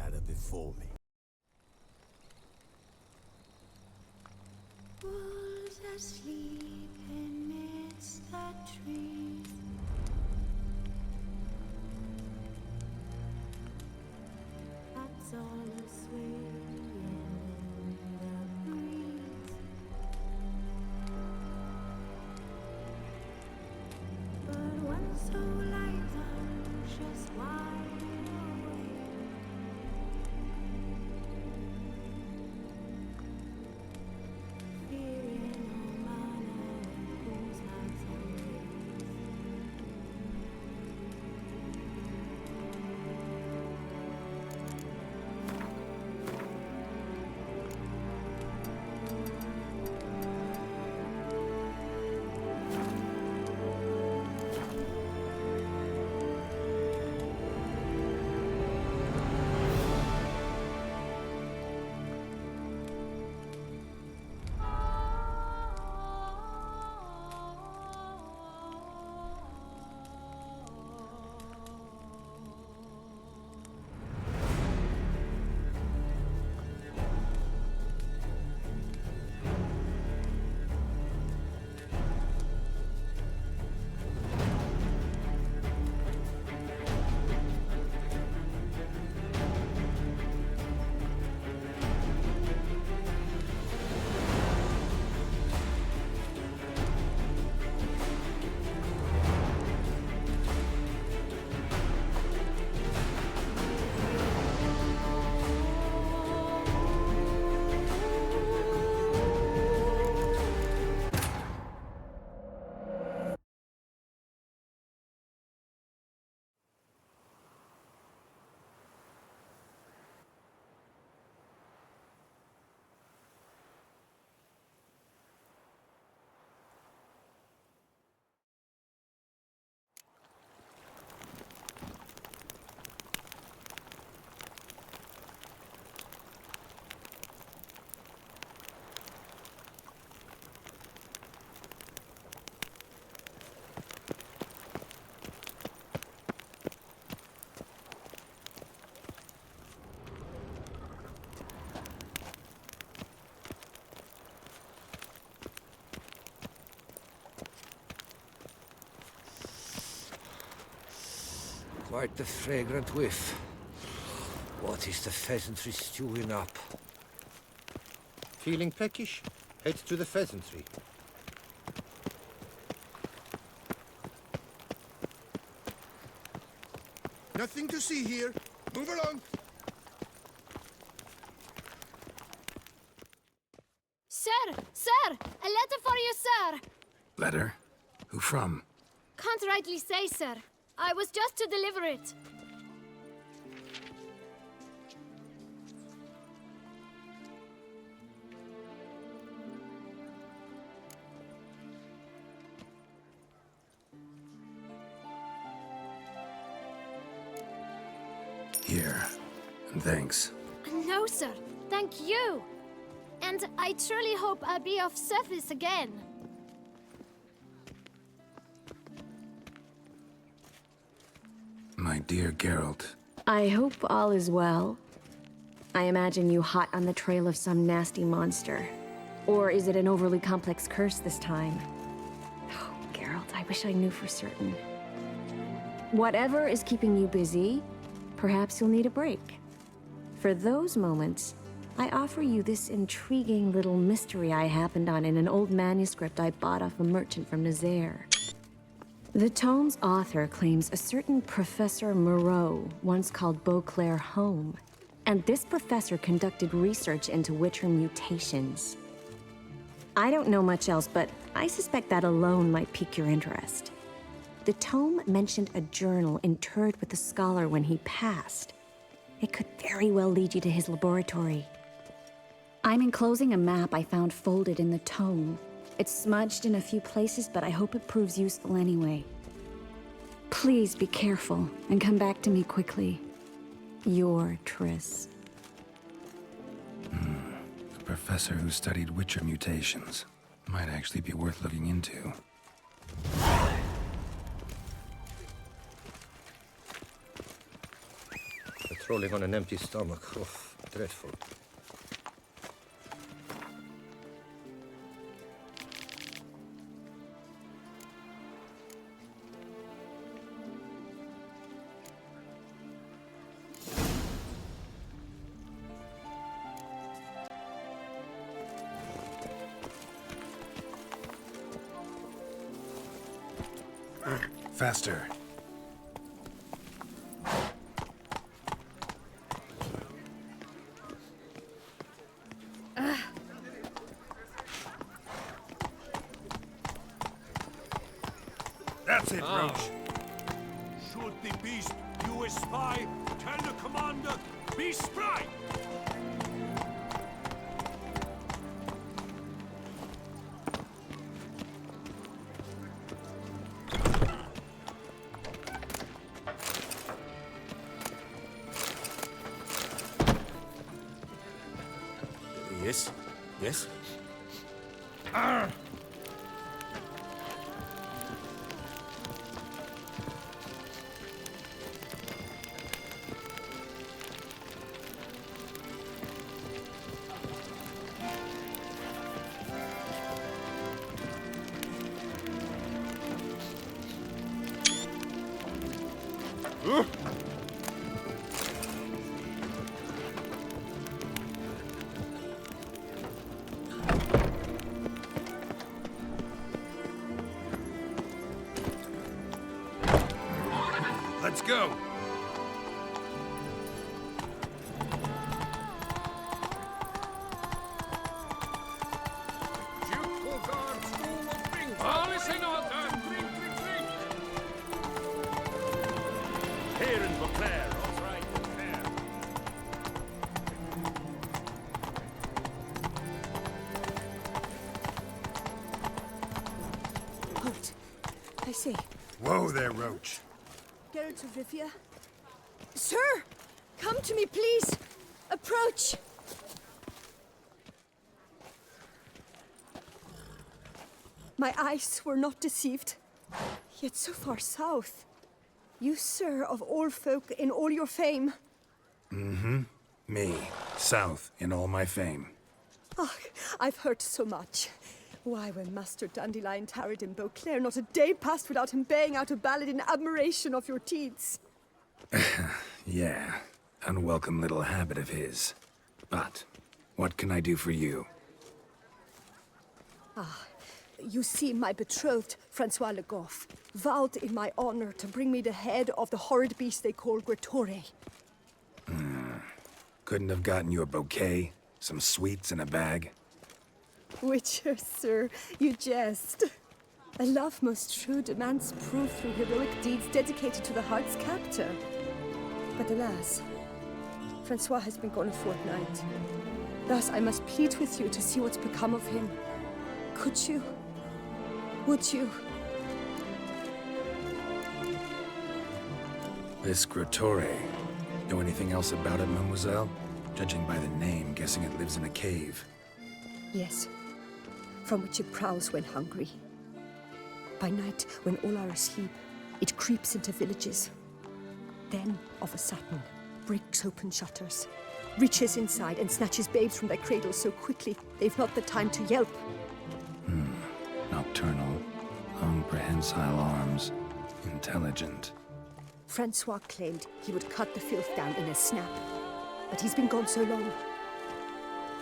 gather before me. Wolves asleep amidst the trees. Bats all a-swaying in the breeze. But one soul lies anxious, wide awake. Fearing all manner of whose hearts and ways. Quite the fragrant whiff. What is the pheasantry stewing up? Feeling peckish? Head to the pheasantry. Nothing to see here. Move along. Sir! Sir! A letter for you, sir! Letter? Who from? Can't rightly say, sir. I was just to deliver it. Here. And thanks. No, sir. Thank you. And I truly hope I'll be of service again. My dear Geralt. I hope all is well. I imagine you hot on the trail of some nasty monster. Or is it an overly complex curse this time? Oh, Geralt, I wish I knew for certain. Whatever is keeping you busy, perhaps you'll need a break. For those moments, I offer you this intriguing little mystery I happened on in an old manuscript I bought off a merchant from Nazaire. The tome's author claims a certain Professor Moreau once called Beauclair home, and this professor conducted research into Witcher mutations. I don't know much else, but I suspect that alone might pique your interest. The tome mentioned a journal interred with the scholar when he passed. It could very well lead you to his laboratory. I'm enclosing a map I found folded in the tome. It's smudged in a few places, but I hope it proves useful anyway. Please be careful and come back to me quickly. Your Triss. A professor who studied Witcher mutations. Might actually be worth looking into. The Patrolling on an empty stomach. Oh, dreadful. Faster. That's it, Roach. Shoot the beast, you spy. Tell the commander, be spry. Yes? Yes? Let's go. All is in order. Drink, drink, drink. Here in Beauclair, all right, Beauclair. Halt. I say, Whoa there, Roach. Geralt of Rivia. Sir! Come to me, please! Approach! My eyes were not deceived. Yet so far south. You, sir, of all folk in all your fame. Me, south in all my fame. Ah, I've heard so much. Why, when Master Dandelion tarried in Beauclair, not a day passed without him baying out a ballad in admiration of your deeds. Yeah, unwelcome little habit of his. But, what can I do for you? You see, my betrothed, Francois Le Goff, vowed in my honor to bring me the head of the horrid beast they call Gratore. Couldn't have gotten you a bouquet, some sweets in a bag? Witcher, sir, you jest. A love most true demands proof through heroic deeds dedicated to the heart's captor. But alas, Francois has been gone a fortnight. Thus I must plead with you to see what's become of him. Could you? Would you? This Gratore. Know anything else about it, mademoiselle? Judging by the name, guessing it lives in a cave. Yes, from which it prowls when hungry. By night, when all are asleep, it creeps into villages. Then, of a sudden, breaks open shutters, reaches inside and snatches babes from their cradles so quickly they've not the time to yelp. Nocturnal, long prehensile arms, intelligent. Francois claimed he would cut the filth down in a snap, but he's been gone so long.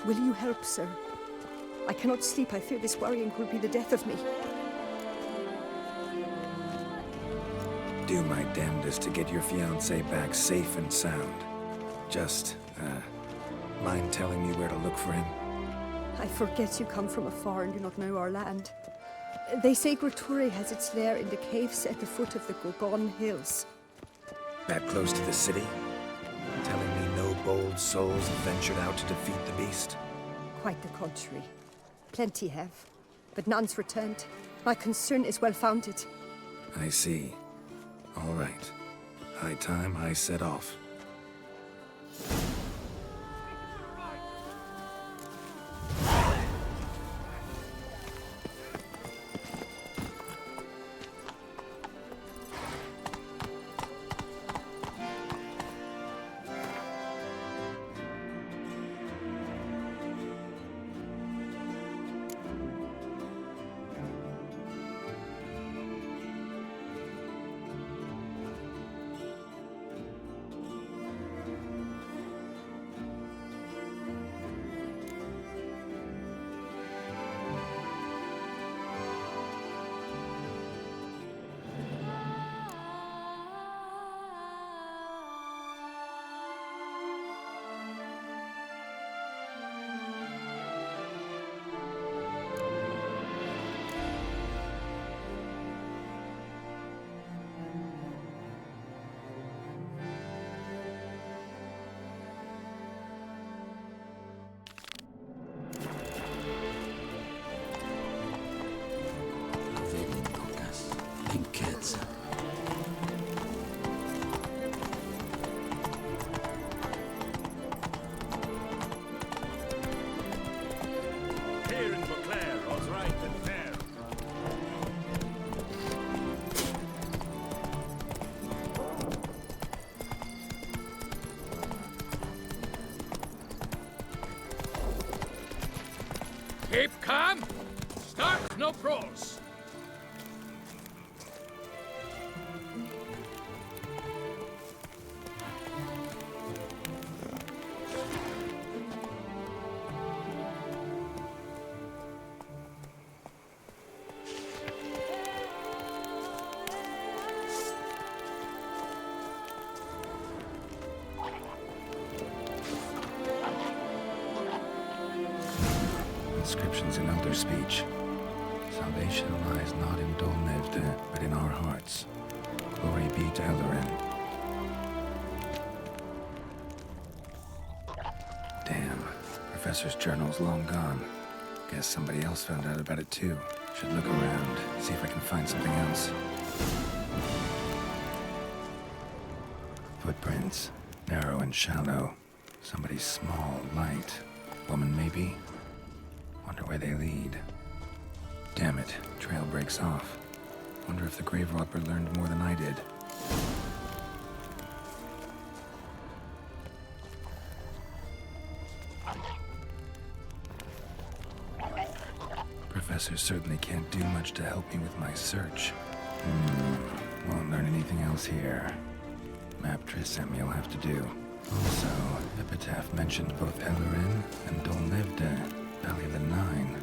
Will you help, sir? I cannot sleep. I fear this worrying will be the death of me. Do my damnedest to get your fiancé back safe and sound. Just, mind telling me where to look for him? I forget you come from afar and do not know our land. They say Gratore has its lair in the caves at the foot of the Gorgon Hills. That close to the city? Telling me no bold souls have ventured out to defeat the beast? Quite the contrary. Plenty have, but none's returned. My concern is well-founded. I see. All right. High time I set off. pink kids. Here in Beauclair, all's right and fair. Keep calm. Start no pros. Inscriptions in elder speech. Salvation lies not in Dolnevde, but in our hearts. Glory be to Eldarin. Damn. Professor's journal's long gone. Guess somebody else found out about it too. Should look around, see if I can find something else. Footprints. Narrow and shallow. Somebody small, light. Woman, maybe? Wonder where they lead. Damn it, trail breaks off. Wonder if the grave robber learned more than I did. Professor certainly can't do much to help me with my search. Won't learn anything else here. Map Triss sent me will have to do. Also, Epitaph mentioned both Eldarin and Dolnevde, Valley of the Nine.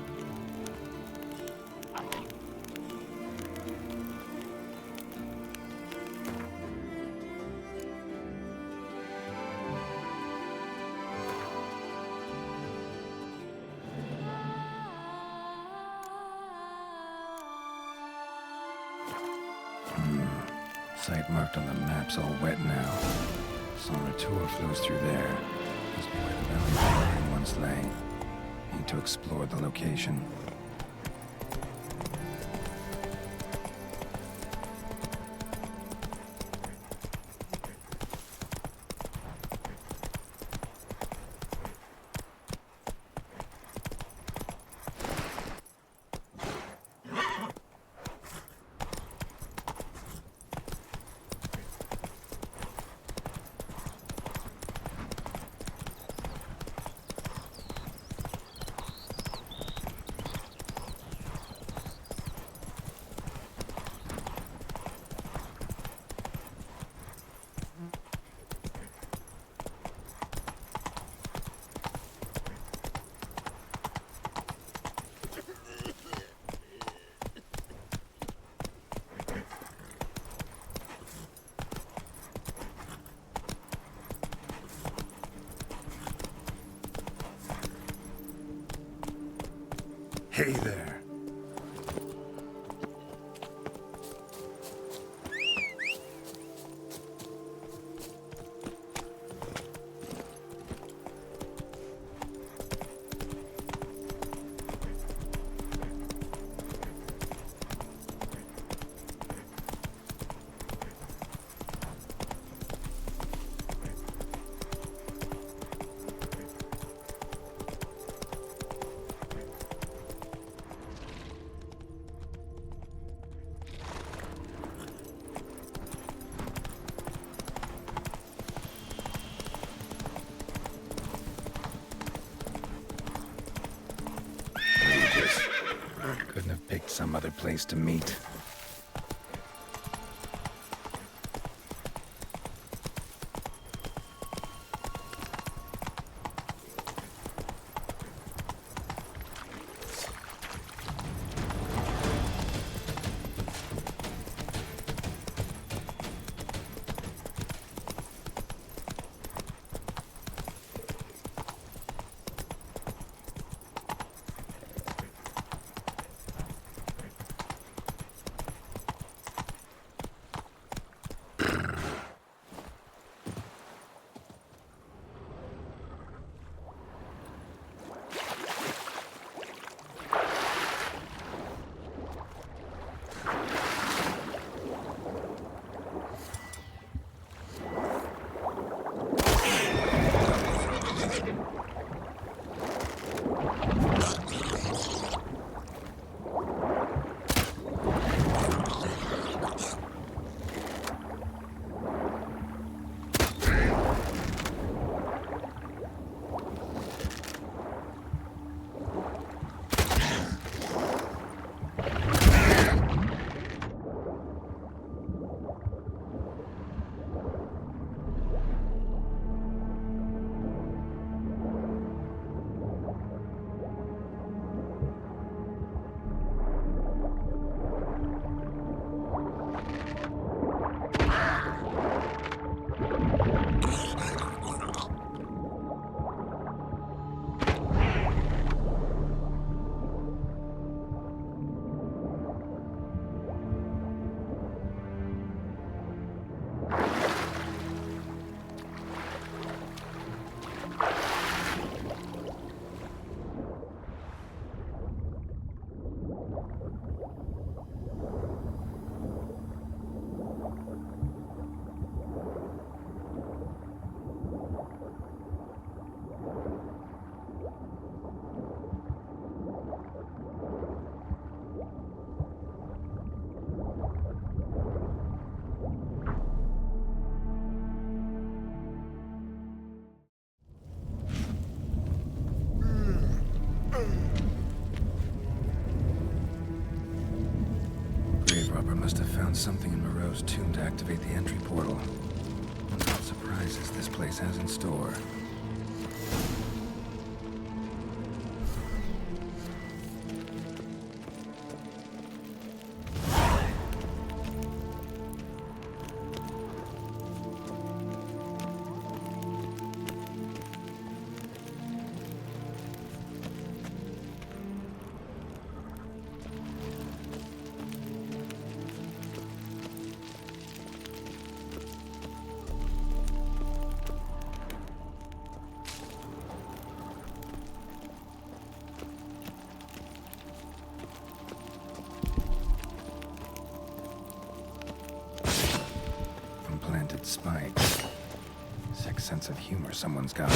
Site marked on the map's all wet now. Sonratur flows through there. Must be where the Valley of the Nine once lay. Need to explore the location. Hey there. Couldn't have picked some other place to meet. must have found something in Moreau's tomb to activate the entry portal. Wonder what surprises this place has in store. Implanted spikes. Sick sense of humor someone's got.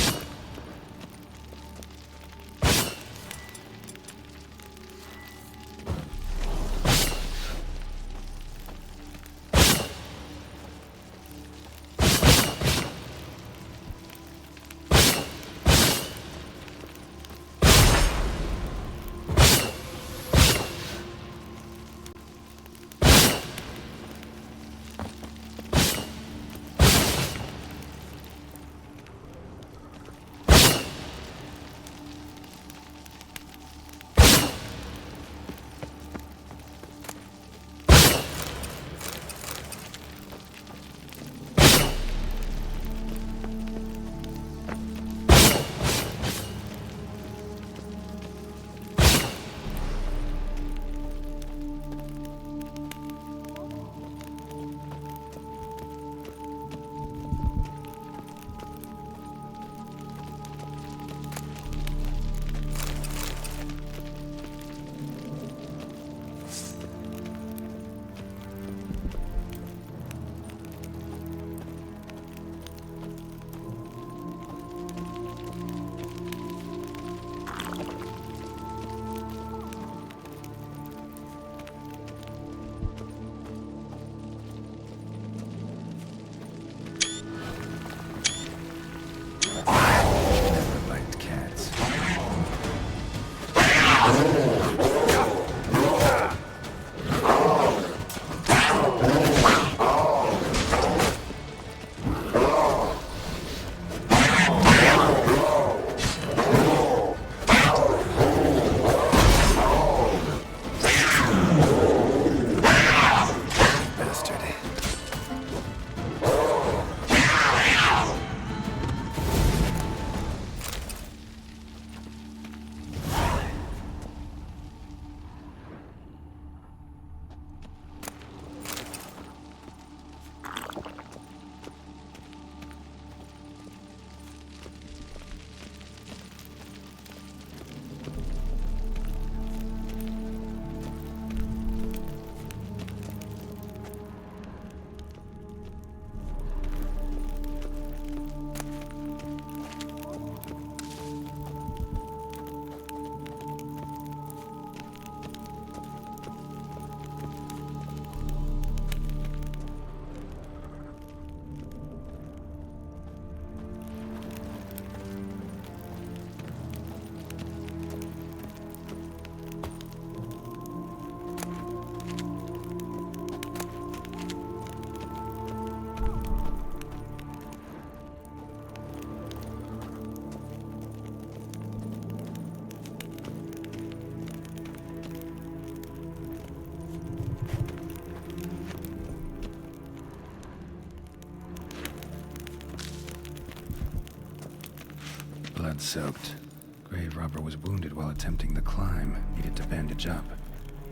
Blood-soaked. Grave robber was wounded while attempting the climb. Needed to bandage up.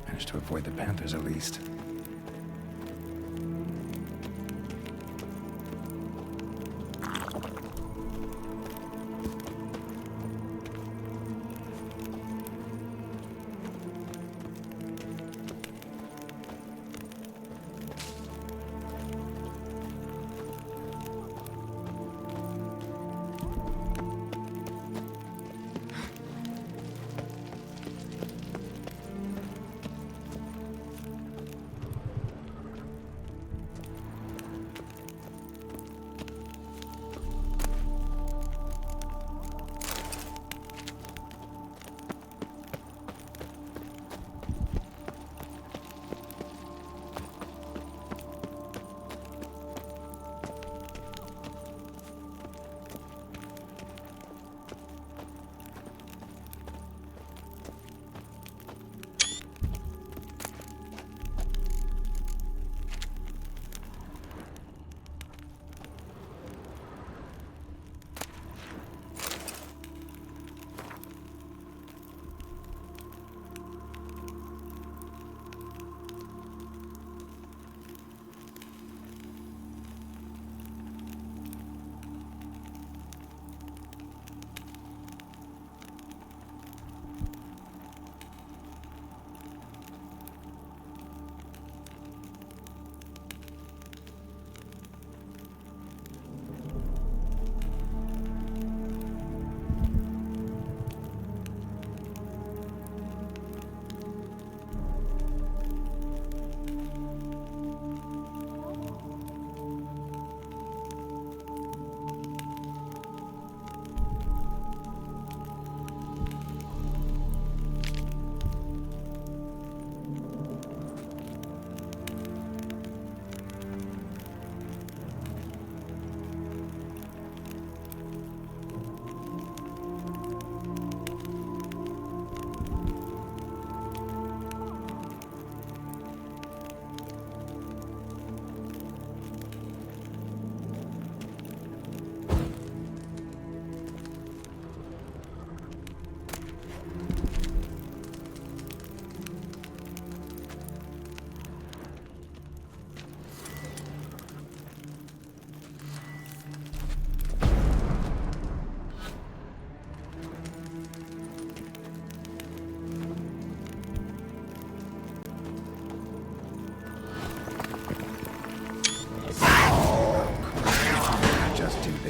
Managed to avoid the panthers at least.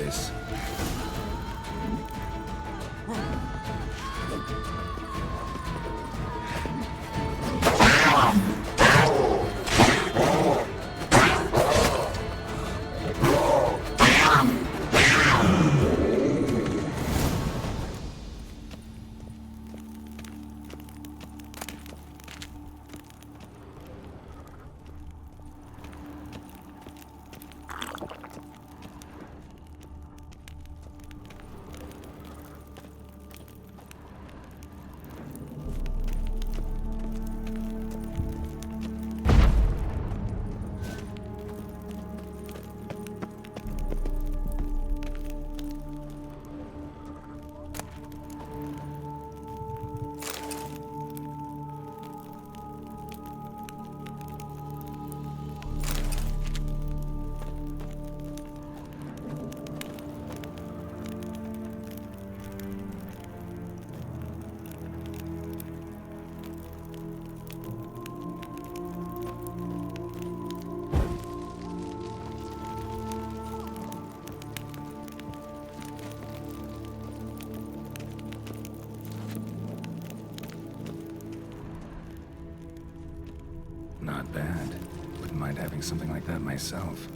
this. Not bad. Wouldn't mind having something like that myself.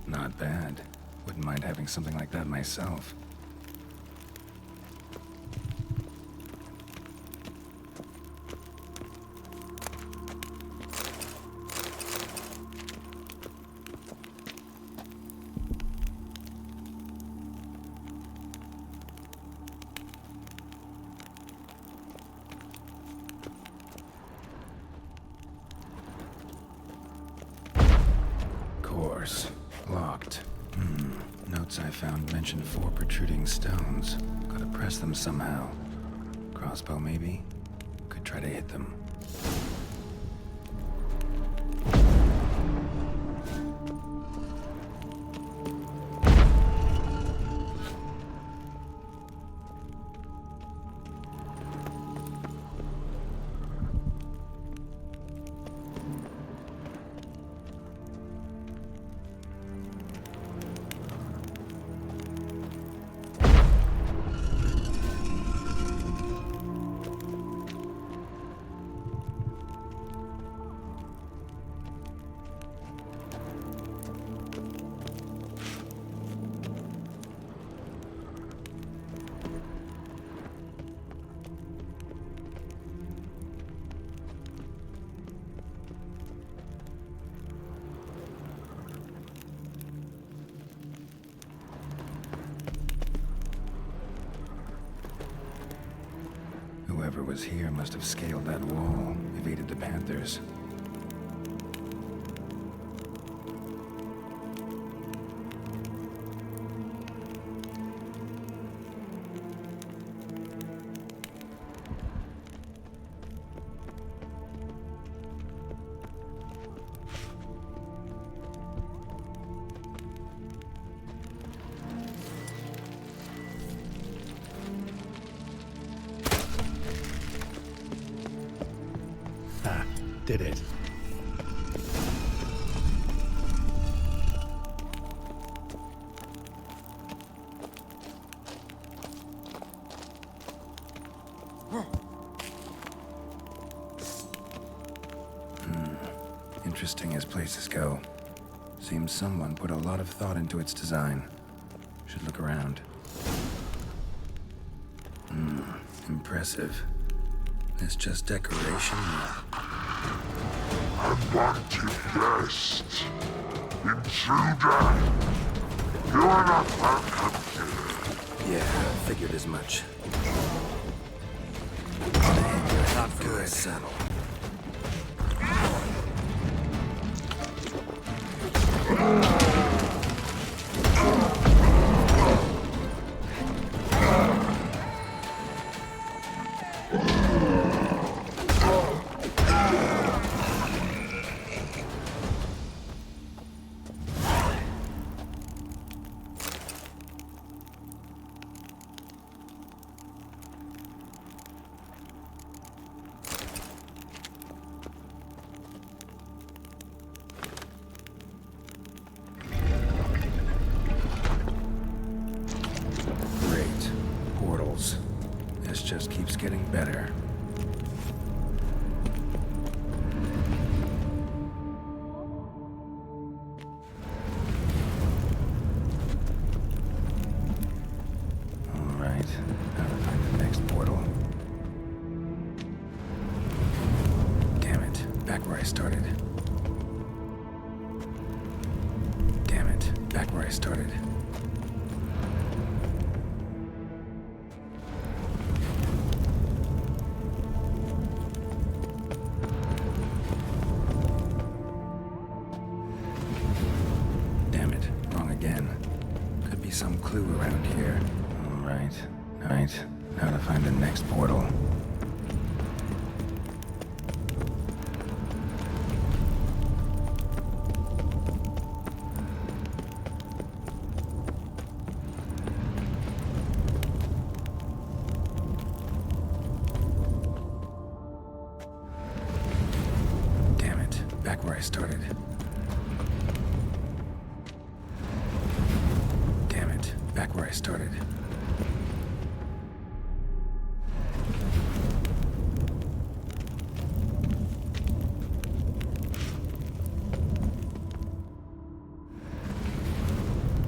Not bad. Wouldn't mind having something like that myself. Course. Locked. Notes I found mention 4 protruding stones. Gotta press them somehow. Crossbow, maybe? Could try to hit them. Whoever was here must have scaled that wall, evaded the Panthers. Did it. interesting as places go. Seems someone put a lot of thought into its design. Should look around. Impressive. It's just decoration. Unwanted guest. Intruder. You are not welcome here. Yeah, figured as much. Not good. Saddle. This just keeps getting better. Alright, now to find the next portal. Damn it, back where I started. Damn it, back where I started. Some clue around here. Alright. Now to find the next portal. Damn it, back where I started. Back where I started.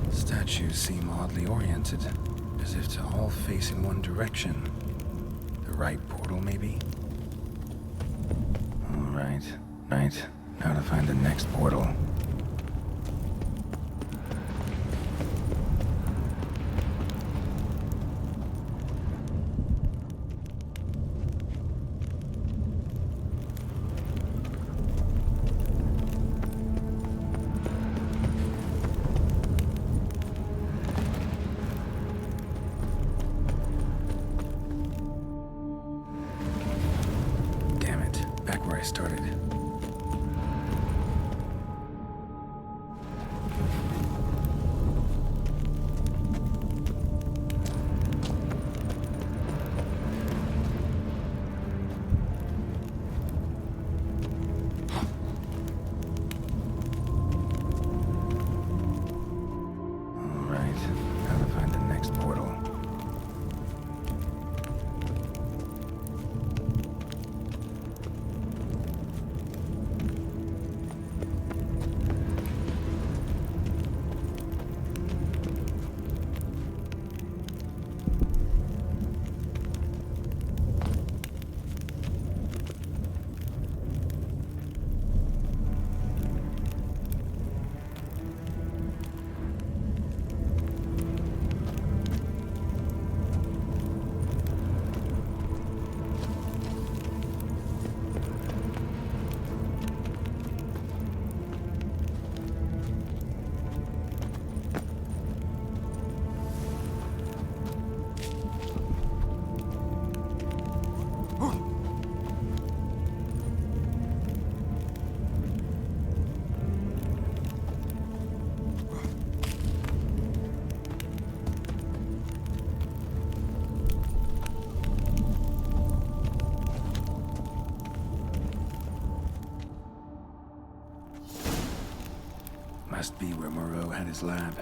Statues seem oddly oriented, as if to all face in one direction. The right portal, maybe? Alright. Now to find the next portal. Where I started. Alright, now to find the next portal. Must be where Moreau had his lab.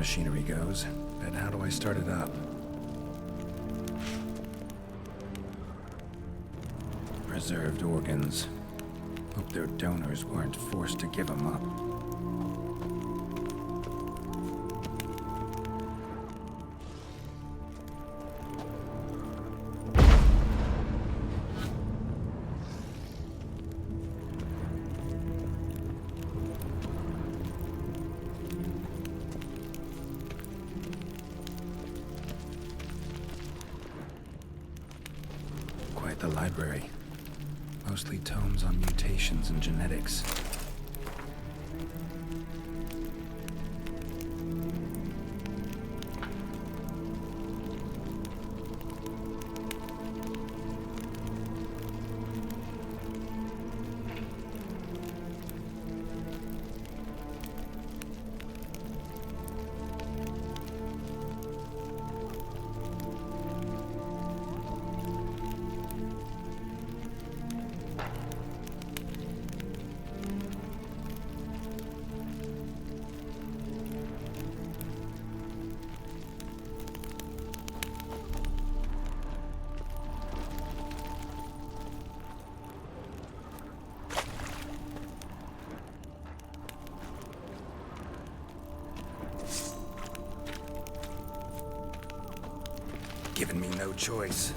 machinery goes, but how do I start it up? Preserved organs. Hope their donors weren't forced to give them up. Quite the library. Mostly tomes on mutations and genetics. Given me no choice.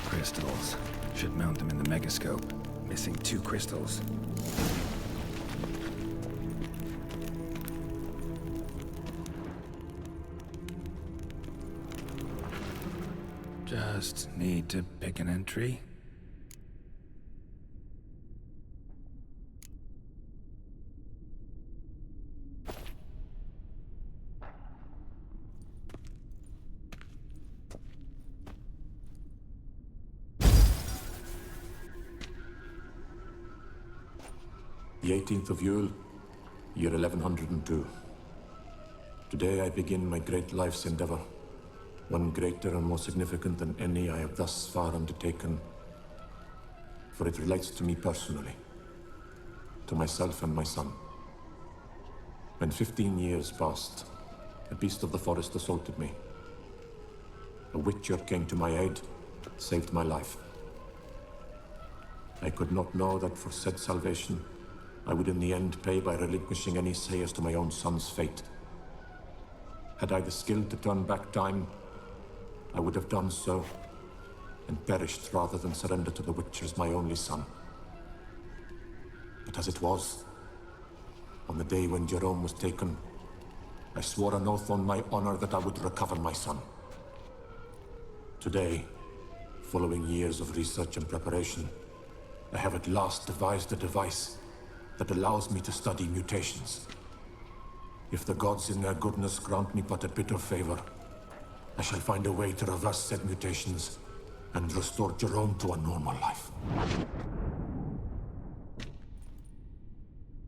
Crystals. Should mount them in the megascope. Missing 2 crystals. Just need to pick an entry. The 18th of Yule, year 1102. Today I begin my great life's endeavor, one greater and more significant than any I have thus far undertaken, for it relates to me personally, to myself and my son. When 15 years passed, a beast of the forest assaulted me. A witcher came to my aid, saved my life. I could not know that for said salvation, I would in the end pay by relinquishing any say as to my own son's fate. Had I the skill to turn back time, I would have done so, and perished rather than surrender to the Witchers my only son. But as it was, on the day when Jerome was taken, I swore an oath on my honor that I would recover my son. Today, following years of research and preparation, I have at last devised a device that allows me to study mutations. If the gods in their goodness grant me but a bit of favor, I shall find a way to reverse said mutations and restore Jerome to a normal life.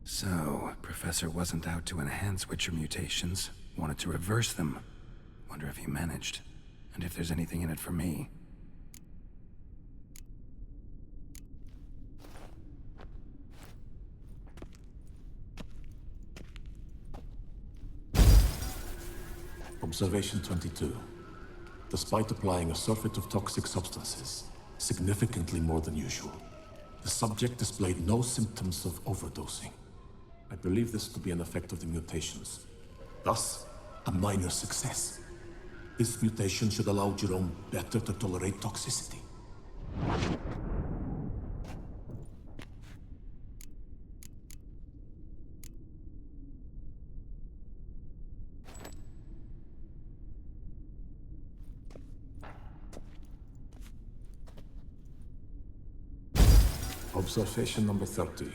So, Professor wasn't out to enhance Witcher mutations, wanted to reverse them. Wonder if he managed, and if there's anything in it for me. Observation 22. Despite applying a surfeit of toxic substances, significantly more than usual, the subject displayed no symptoms of overdosing. I believe this to be an effect of the mutations. Thus, a minor success. This mutation should allow Jerome better to tolerate toxicity. Observation number 30.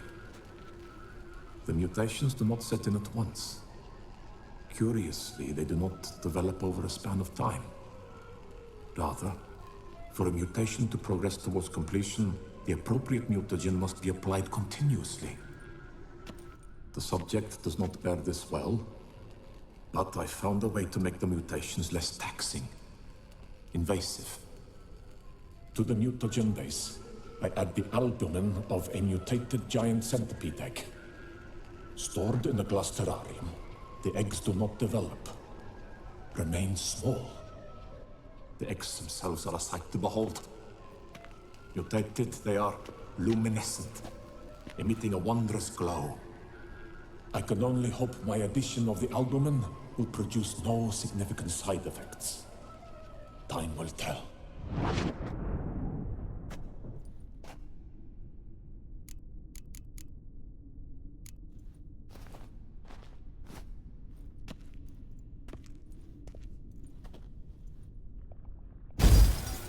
The mutations do not set in at once. Curiously, they do not develop over a span of time. Rather, for a mutation to progress towards completion, the appropriate mutagen must be applied continuously. The subject does not bear this well, but I found a way to make the mutations less taxing, invasive. To the mutagen base, I add the albumin of a mutated giant centipede egg. Stored in a glass terrarium, the eggs do not develop, remain small. The eggs themselves are a sight to behold. Mutated, they are luminescent, emitting a wondrous glow. I can only hope my addition of the albumin will produce no significant side effects. Time will tell.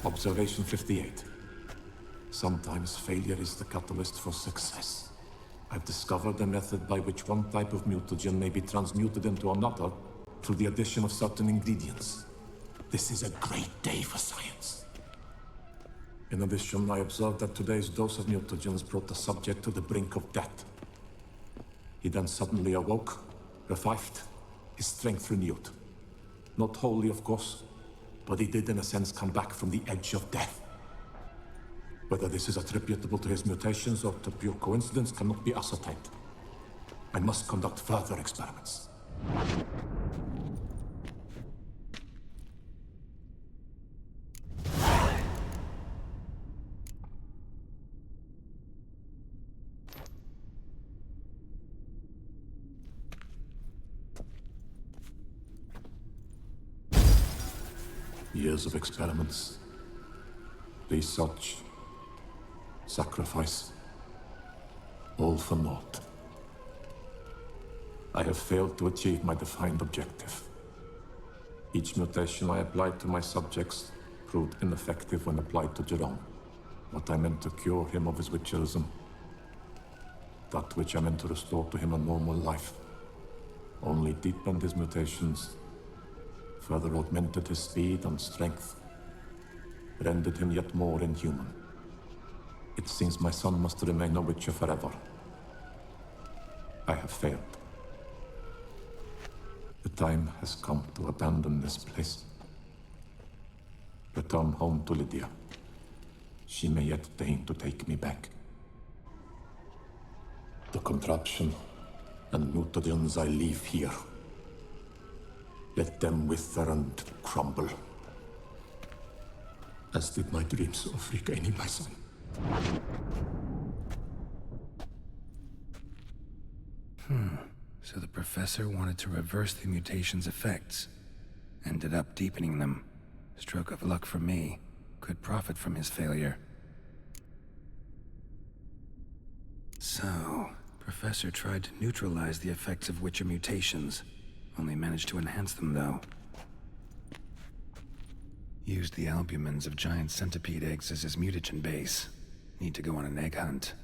Observation 58. Sometimes failure is the catalyst for success. I've discovered a method by which one type of mutagen may be transmuted into another through the addition of certain ingredients. This is a great day for science. In addition, I observed that today's dose of mutagens brought the subject to the brink of death. He then suddenly awoke, revived, his strength renewed. Not wholly, of course, but he did in a sense come back from the edge of death. Whether this is attributable to his mutations or to pure coincidence cannot be ascertained. I must conduct further experiments. Years of experiments, research, sacrifice, all for naught. I have failed to achieve my defined objective. Each mutation I applied to my subjects proved ineffective when applied to Jerome. What I meant to cure him of his witcherism, that which I meant to restore to him a normal life, only deepened his mutations, further augmented his speed and strength, rendered him yet more inhuman. It seems my son must remain a witcher forever. I have failed. The time has come to abandon this place. Return home to Lydia. She may yet deign to take me back. The contraption and mutagens I leave here, let them wither and crumble, as did my dreams of regaining my son. So the professor wanted to reverse the mutation's effects. Ended up deepening them. Stroke of luck for me. Could profit from his failure. So, Professor tried to neutralize the effects of Witcher mutations. Only managed to enhance them, though. Used the albumins of giant centipede eggs as his mutagen base. Need to go on an egg hunt.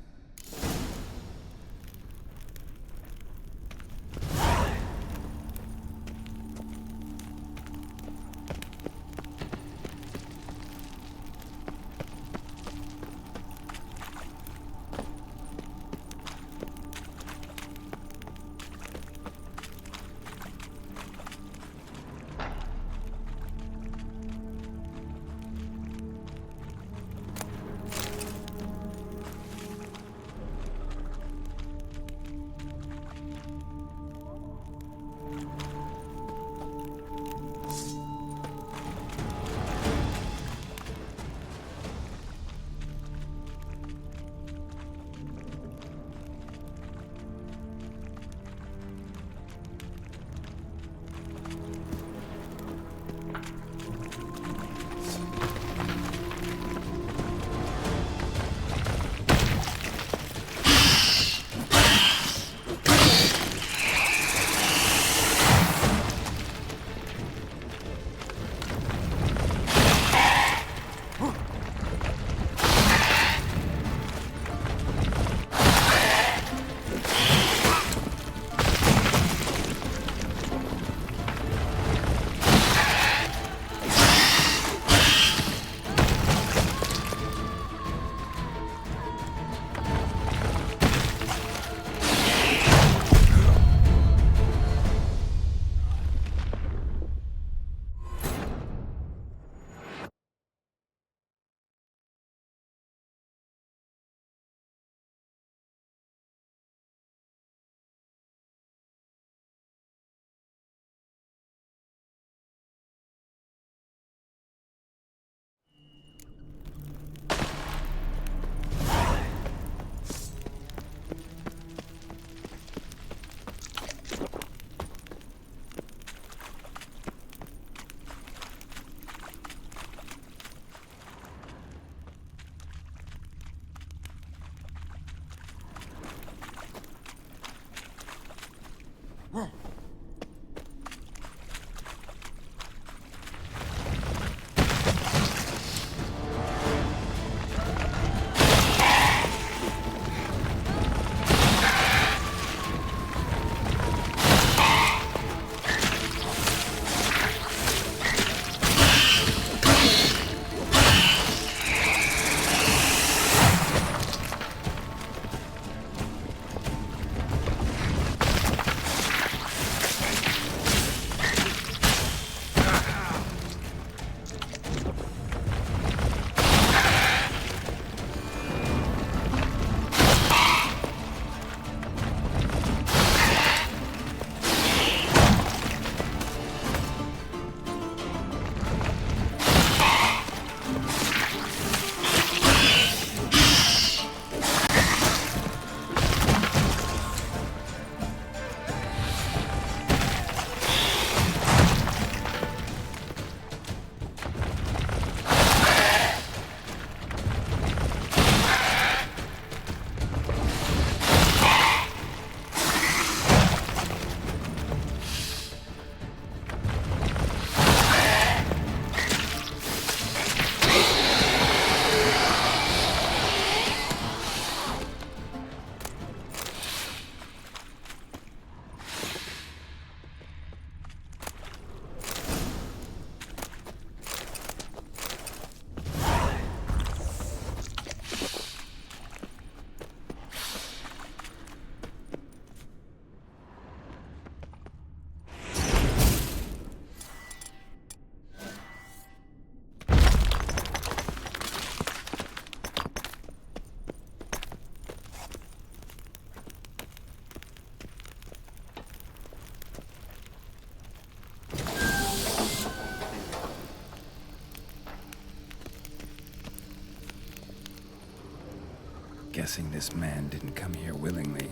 guessing this man didn't come here willingly.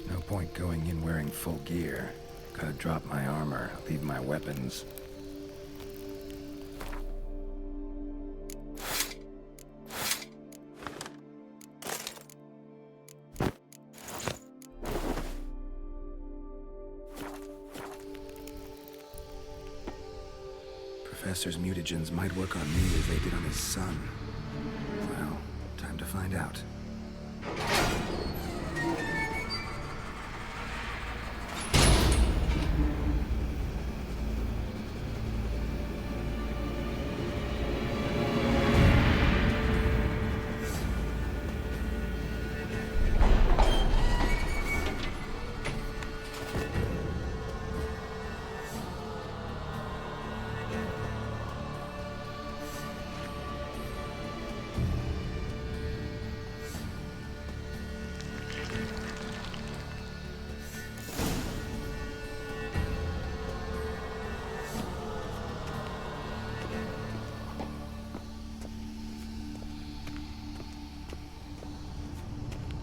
No point going in wearing full gear. Gotta drop my armor, leave my weapons. Professor's mutagens might work on me as they did on his son. Well, time to find out.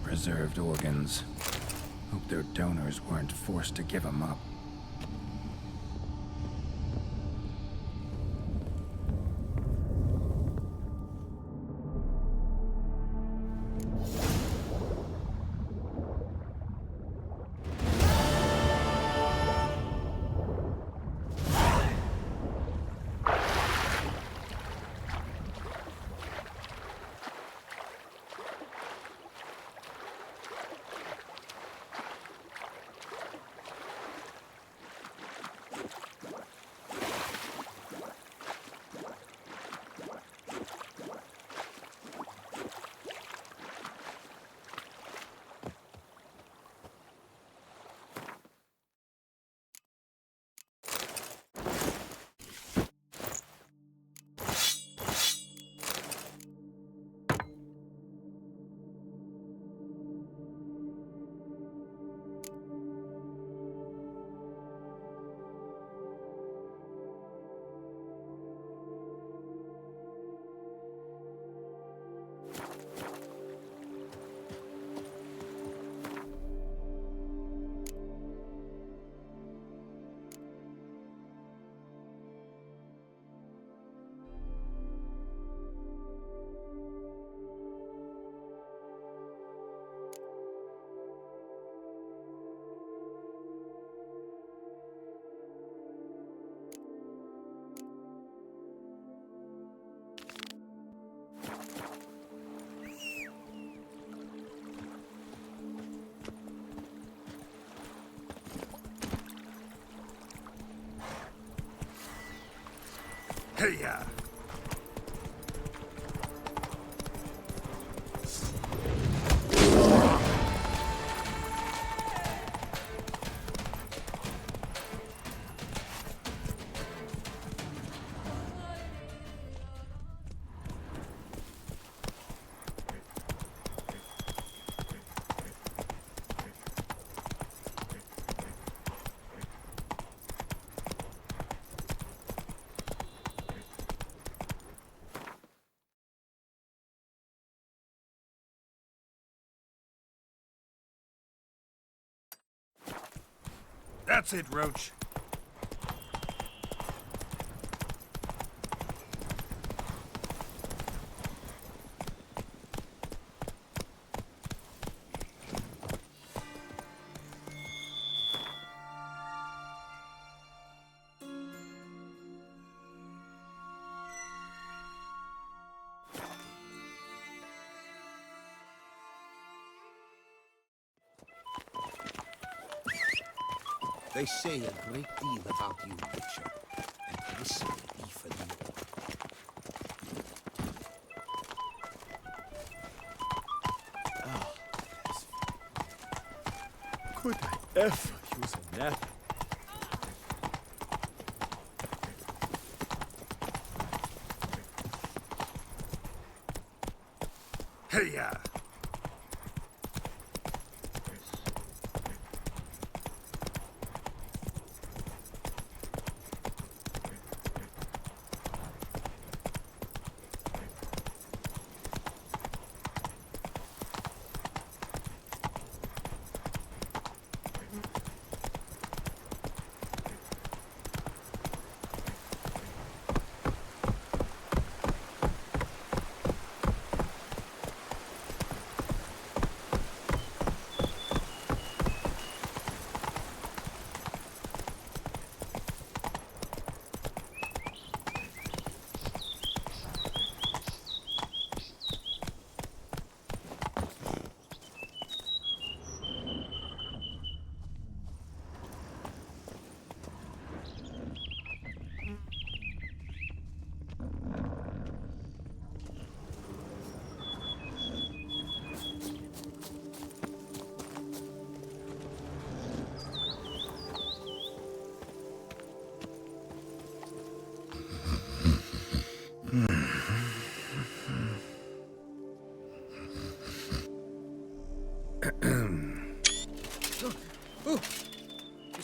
Preserved organs. Hope their donors weren't forced to give them up. Hey-ya! That's it, Roach. They say a great deal about you, Witcher, and this will be for you. Ah, yes. Could I ever use a nap? Hey-ya!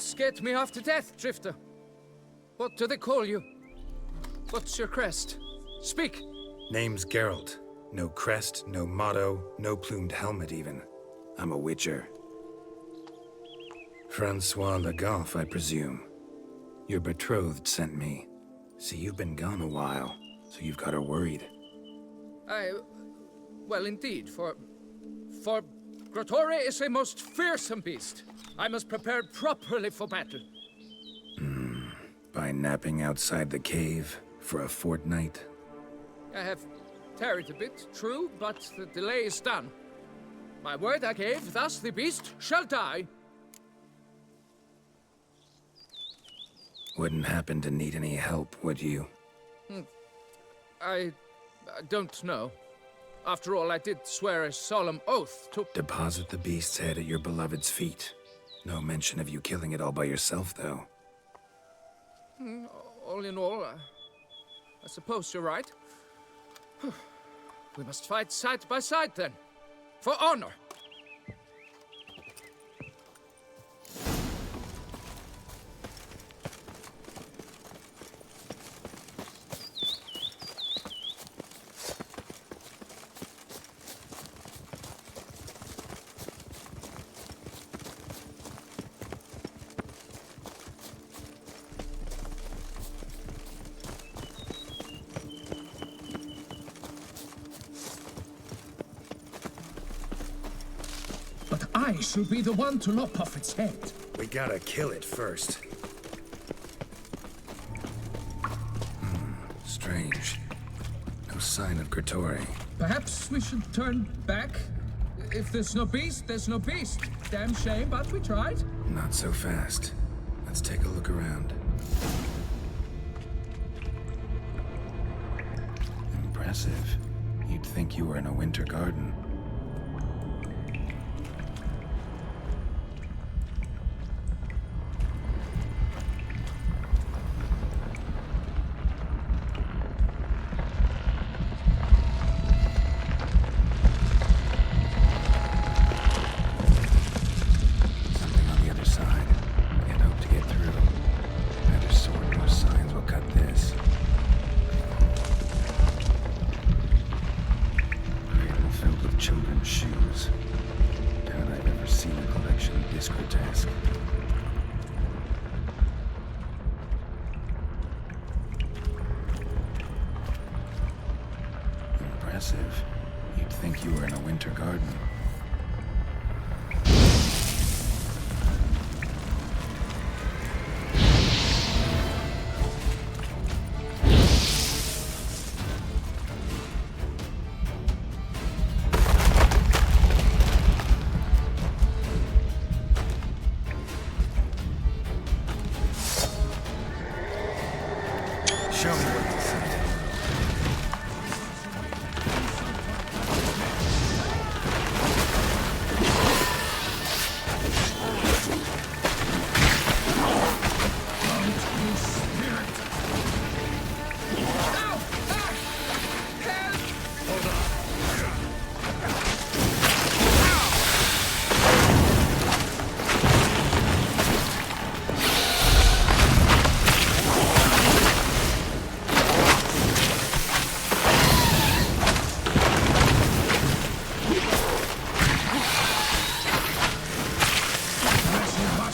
scared me half to death, Drifter. What do they call you? What's your crest? Speak! Name's Geralt. No crest, no motto, no plumed helmet even. I'm a witcher. Francois Le Goff, I presume. Your betrothed sent me. See, you've been gone a while, so you've got her worried. Well, indeed, for Grotore is a most fearsome beast. I must prepare properly for battle. By napping outside the cave for a fortnight? I have tarried a bit, true, but the delay is done. My word I gave, thus the beast shall die. Wouldn't happen to need any help, would you? I don't know. After all, I did swear a solemn oath to... Deposit the beast's head at your beloved's feet. No mention of you killing it all by yourself, though. All in all, I suppose you're right. We must fight side by side, then. For honor! I should be the one to lop off its head. We gotta kill it first. Strange. No sign of Grotore. Perhaps we should turn back? If there's no beast, there's no beast. Damn shame, but we tried. Not so fast. Let's take a look around. Impressive. You'd think you were in a winter garden. You'd think you were in a winter garden. Show me what to say.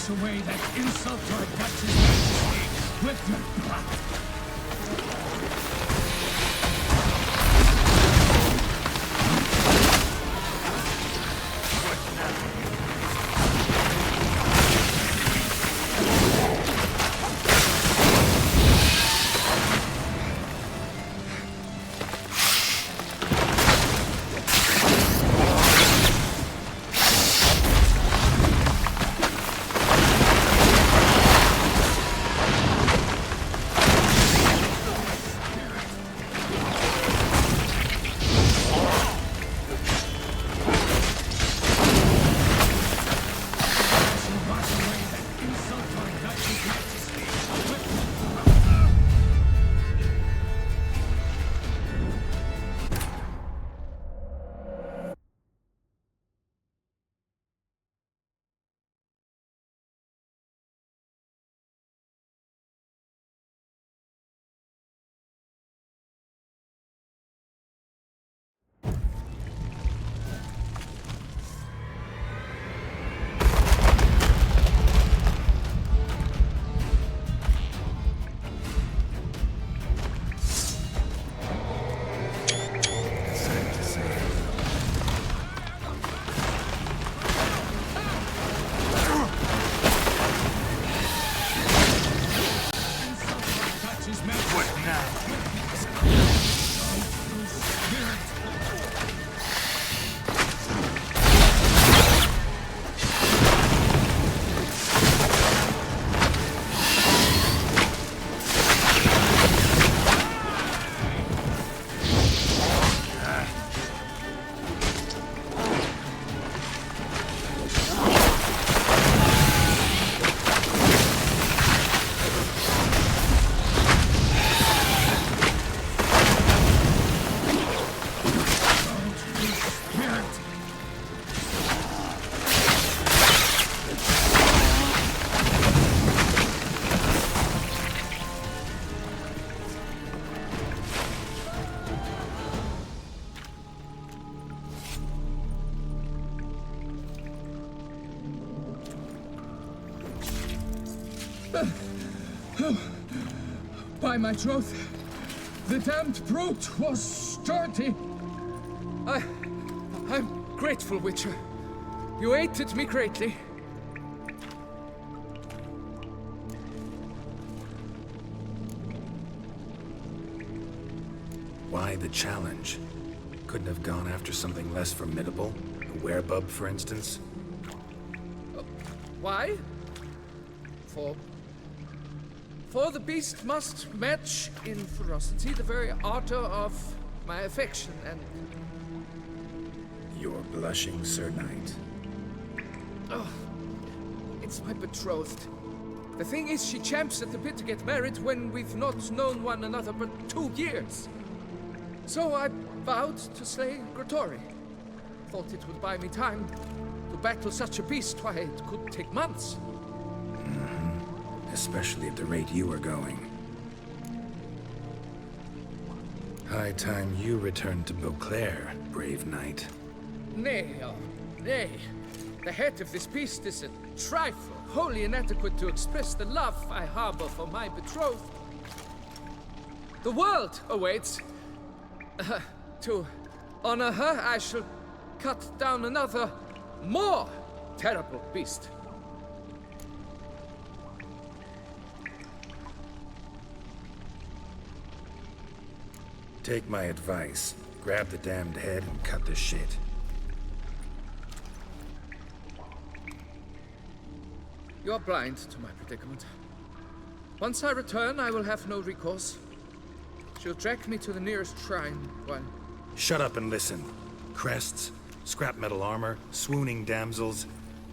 Away that insult to our Duchess Majesty with your blood. By my troth, the damned brute was sturdy. I'm grateful, Witcher. You aided me greatly. Why the challenge? Couldn't have gone after something less formidable? A werebub, for instance? Why? For the beast must match in ferocity the very ardor of my affection, and... You're blushing, Sir Knight. Oh, it's my betrothed. The thing is, she champs at the bit to get married when we've not known one another but 2 years. So I vowed to slay Gratory. Thought it would buy me time to battle such a beast. Why, it could take months. Especially at the rate you are going. High time you returned to Beauclair, brave knight. Nay, oh, nay. The head of this beast is a trifle, wholly inadequate to express the love I harbor for my betrothed. The world awaits. To honor her, I shall cut down another, more terrible beast. Take my advice. Grab the damned head and cut the shit. You're blind to my predicament. Once I return, I will have no recourse. She'll drag me to the nearest shrine while... Shut up and listen. Crests, scrap metal armor, swooning damsels.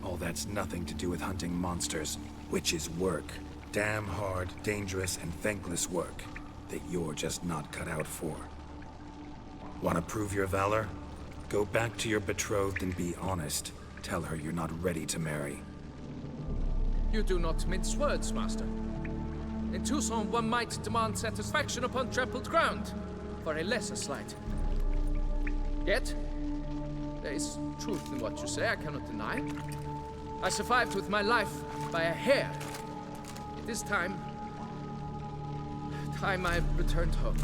All that's nothing to do with hunting monsters, which is work. Damn hard, dangerous, and thankless work that you're just not cut out for. Want to prove your valor? Go back to your betrothed and be honest. Tell her you're not ready to marry. You do not mince words, Master. In Tucson, one might demand satisfaction upon trampled ground for a lesser slight. Yet, there is truth in what you say, I cannot deny. I survived with my life by a hair. It is time I returned home.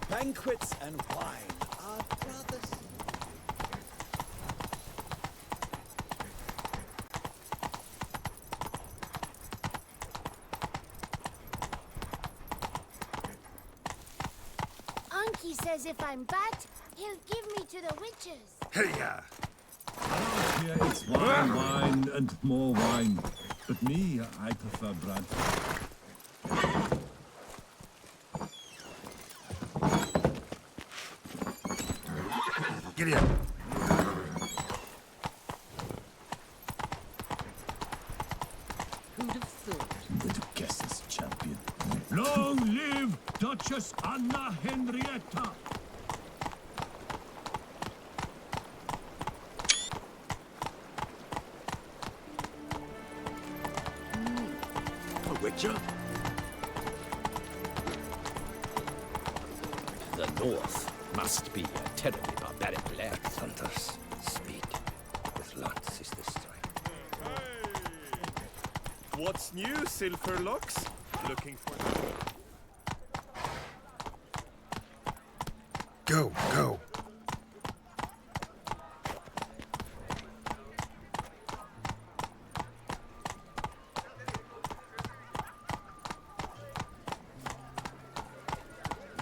Banquets and wine are brothers. Unky says if I'm bad, he'll give me to the witches. Hey-ya! Here it's wine, wine, and more wine. But me, I prefer bread. Rivia. Who'd have thought? I'm going to guess this champion. Long live Duchess Anna Henrietta! A witcher? The North must be a terribly barbaric land. Hunters, speed. With lots is the strike. What's new, Silverlocks? Looking for... Go, go.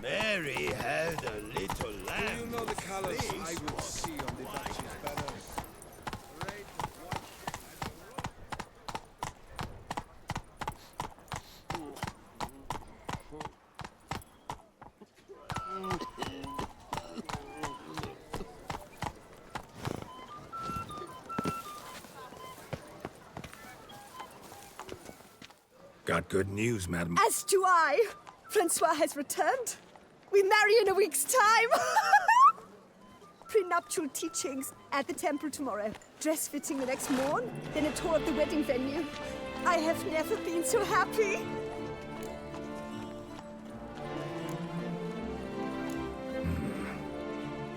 Mary had a little lamb. Do you know the colors I would see on the Duchess banners? Got good news, madam. As do I. Francois has returned. We marry in a week's time. Prenuptial teachings at the temple tomorrow. Dress fitting the next morn. Then a tour of the wedding venue. I have never been so happy.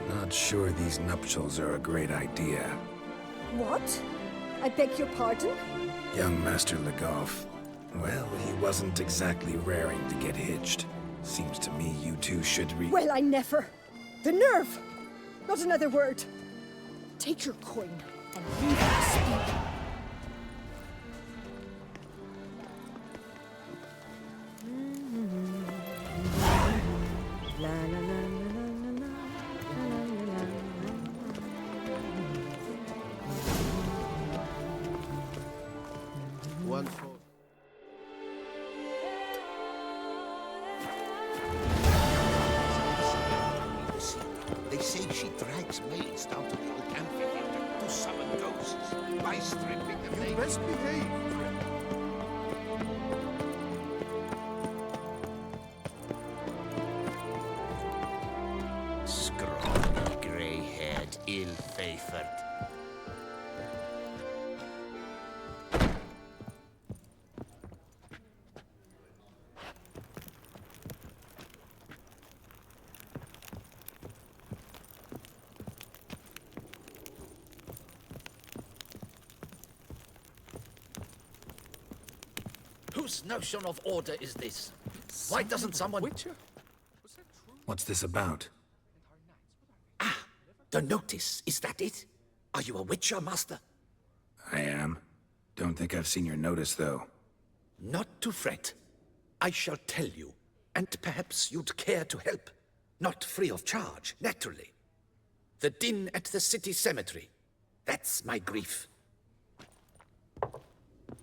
Not sure these nuptials are a great idea. What? I beg your pardon? Young Master Legoff, well, he wasn't exactly raring to get hitched. Seems to me you two should Well, I never. The nerve! Not another word. Take your coin and leave it to speak. One for... They say she drags maids down to the old amphitheater to summon ghosts by stripping them naked. Best behave. Scrawny, grey-haired, ill-favored. Whose notion of order is this? Why doesn't someone... Witcher? What's this about? Ah, the notice. Is that it? Are you a witcher, master? I am. Don't think I've seen your notice, though. Not to fret. I shall tell you, and perhaps you'd care to help. Not free of charge, naturally. The din at the city cemetery. That's my grief.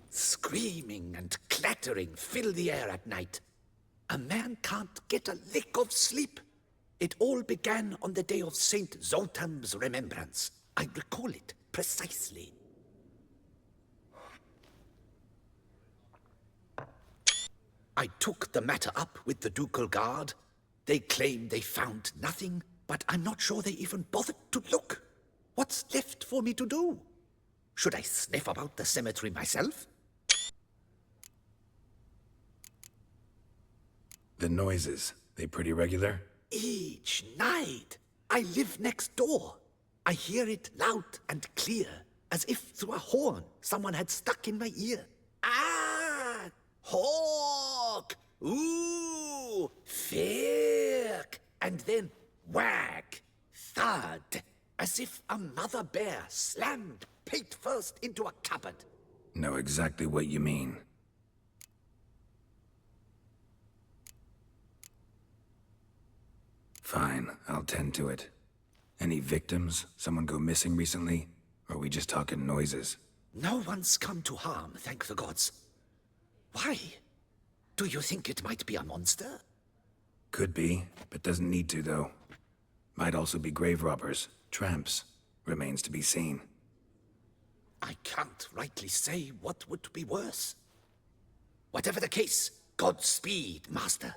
Screaming and clattering fill the air at night. A man can't get a lick of sleep. It all began on the day of Saint Zoltan's remembrance. I recall it precisely. I took the matter up with the ducal guard. They claim they found nothing, but I'm not sure they even bothered to look. What's left for me to do? Should I sniff about the cemetery myself? The noises, they pretty regular? Each night. I live next door. I hear it loud and clear, as if through a horn someone had stuck in my ear. Ah! Hawk! Ooh! Firk! And then whack! Thud! As if a mother bear slammed pate first into a cupboard. Know exactly what you mean. Fine, I'll tend to it. Any victims? Someone go missing recently? Or are we just talking noises? No one's come to harm, thank the gods. Why? Do you think it might be a monster? Could be, but doesn't need to, though. Might also be grave robbers, tramps. Remains to be seen. I can't rightly say what would be worse. Whatever the case, Godspeed, Master.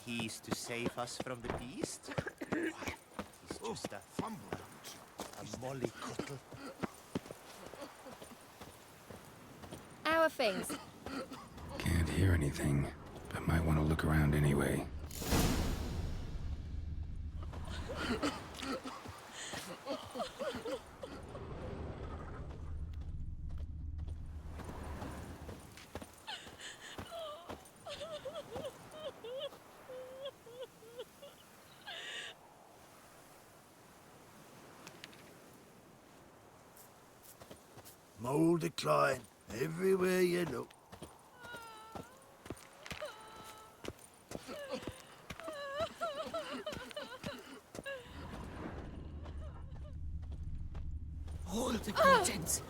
He's to save us from the beast? Why, he's just a mollycoddle. Our things. Can't hear anything, but might want to look around anyway. Mold decline everywhere you look. All the contents,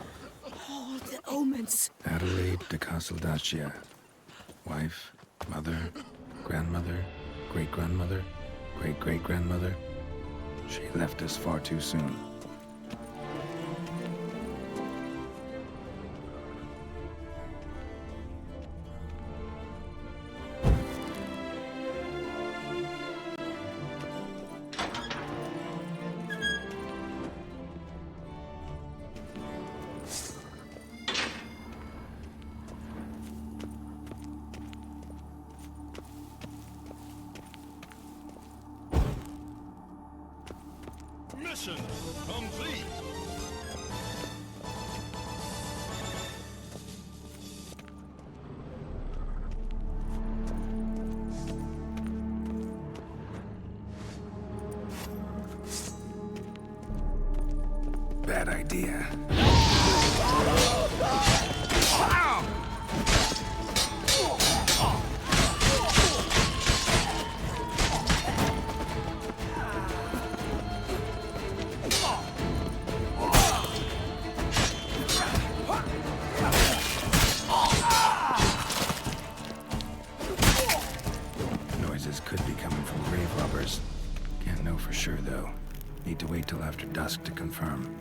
all the omens. Adelaide de Casteldacia. Wife, mother, grandmother, great-grandmother, great-great-grandmother. She left us far too soon. Mission complete. Bad idea. Noises could be coming from grave robbers. Can't know for sure, though. Need to wait till after dusk to confirm.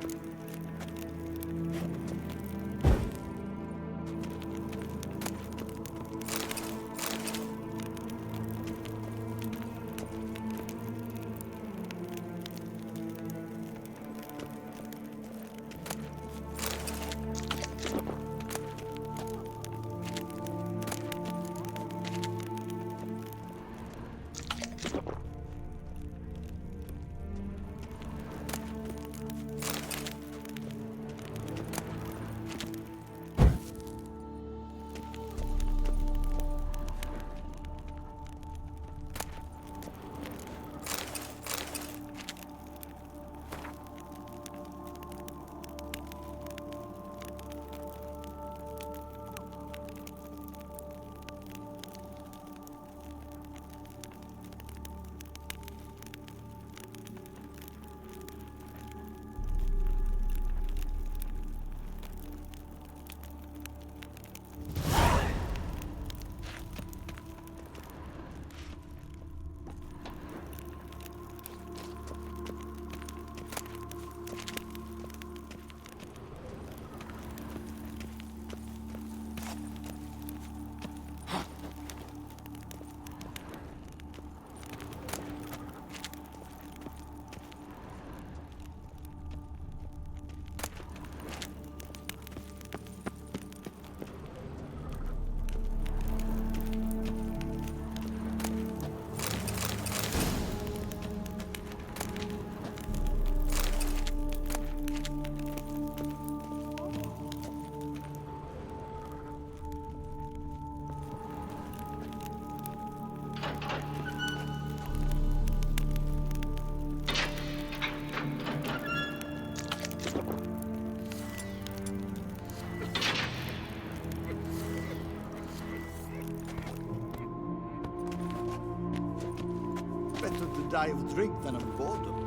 better to die of drink than of boredom.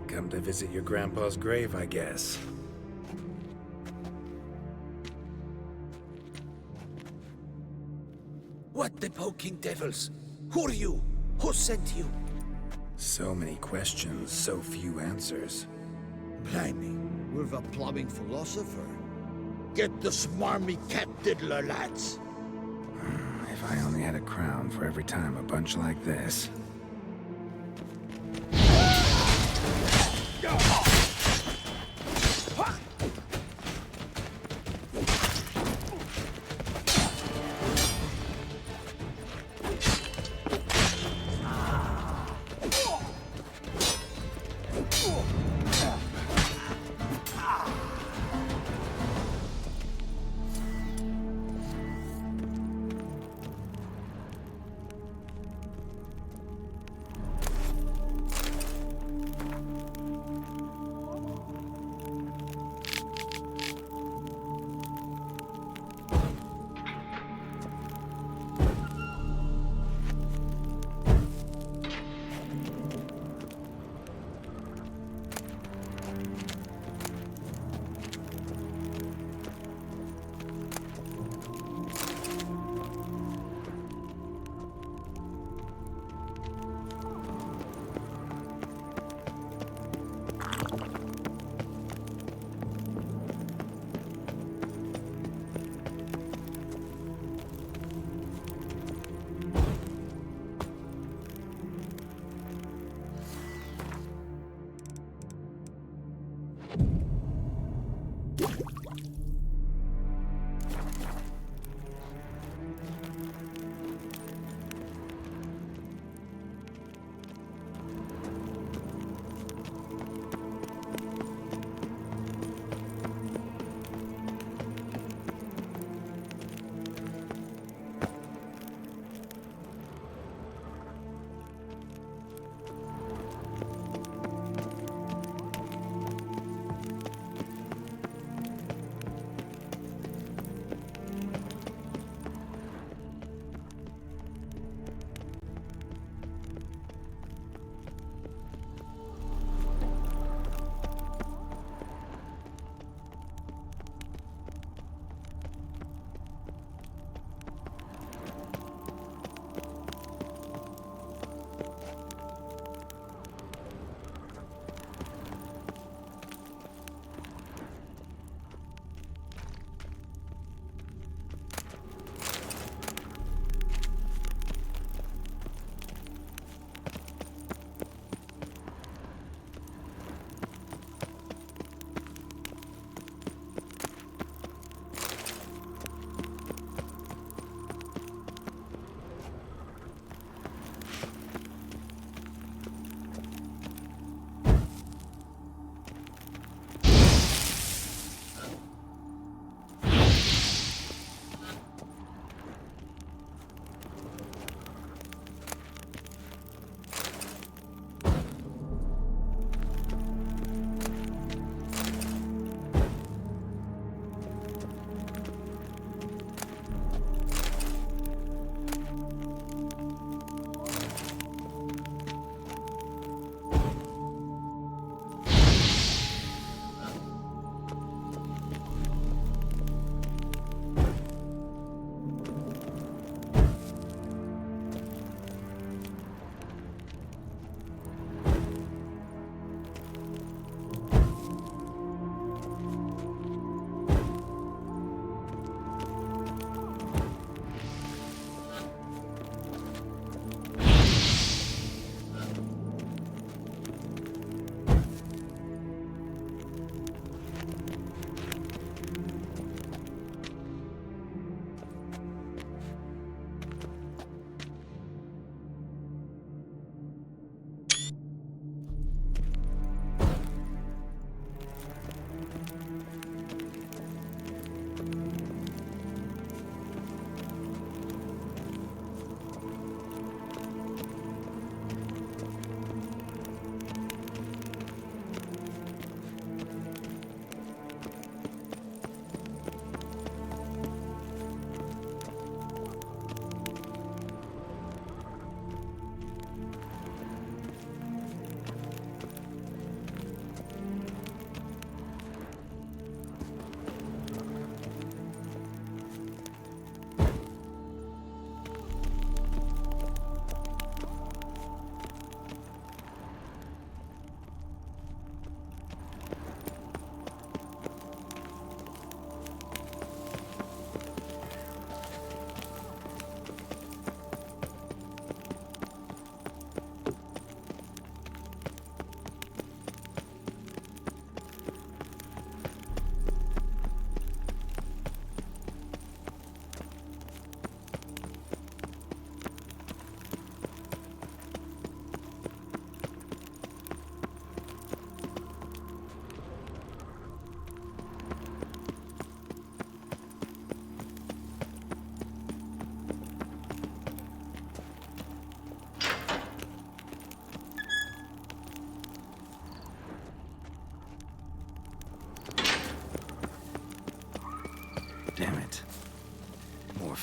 Come to visit your grandpa's grave, I guess. What the poking devils? Who are you? Who sent you? So many questions, so few answers. Blimey, we're a plumbing philosopher. Get the smarmy cat diddler, lads. If I only had a crown for every time a bunch like this.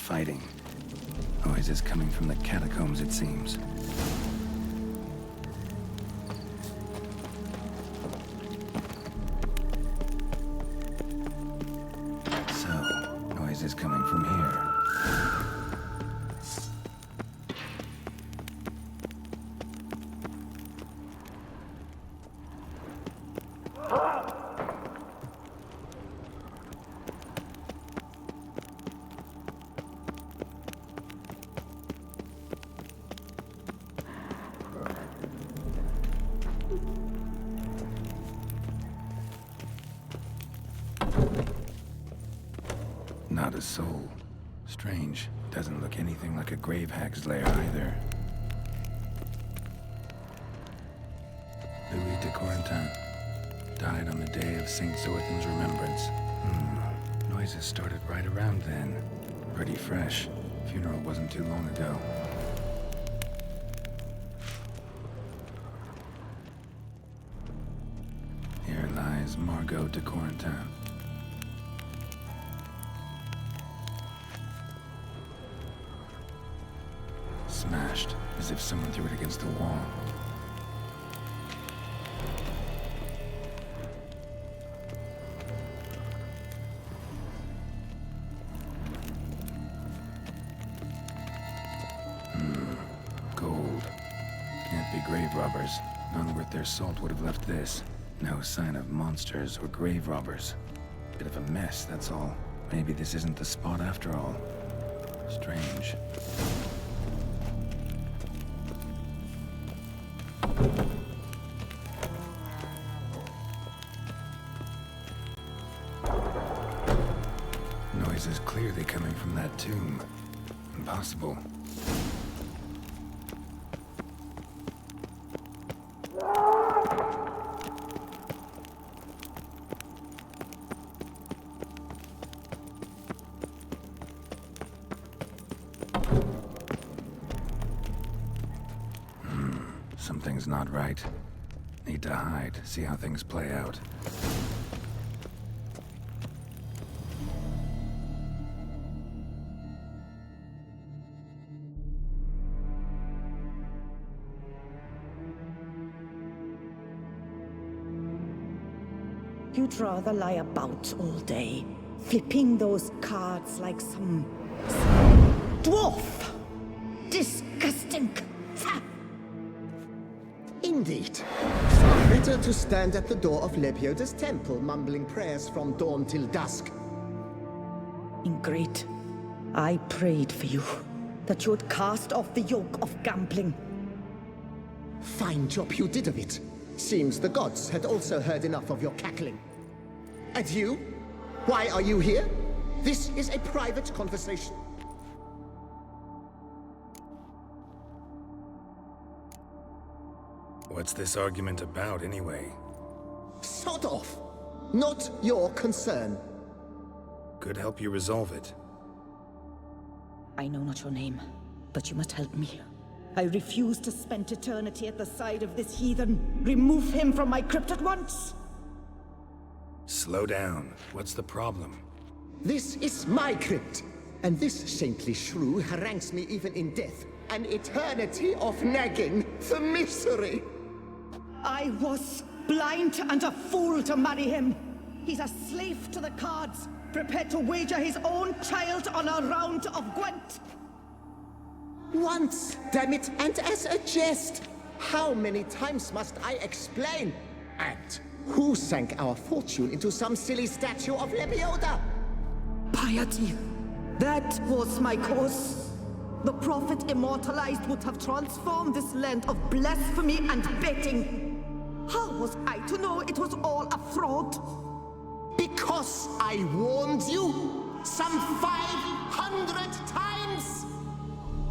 fighting. Noises coming from the catacombs, it seems. So, noises coming from here. Not a soul. Strange. Doesn't look anything like a grave hag's lair either. Louis de Corentin. Died on the day of St. Zoethan's remembrance. Noises started right around then. Pretty fresh. Funeral wasn't too long ago. Here lies Margot de Corentin. Smashed, as if someone threw it against the wall. Gold. Can't be grave robbers. None worth their salt would have left this. No sign of monsters or grave robbers. Bit of a mess, that's all. Maybe this isn't the spot after all. Strange. Noise is clearly coming from that tomb. Impossible. Something's not right. Need to hide, see how things play out. You'd rather lie about all day, flipping those cards like some dwarf. Disgusting. Indeed. Better to stand at the door of Lebioda's temple, mumbling prayers from dawn till dusk. Ingrate, I prayed for you, that you would cast off the yoke of gambling. Fine job you did of it. Seems the gods had also heard enough of your cackling. And you? Why are you here? This is a private conversation. What's this argument about, anyway? Sod off! Not your concern. Could help you resolve it. I know not your name, but you must help me. I refuse to spend eternity at the side of this heathen. Remove him from my crypt at once! Slow down. What's the problem? This is my crypt, and this saintly shrew harangues me even in death. An eternity of nagging, the misery! I was blind and a fool to marry him. He's a slave to the cards, prepared to wager his own child on a round of Gwent. Once, damn it, and as a jest. How many times must I explain? And who sank our fortune into some silly statue of Lebioda? Piety. That was my cause. The prophet immortalized would have transformed this land of blasphemy and betting. How was I to know it was all a fraud? Because I warned you some 500 times!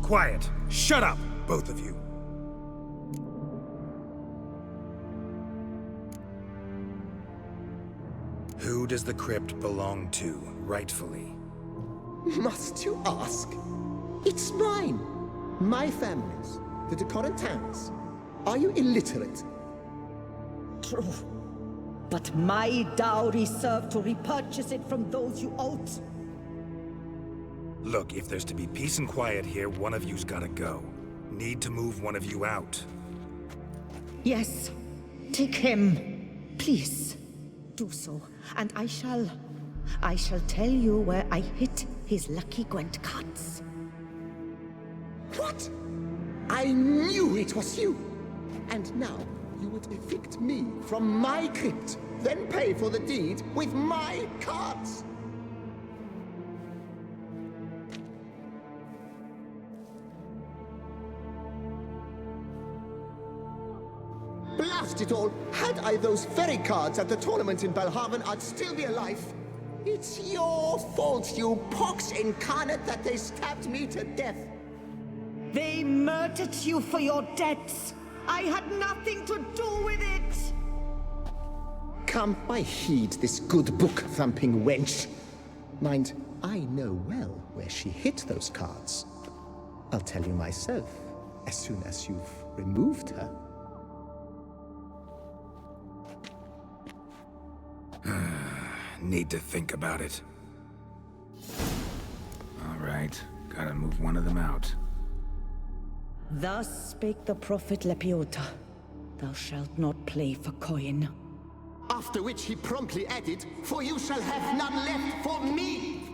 Quiet! Shut up, both of you! Who does the crypt belong to, rightfully? Must you ask? It's mine. My family's. The de Corentins. Are you illiterate? True. But my dowry served to repurchase it from those you owed. Look, if there's to be peace and quiet here, one of you's gotta go. Need to move one of you out. Yes, take him. Please, do so. And I shall tell you where I hid his lucky Gwent cards. What? I knew it was you! And now, you would evict me from my crypt, then pay for the deed with my cards! Blast it all! Had I those very cards at the tournament in Belhaven, I'd still be alive. It's your fault, you pox incarnate, that they stabbed me to death. They murdered you for your debts. I had nothing to do with it. Come, I heed this good book-thumping wench. Mind, I know well where she hid those cards. I'll tell you myself, as soon as you've removed her. Need to think about it. All right, gotta move one of them out. Thus spake the prophet Lepiota. Thou shalt not play for coin. After which he promptly added, "For you shall have none left for me!"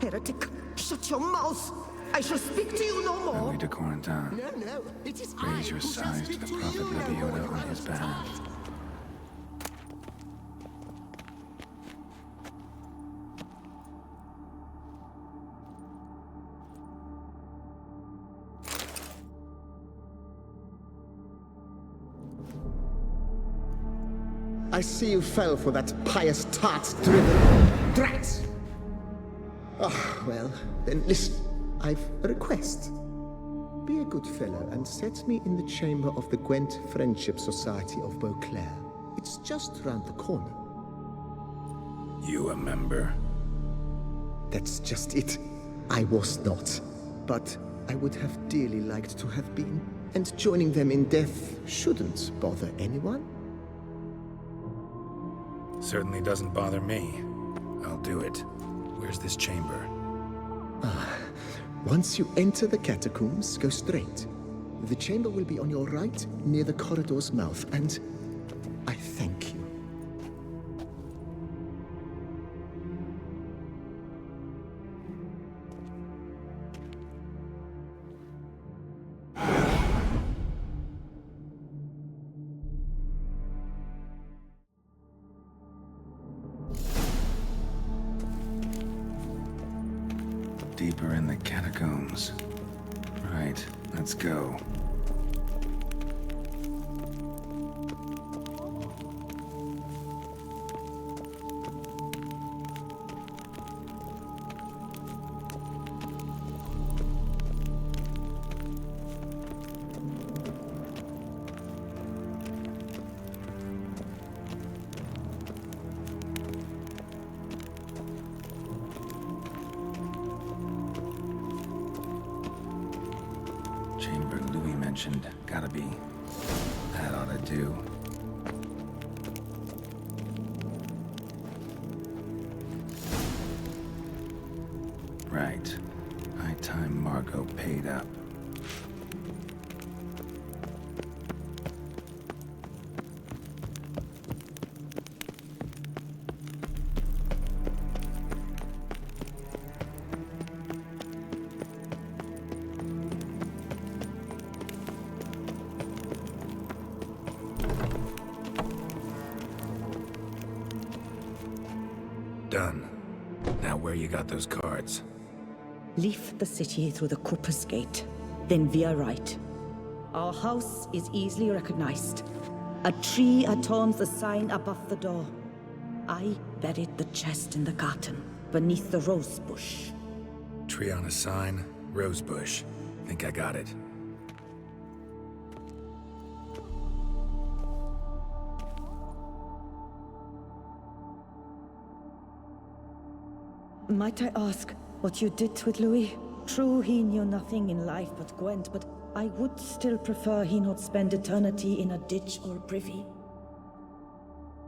Heretic, shut your mouth! I shall speak to you no more! Louis de Corentin. No, it is Raise your size to the prophet Lepiota on his behalf. I see you fell for that pious tarts-driven drat! Oh, well, then listen. I've a request. Be a good fellow and set me in the chamber of the Gwent Friendship Society of Beauclair. It's just round the corner. You a member? That's just it. I was not. But I would have dearly liked to have been. And joining them in death shouldn't bother anyone. Certainly doesn't bother me. I'll do it. Where's this chamber? Once you enter the catacombs, go straight. The chamber will be on your right, near the corridor's mouth, and I thank you. Deeper in the catacombs. Right, let's go. Chamber Louis mentioned. Gotta be. That ought to do. Right. High time Margot paid up. Done. Now where you got those cards? Leave the city through the Cooper's Gate, then veer right. Our house is easily recognized. A tree adorns the sign above the door. I buried the chest in the garden, beneath the rose bush. Tree on a sign, rose bush. Think I got it. Might I ask what you did with Louis? True, he knew nothing in life but Gwent, but I would still prefer he not spend eternity in a ditch or privy.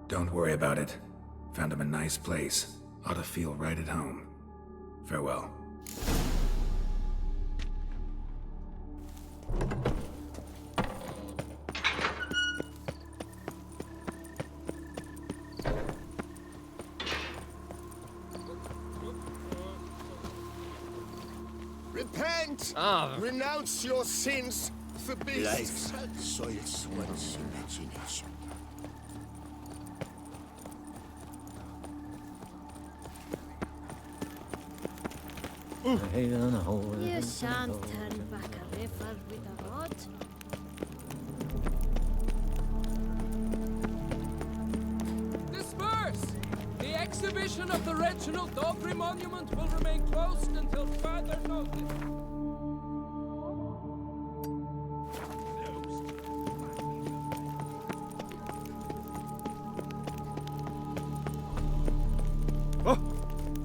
Don't worry about it. Found him a nice place. Ought to feel right at home. Farewell. repent! Renounce your sins, the beasts! Life soils one's imagination. You shan't turn back a river with a rod. Disperse! The exhibition of the Reginald Daubry monument will remain closed until further notice.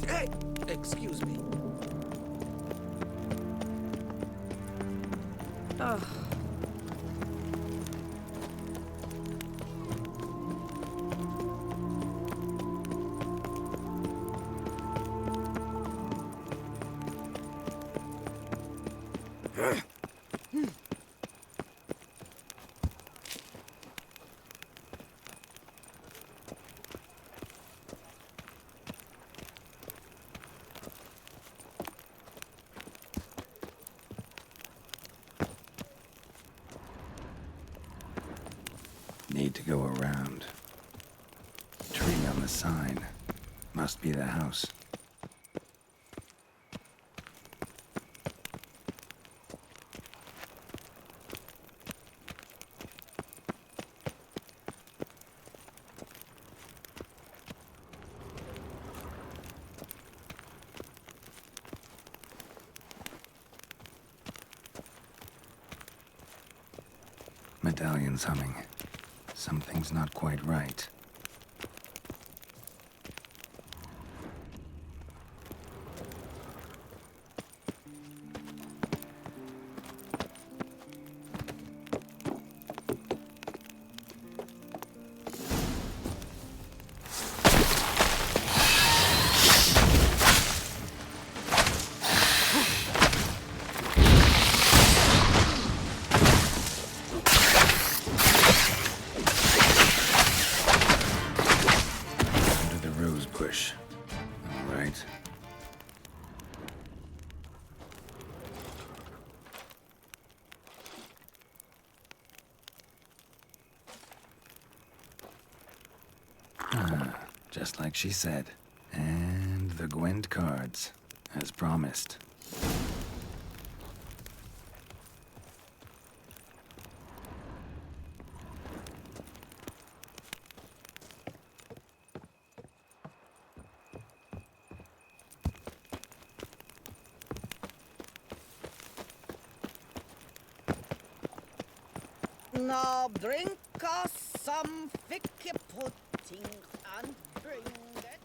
Hey, excuse me. Oh. Need to go around. Tree on the sign. Must be the house. Medallion's humming. Something's not quite right. Just like she said. And the Gwent cards, as promised. Now drink us some thick pudding and bring it.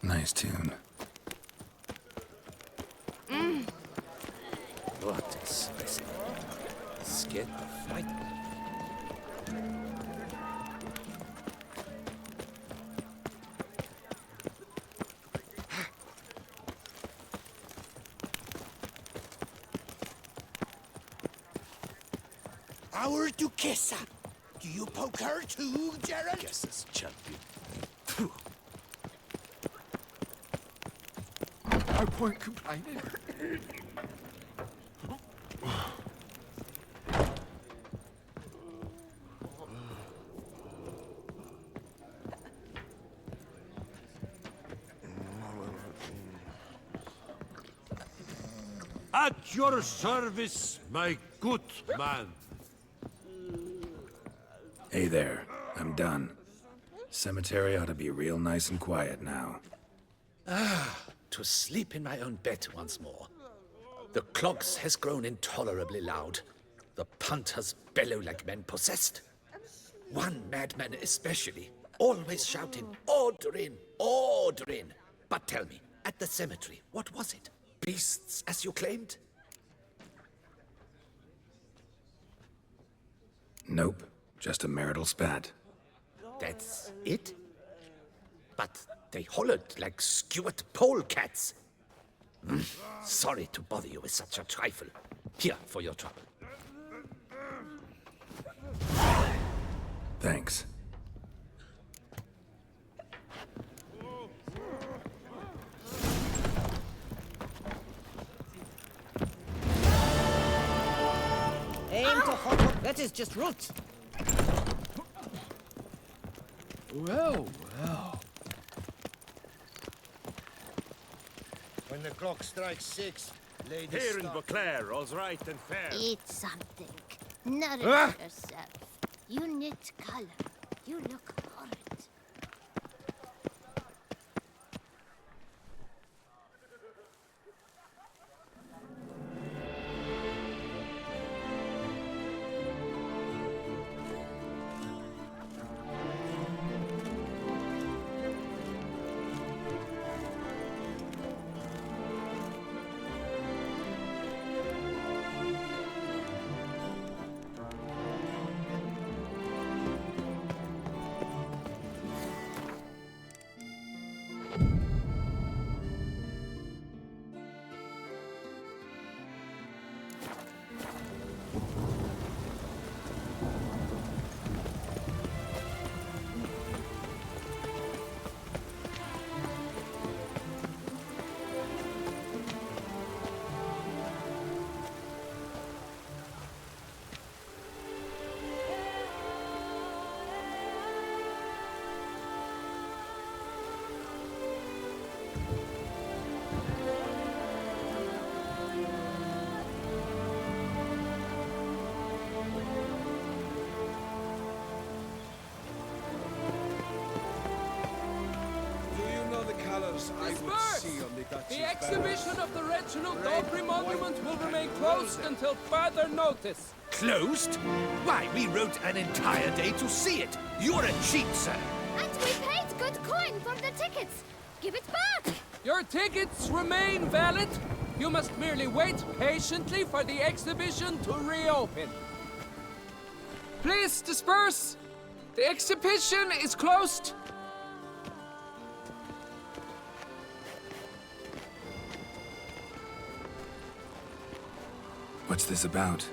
Nice tune. What a specimen. Scared to fight. Our Duquesa. Do you poke her too, Geralt? Guess it's champion. I won't complain. At your service, my good man. Hey there, I'm done. Cemetery ought to be real nice and quiet now. To sleep in my own bed once more. The clogs has grown intolerably loud. The punters bellow like men possessed. One madman especially, always shouting, "Order in, order in." But tell me, at the cemetery, what was it? Beasts, as you claimed? Nope, just a marital spat. That's it? But they hollered like skewered polecats. Sorry to bother you with such a trifle. Here, for your trouble. Thanks. Aim to hop. That is just root. Well, well. When the clock strikes 6, ladies Here in stop. Beauclair, all's right and fair. Eat something. Nourish yourself. You need color. You look horrid. I would see on the Duchess The exhibition of the Reginald Aubrey Monument will remain closed until further notice. Closed? Why, we wrote an entire day to see it. You're a cheat, sir. And we paid good coin for the tickets. Give it back. Your tickets remain valid. You must merely wait patiently for the exhibition to reopen. Please disperse. The exhibition is closed. What's this about?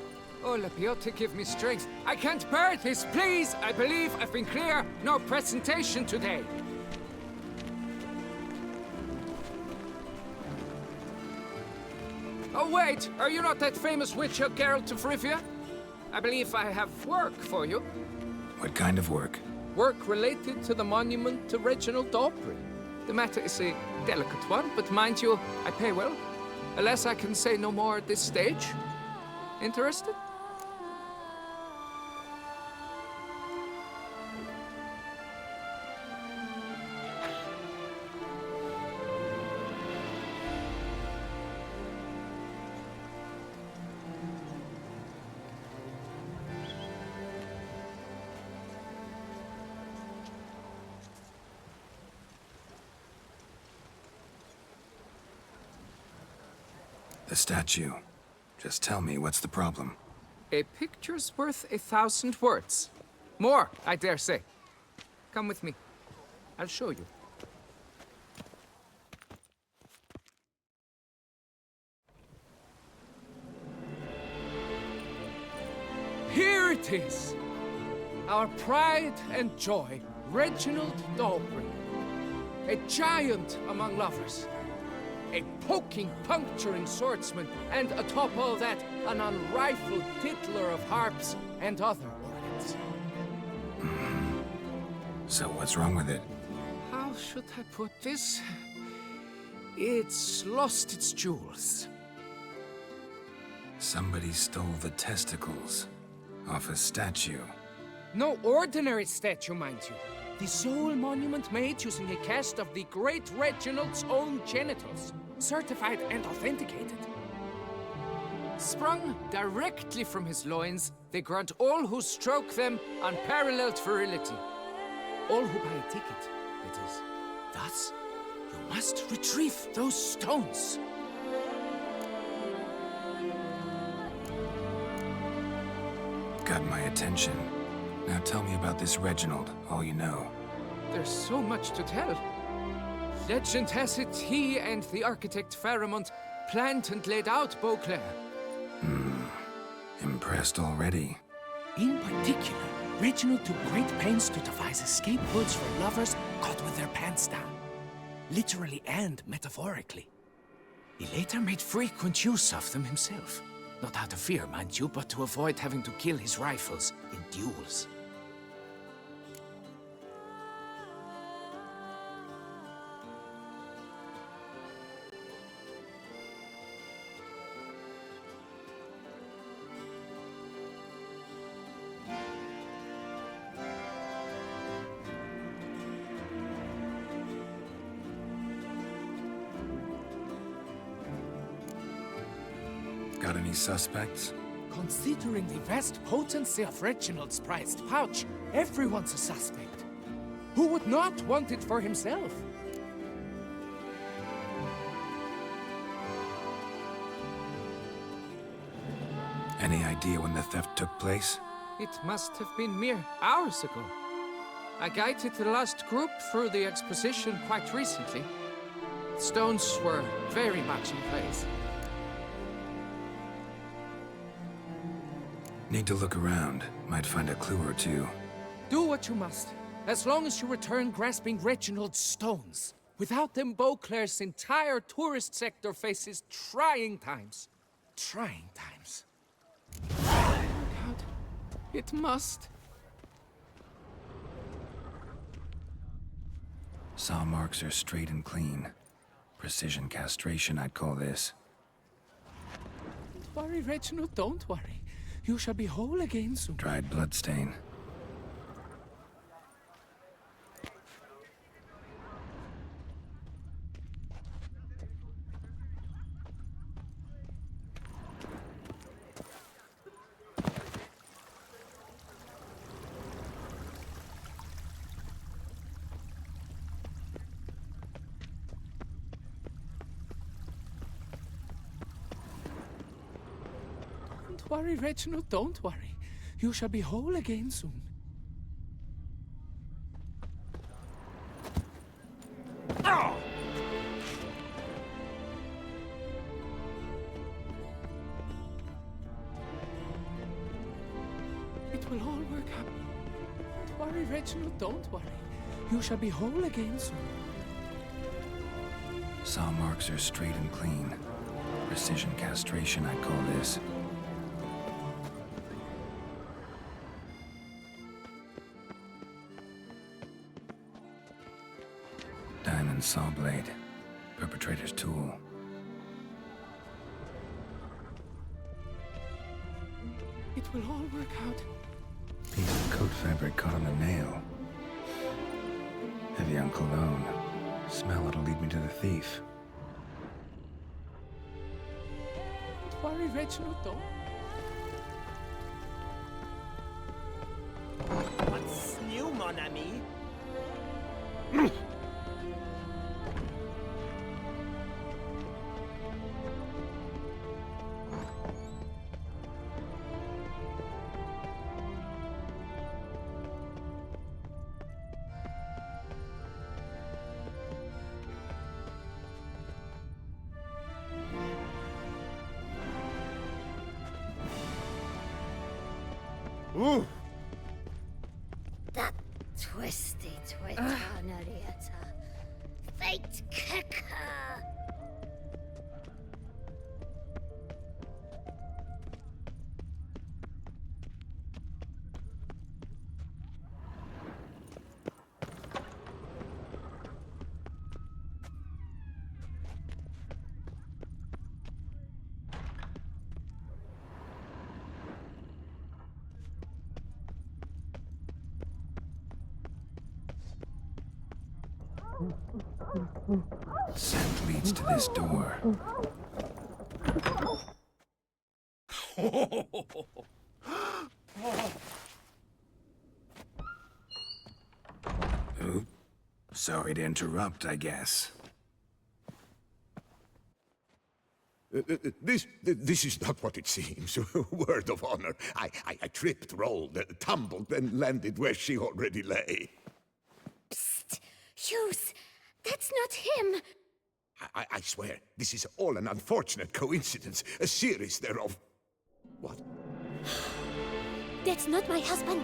Oh, Lapiota, give me strength. I can't bear this, please. I believe I've been clear. No presentation today. Oh, wait. Are you not that famous witch, Geralt de Rivia? I believe I have work for you. What kind of work? Work related to the monument to Reginald Aubrey. The matter is a delicate one, but mind you, I pay well. Alas, I can say no more at this stage. Interested? The statue. Just tell me, what's the problem? A picture's worth 1,000 words. More, I dare say. Come with me. I'll show you. Here it is. Our pride and joy, Reginald Aubrey. A giant among lovers. A poking, puncturing swordsman, and atop all that, an unrifled tittler of harps and other organs. So what's wrong with it? How should I put this? It's lost its jewels. Somebody stole the testicles off a statue. No ordinary statue, mind you. The sole monument made using a cast of the great Reginald's own genitals, certified and authenticated. Sprung directly from his loins, they grant all who stroke them unparalleled virility. All who buy a ticket, that is. Thus, you must retrieve those stones. Got my attention. Now tell me about this Reginald, all you know. There's so much to tell. Legend has it he and the architect Faramond planned and laid out Beauclair. Impressed already. In particular, Reginald took great pains to devise escape routes for lovers caught with their pants down, literally and metaphorically. He later made frequent use of them himself. Not out of fear, mind you, but to avoid having to kill his rivals in duels. Got any suspects? Considering the vast potency of Reginald's prized pouch, everyone's a suspect. Who would not want it for himself? Any idea when the theft took place? It must have been mere hours ago. I guided the last group through the exposition quite recently. Stones were very much in place. Need to look around. Might find a clue or two. Do what you must, as long as you return grasping Reginald's stones. Without them, Beauclair's entire tourist sector faces trying times. Trying times. God, it must. Saw marks are straight and clean. Precision castration, I'd call this. Don't worry, Reginald, don't worry. You shall be whole again soon. Dried bloodstain. Don't worry, Reginald, don't worry. You shall be whole again soon. Oh! It will all work out. Don't worry, Reginald, don't worry. You shall be whole again soon. Saw marks are straight and clean. Precision castration, I'd call this. Diamond saw blade. Perpetrator's tool. It will all work out. Piece of coat fabric caught on the nail. Heavy on cologne. Smell it'll lead me to the thief. Don't worry, Reginald, don't. What's new, mon ami? Ooh. That twisty Narita. Fate kicker. Scent leads to this door. Oop. Sorry to interrupt, I guess. This is not what it seems. Word of honor. I tripped, rolled, tumbled, and landed where she already lay. Psst! Hughes! That's not him! I swear, this is all an unfortunate coincidence. A series thereof. What? That's not my husband.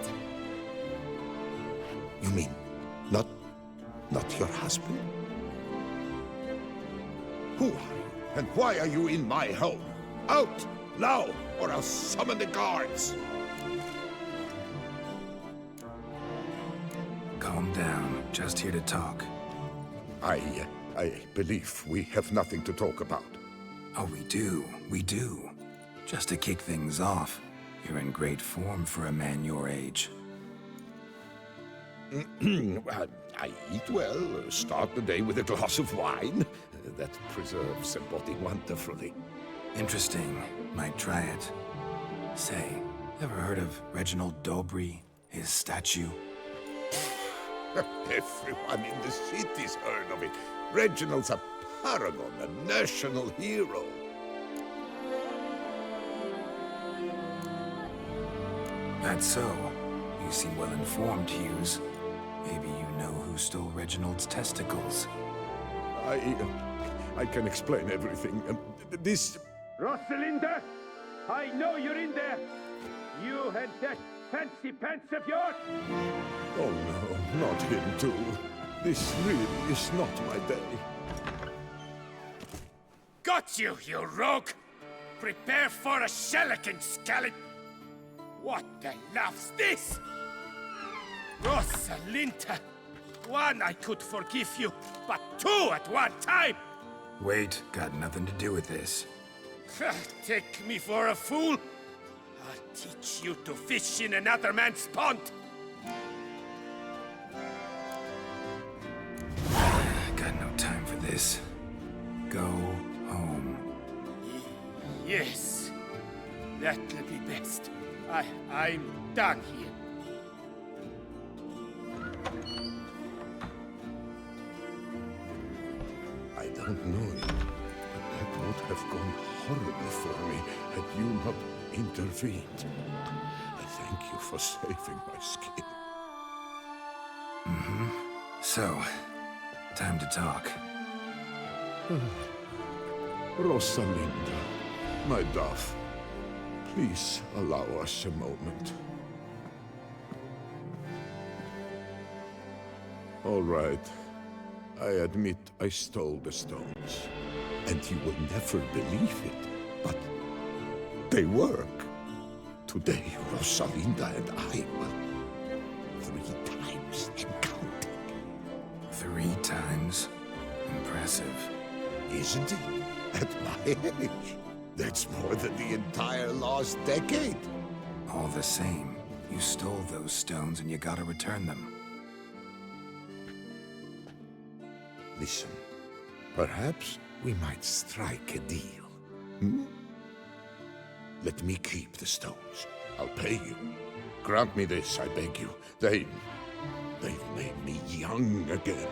You mean, not your husband? Who are you, and why are you in my home? Out, now, or I'll summon the guards! Calm down. Just here to talk. I believe we have nothing to talk about. Oh, we do. We do. Just to kick things off, you're in great form for a man your age. I eat well, start the day with a glass of wine. That preserves the body wonderfully. Interesting. Might try it. Say, ever heard of Reginald Dobry, his statue? Everyone in the city's heard of it. Reginald's a paragon, a national hero. That's so. You seem well informed, Hughes. Maybe you know who stole Reginald's testicles. I can explain everything. This... Rosalinda! I know you're in there! You and that fancy pants of yours! Oh no, not him too. This really is not my day. Got you, you rogue! Prepare for a shellacking, scallop! What the laugh's this? Rosalinda! One I could forgive you, but two at one time! Wait, got nothing to do with this. Take me for a fool? I'll teach you to fish in another man's pond! Got no time for this. Go home. Yes, that'll be best. I'm done here. I don't know you, but that would have gone horribly for me had you not intervened. I thank you for saving my skin. Mm-hmm. So, time to talk. Rosalinda, my dove, please allow us a moment. All right. I admit I stole the stones. And you will never believe it, but they work. Today, Rosalinda and I will 3 times and counting. 3 times? Impressive. Isn't it? At my age. That's more than the entire last decade. All the same, you stole those stones and you gotta return them. Listen, perhaps we might strike a deal. Hmm? Let me keep the stones. I'll pay you. Grant me this, I beg you. They've made me young again.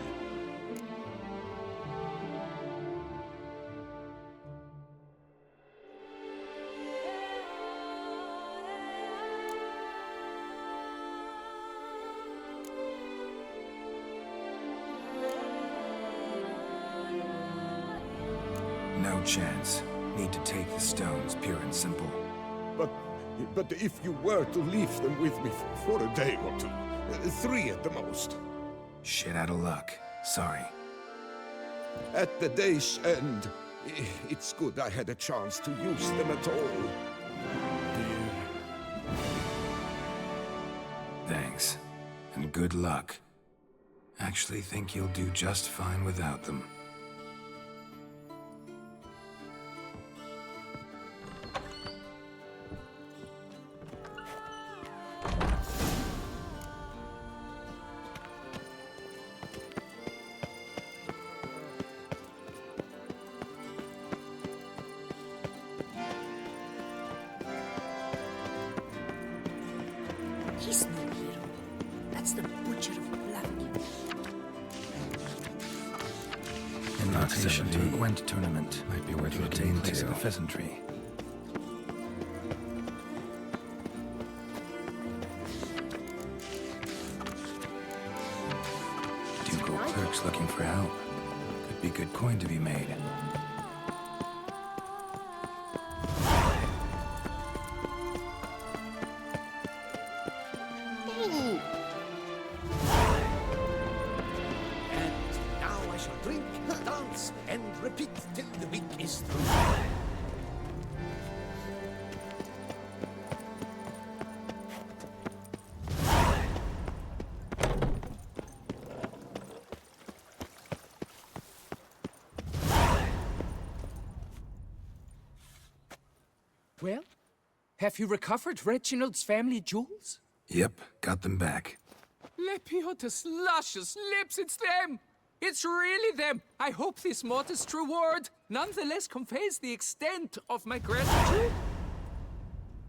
No chance. Need to take the stones, pure and simple. But if you were to leave them with me for a day or 2, 3 at the most. Shit out of luck. Sorry. At the day's end, it's good I had a chance to use them at all. Thanks. And good luck. Actually think you'll do just fine without them. He's no hero. That's the butcher of Black. Invitation to a Gwent tournament. Might be worth looking into the pheasantry. Ducal clerks looking for help. Could be good coin to be made. repeat till the week is through. Well, have you recovered Reginald's family jewels? Yep, got them back. Lepiota's luscious lips, it's them! It's really them! I hope this modest reward nonetheless conveys the extent of my gratitude.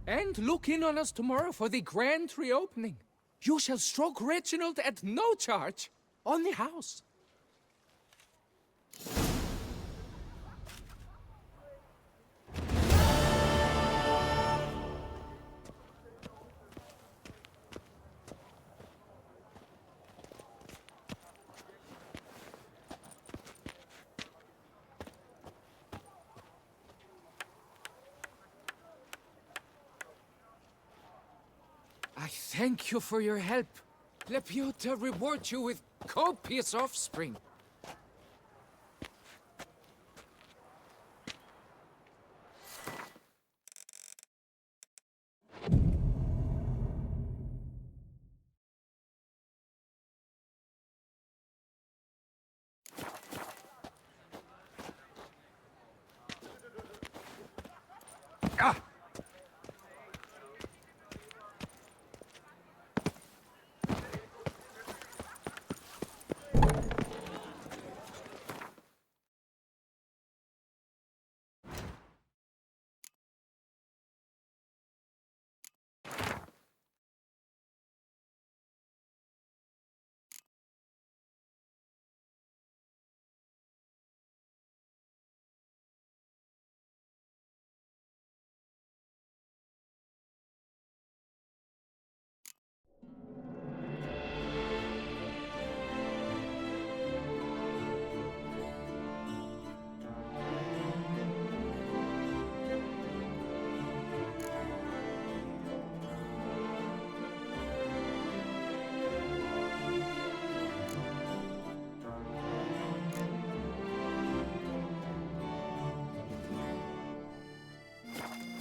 And look in on us tomorrow for the grand reopening. You shall stroke Reginald at no charge on the house. I thank you for your help. Lepiota reward you with copious offspring.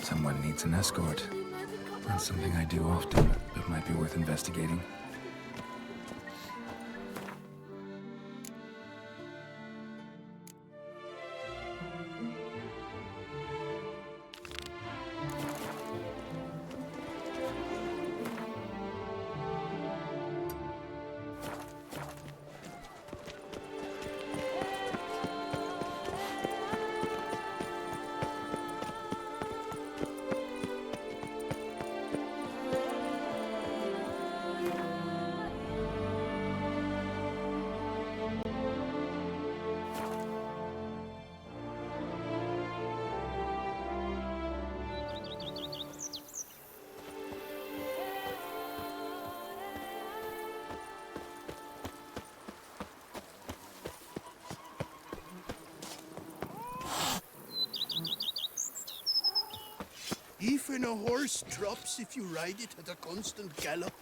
Someone needs an escort. Not something I do often, but might be worth investigating. Even a horse drops if you ride it at a constant gallop.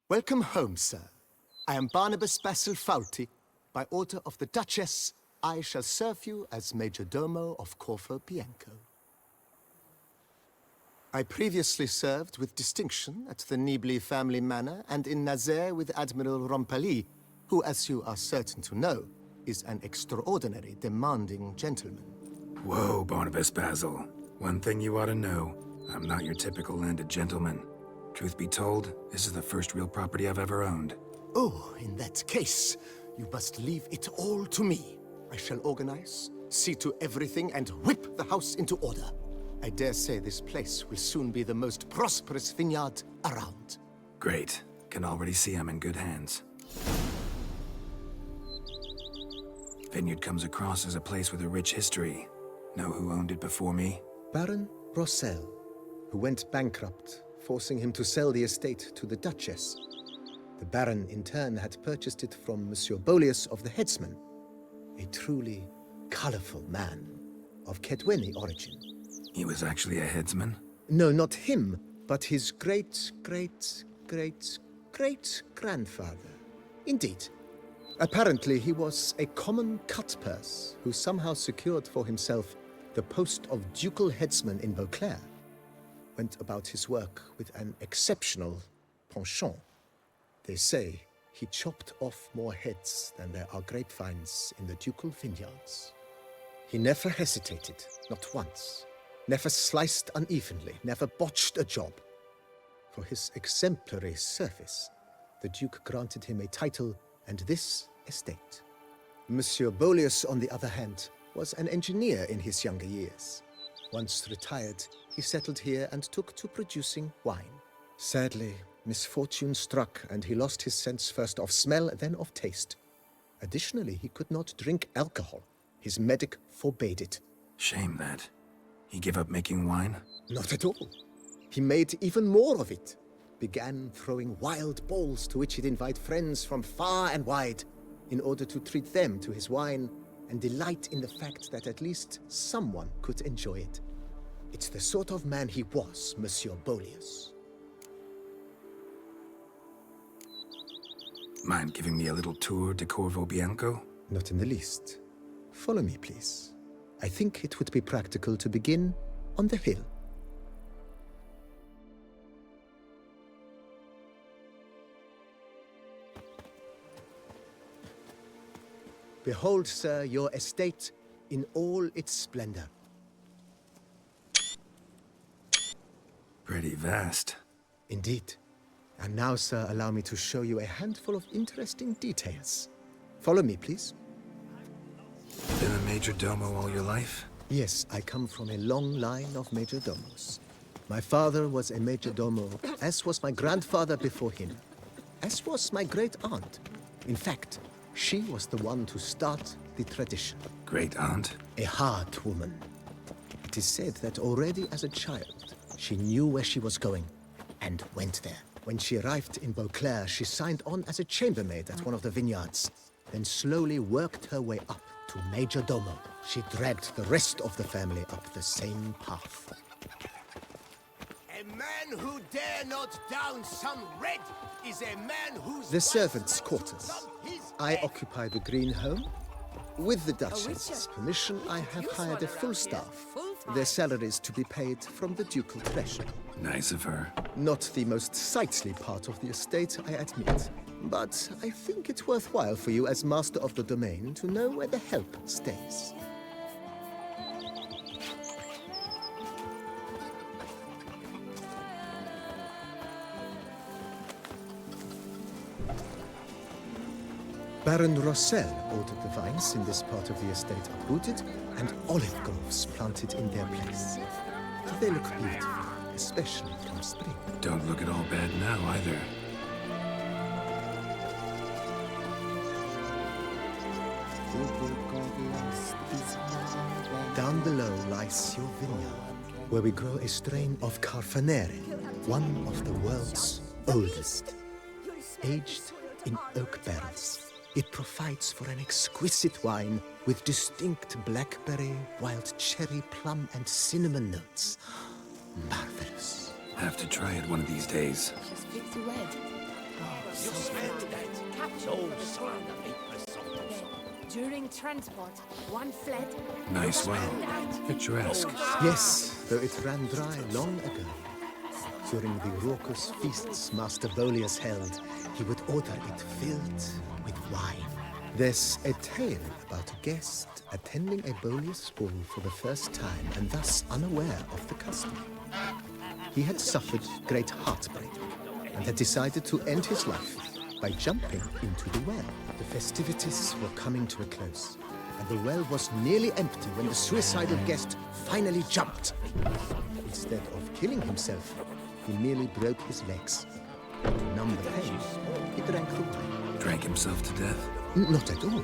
Welcome home, sir. I am Barnabas Basil Fawlty. By order of the Duchess, I shall serve you as Major Domo of Corfu Bianco. I previously served with distinction at the Nibley family manor and in Nazaire with Admiral Rompali, who, as you are certain to know, is an extraordinary, demanding gentleman. Whoa, Barnabas Basil. One thing you ought to know. I'm not your typical landed gentleman. Truth be told, this is the first real property I've ever owned. Oh, in that case, you must leave it all to me. I shall organize, see to everything, and whip the house into order. I dare say this place will soon be the most prosperous vineyard around. Great. Can already see I'm in good hands. Vineyard comes across as a place with a rich history. Know who owned it before me? Baron Rossel, who went bankrupt, forcing him to sell the estate to the Duchess. The Baron, in turn, had purchased it from Monsieur Bolius of the Headsman, a truly colorful man of Kedweni origin. He was actually a headsman? No, not him, but his great-grandfather. Indeed. Apparently, he was a common cut-purse who somehow secured for himself the post of ducal headsman in Beauclair. Went about his work with an exceptional penchant. They say he chopped off more heads than there are grapevines in the ducal vineyards. He never hesitated, not once. Never sliced unevenly, never botched a job. For his exemplary service, the Duke granted him a title and this estate. Monsieur Beaulius, on the other hand, was an engineer in his younger years. Once retired, he settled here and took to producing wine. Sadly, misfortune struck and he lost his sense first of smell, then of taste. Additionally, he could not drink alcohol. His medic forbade it. Shame that. He gave up making wine? Not at all. He made even more of it. Began throwing wild balls to which he'd invite friends from far and wide in order to treat them to his wine and delight in the fact that at least someone could enjoy it. It's the sort of man he was, Monsieur Beaulius. Mind giving me a little tour de Corvo Bianco? Not in the least. Follow me, please. I think it would be practical to begin on the hill. Behold, sir, your estate in all its splendor. Pretty vast. Indeed. And now, sir, allow me to show you a handful of interesting details. Follow me, please. Been a major domo all your life? Yes, I come from a long line of major domos. My father was a major domo, as was my grandfather before him, as was my great-aunt. In fact, she was the one to start the tradition. Great-aunt? A hard woman. It is said that already as a child, she knew where she was going and went there. When she arrived in Beauclair, she signed on as a chambermaid at one of the vineyards, then slowly worked her way up to Major Domo. She dragged the rest of the family up the same path. A man who dare not down some red is a man who's... The servants' quarters. I occupy the green home. With the Duchess's permission, I have hired a full staff. Their salaries to be paid from the ducal treasury. Nice of her. Not the most sightly part of the estate, I admit. But I think it's worthwhile for you as master of the domain to know where the help stays. Baron Rossel ordered the vines in this part of the estate uprooted and olive groves planted in their place. They look beautiful, especially come spring. Don't look at all bad now, either. Down below lies your vineyard, where we grow a strain of Carfanere, one of the world's oldest. Aged in oak barrels, it provides for an exquisite wine with distinct blackberry, wild cherry, plum, and cinnamon notes. Marvelous. Have to try it one of these days. During transport, one fled. Nice well. Picturesque. Yes, though it ran dry long ago. During the raucous feasts Master Beaulius held, he would order it filled with wine. There's a tale about a guest attending a Beaulius ball for the first time and thus unaware of the custom. He had suffered great heartbreak and had decided to end his life by jumping into the well. The festivities were coming to a close, and the well was nearly empty when the suicidal guest finally jumped. Instead of killing himself, he merely broke his legs. To numb the pain, he drank the wine. Drank himself to death? Not at all.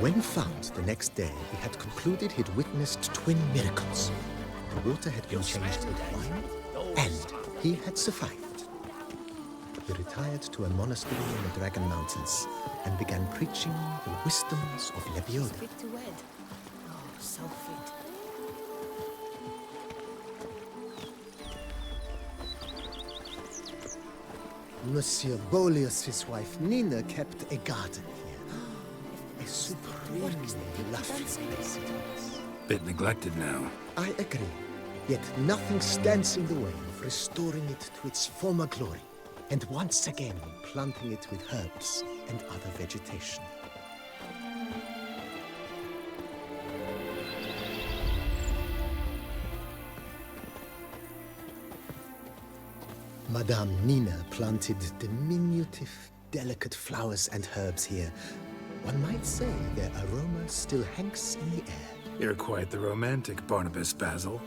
When found the next day, he had concluded he'd witnessed twin miracles. The water had been changed into wine, and he had survived. He retired to a monastery in the Dragon Mountains and began preaching the wisdoms of Lebioda. Fit to wed. Oh, so fit. Monsieur Boleus's wife Nina kept a garden here. A supremely lovely place it was. Bit neglected now. I agree. Yet nothing stands in the way of restoring it to its former glory, and once again planting it with herbs and other vegetation. Madame Nina planted diminutive, delicate flowers and herbs here. One might say their aroma still hangs in the air. You're quite the romantic, Barnabas Basil.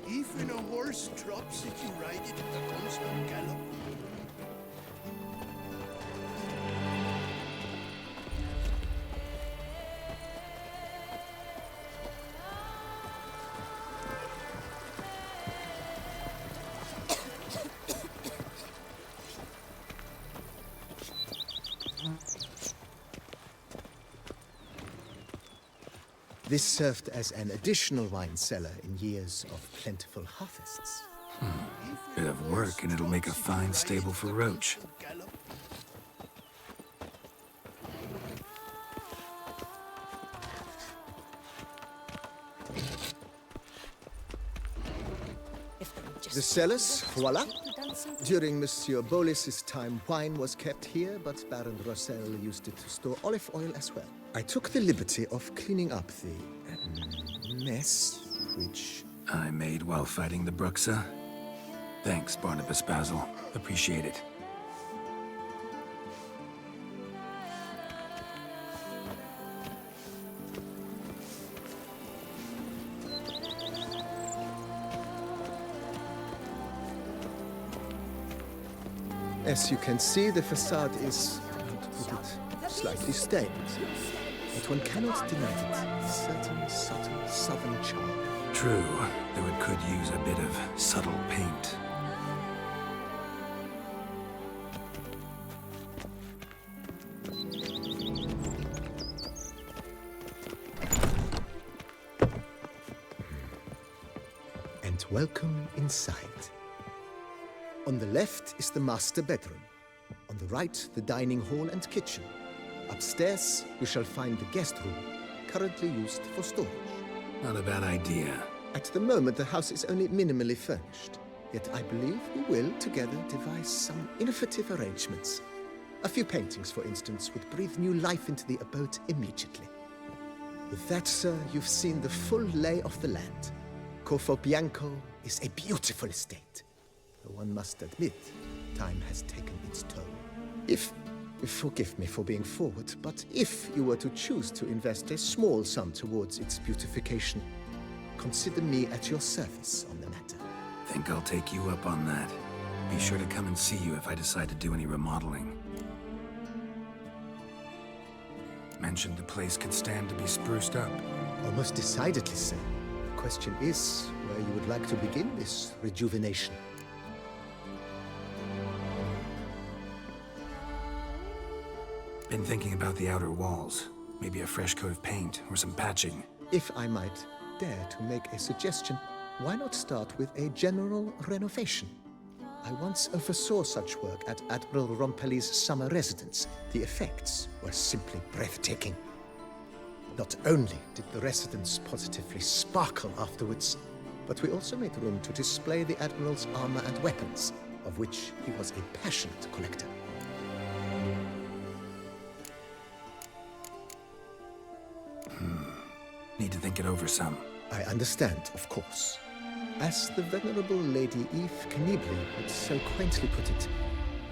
Even a horse drops if you ride it at a constant gallop. This served as an additional wine cellar in years of plentiful harvests. Bit of work, and it'll make a fine stable for Roach. The cellars, voila. During Monsieur Boleus's time, wine was kept here, but Baron Rossel used it to store olive oil as well. I took the liberty of cleaning up the mess, which I made while fighting the Bruxa. Thanks, Barnabas Basil. Appreciate it. As you can see, the facade is, how to put it, slightly stained. But one cannot deny it. Certain subtle southern charm. True, though it could use a bit of subtle paint. And welcome inside. On the left is the master bedroom. On the right, the dining hall and kitchen. Upstairs, you shall find the guest room, currently used for storage. Not a bad idea. At the moment, the house is only minimally furnished. Yet I believe we will, together, devise some innovative arrangements. A few paintings, for instance, would breathe new life into the abode immediately. With that, sir, you've seen the full lay of the land. Corfo Bianco is a beautiful estate. Though one must admit, time has taken its toll. Forgive me for being forward, but if you were to choose to invest a small sum towards its beautification, consider me at your service on the matter. Think I'll take you up on that. Be sure to come and see you if I decide to do any remodeling. Mentioned the place could stand to be spruced up. Almost decidedly, sir. The question is where you would like to begin this rejuvenation. Been thinking about the outer walls. Maybe a fresh coat of paint or some patching. If I might dare to make a suggestion, why not start with a general renovation? I once oversaw such work at Admiral Rompelli's summer residence. The effects were simply breathtaking. Not only did the residence positively sparkle afterwards, but we also made room to display the Admiral's armor and weapons, of which he was a passionate collector. Need to think it over some. I understand, of course. As the venerable Lady Eve Knebly would so quaintly put it,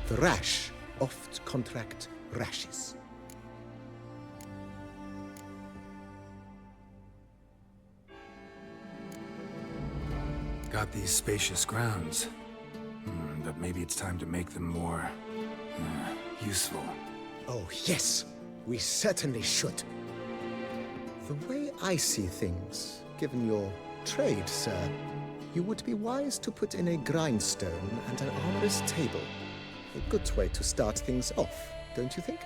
the rash oft contract rashes. Got these spacious grounds. But maybe it's time to make them more useful. Oh, yes. We certainly should. The way I see things, given your trade, sir, you would be wise to put in a grindstone and an armorer's table. A good way to start things off, don't you think?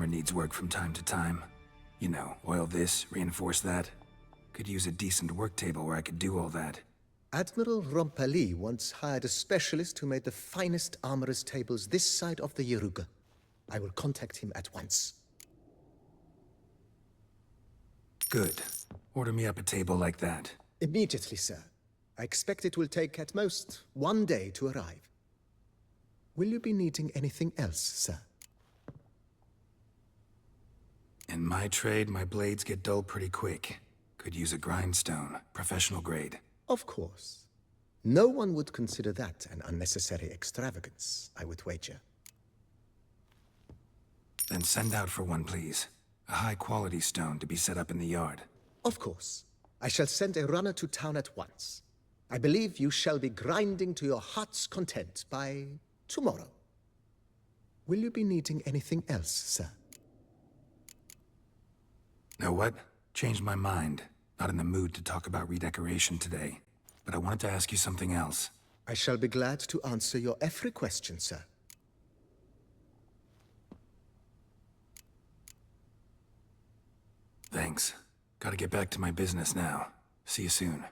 hammer needs work from time to time. You know, oil this, reinforce that. Could use a decent work table where I could do all that. Admiral Rompali once hired a specialist who made the finest armorer's tables this side of the Yaruga. I will contact him at once. Good. Order me up a table like that. Immediately, sir. I expect it will take at most 1 day to arrive. Will you be needing anything else, sir? In my trade, my blades get dull pretty quick. Could use a grindstone, professional grade. Of course. No one would consider that an unnecessary extravagance, I would wager. Then send out for one, please. A high-quality stone to be set up in the yard. Of course. I shall send a runner to town at once. I believe you shall be grinding to your heart's content by tomorrow. Will you be needing anything else, sir? Know what? Changed my mind. Not in the mood to talk about redecoration today. But I wanted to ask you something else. I shall be glad to answer your every question, sir. Thanks. Gotta get back to my business now. See you soon.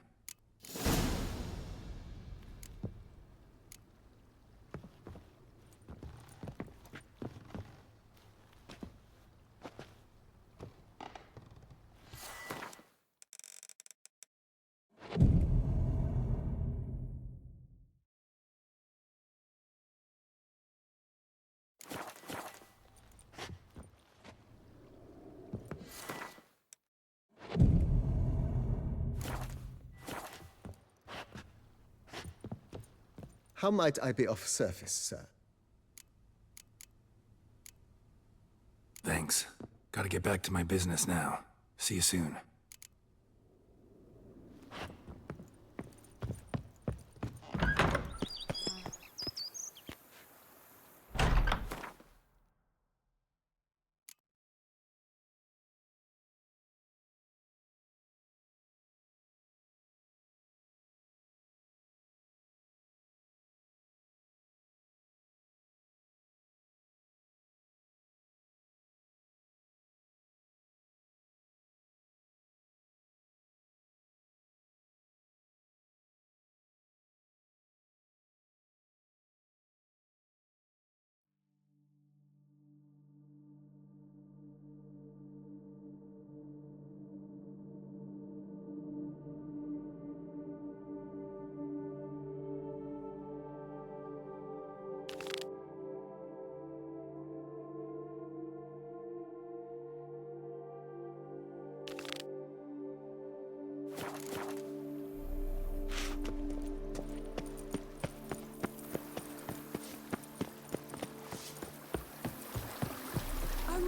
How might I be of service, sir? Thanks. Gotta get back to my business now. See you soon.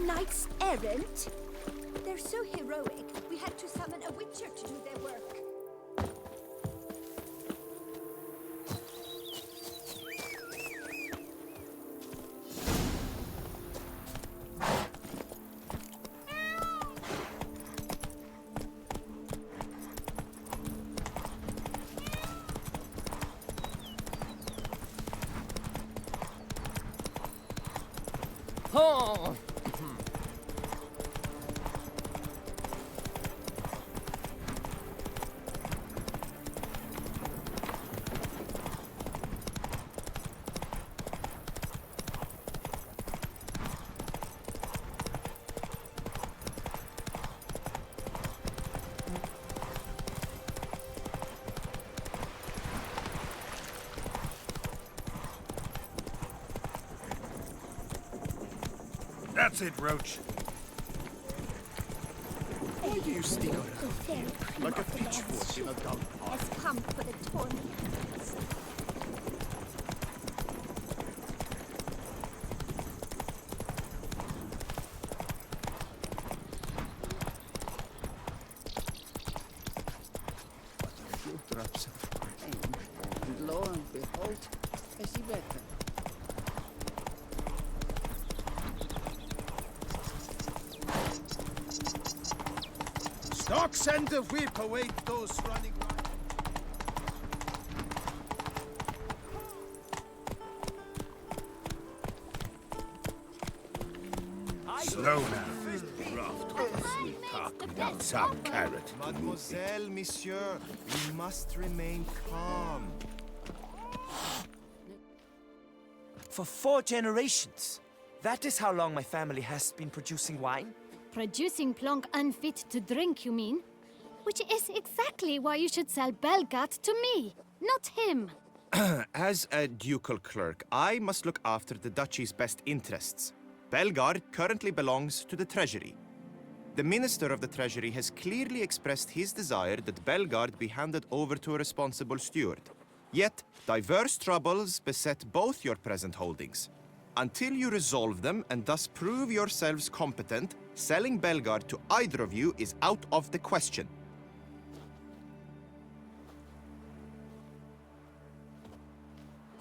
Knights errant? They're so heroic, we had to summon a witcher to do their work. Oh! That's it, Roach. Why do you stick out like a pitchfork in a dung pile? Let's pump for the torn hands. A few drops of rain, and lo and behold, I see better. Stocks and the whip await those running Slow Without some carrot. Mademoiselle, monsieur, you must remain calm. For 4 generations. That is how long my family has been producing wine. Producing plonk unfit to drink, you mean? Which is exactly why you should sell Belgard to me, not him. As a ducal clerk, I must look after the duchy's best interests. Belgard currently belongs to the treasury. The Minister of the Treasury has clearly expressed his desire that Belgard be handed over to a responsible steward. Yet, diverse troubles beset both your present holdings. Until you resolve them and thus prove yourselves competent, selling Belgard to either of you is out of the question.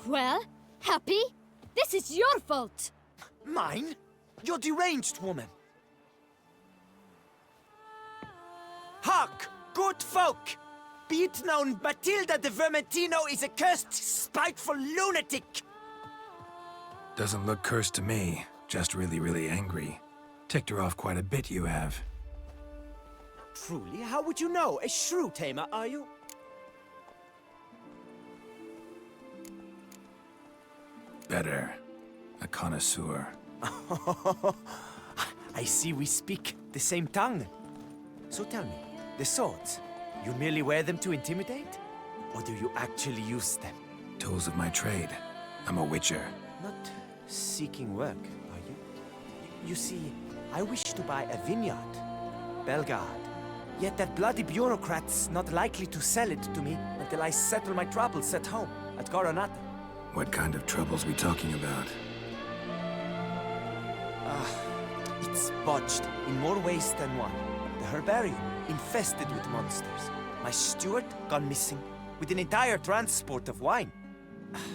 Well, happy? This is your fault! Mine? You're deranged, woman! Hark, good folk! Be it known, Matilda de Vermentino is a cursed, spiteful lunatic! Doesn't look cursed to me, just really, really angry. Ticked her off quite a bit, you have. Truly? How would you know? A shrew tamer, are you? Better. A connoisseur. I see we speak the same tongue. So tell me, the swords, you merely wear them to intimidate? Or do you actually use them? Tools of my trade. I'm a witcher. Not seeking work, are you? You see, I wish to buy a vineyard. Belgard. Yet that bloody bureaucrat's not likely to sell it to me until I settle my troubles at home, at Coronata. What kind of troubles we talking about? It's botched in more ways than one. The herbarium, infested with monsters. My steward gone missing, with an entire transport of wine.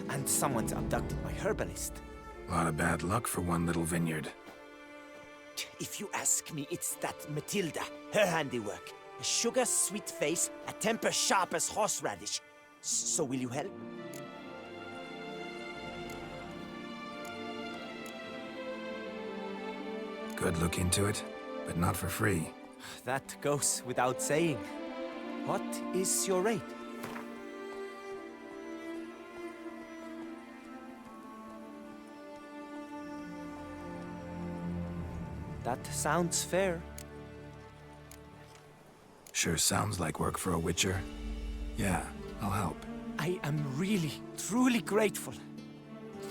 And someone's abducted my herbalist. A lot of bad luck for one little vineyard. If you ask me, it's that Matilda, her handiwork. A sugar-sweet face, a temper sharp as horseradish. So will you help? Good look into it, but not for free. That goes without saying. What is your rate? That sounds fair. Sure sounds like work for a witcher. Yeah, I'll help. I am really, truly grateful.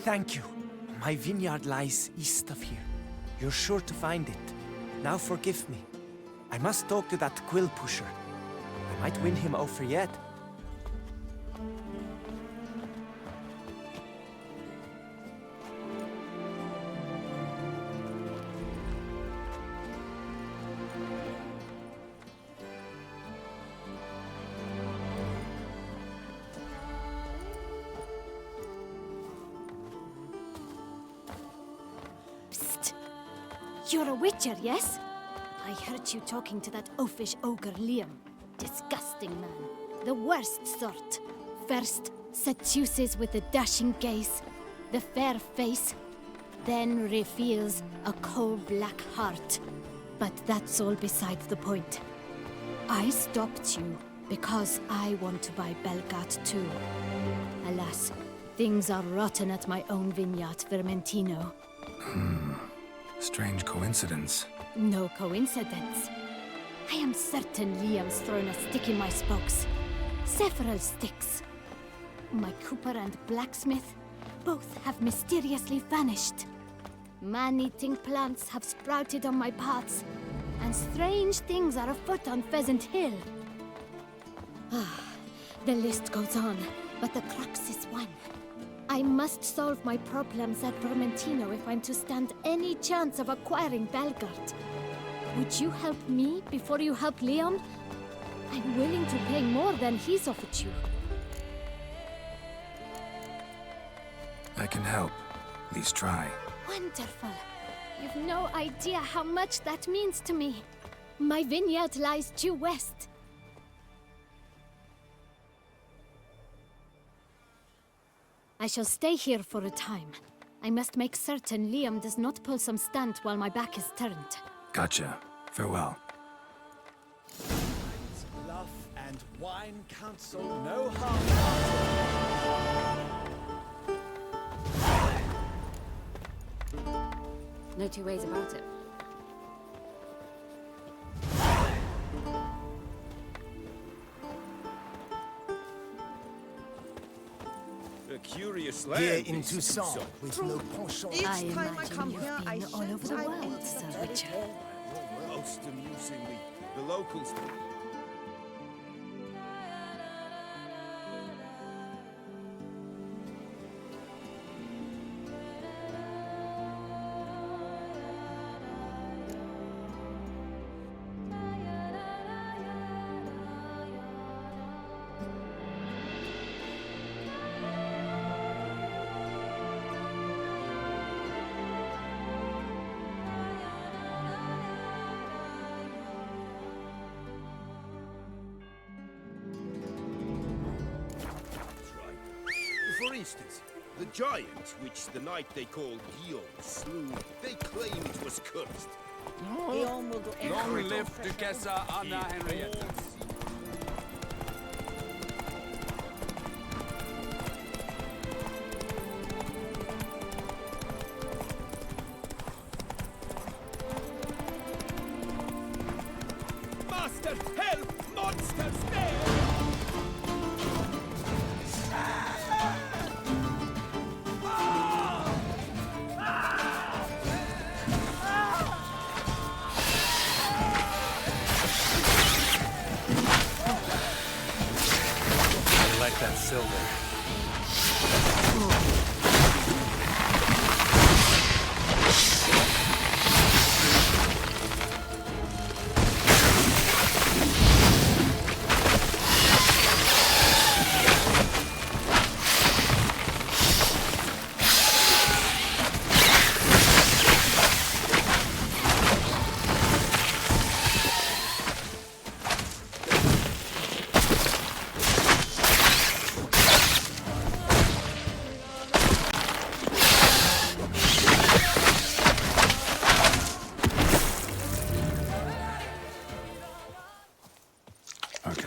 Thank you. My vineyard lies east of here. You're sure to find it. Now forgive me. I must talk to that quill pusher. I might win him over yet. You're a witcher, yes? I heard you talking to that oafish ogre Liam. Disgusting man. The worst sort. First, seduces with a dashing gaze, the fair face, then reveals a coal-black heart. But that's all beside the point. I stopped you because I want to buy Belgard too. Alas, things are rotten at my own vineyard, Vermentino. Strange coincidence. No coincidence. I am certain Liam's thrown a stick in my spokes. Several sticks. My cooper and blacksmith both have mysteriously vanished. Man-eating plants have sprouted on my paths, and strange things are afoot on Pheasant Hill. The list goes on, but the crux is one. I must solve my problems at Vermentino if I'm to stand any chance of acquiring Belgard. Would you help me before you help Liam? I'm willing to pay more than he's offered you. I can help. At least try. Wonderful. You've no idea how much that means to me. My vineyard lies due west. I shall stay here for a time. I must make certain Liam does not pull some stunt while my back is turned. Gotcha. Farewell. Bluff and wine counsel no harm. No two ways about it. A curious Here land. in Toussaint, with no penchant. I imagine you've been all over the world, Sir Witcher. Most amusingly, the locals. For instance, the giant, which the knight they call Guillaume slew, they claim it was cursed. Guillaume will do Long live Duchessa Anna Henrietta. Master, help! Monsters there! That silver.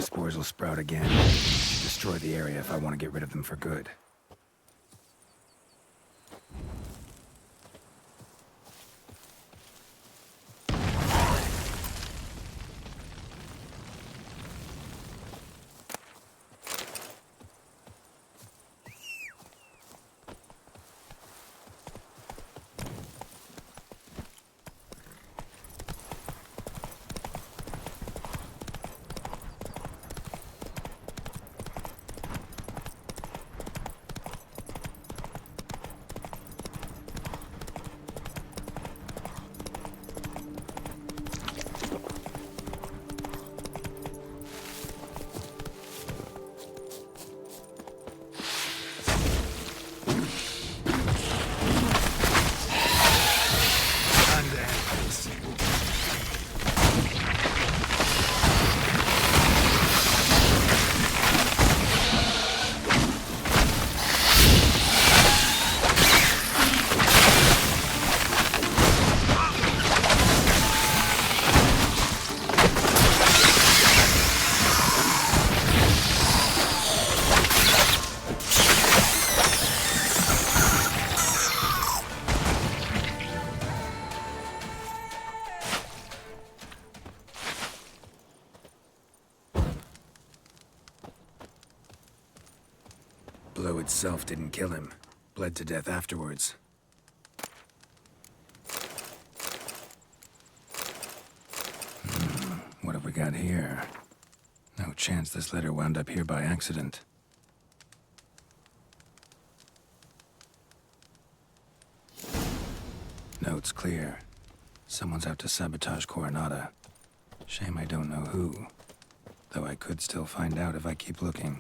Spores will sprout again. Destroy the area if I want to get rid of them for good. Blow itself didn't kill him. Bled to death afterwards. What have we got here? No chance this letter wound up here by accident. Note's clear. Someone's out to sabotage Coronata. Shame I don't know who. Though I could still find out if I keep looking.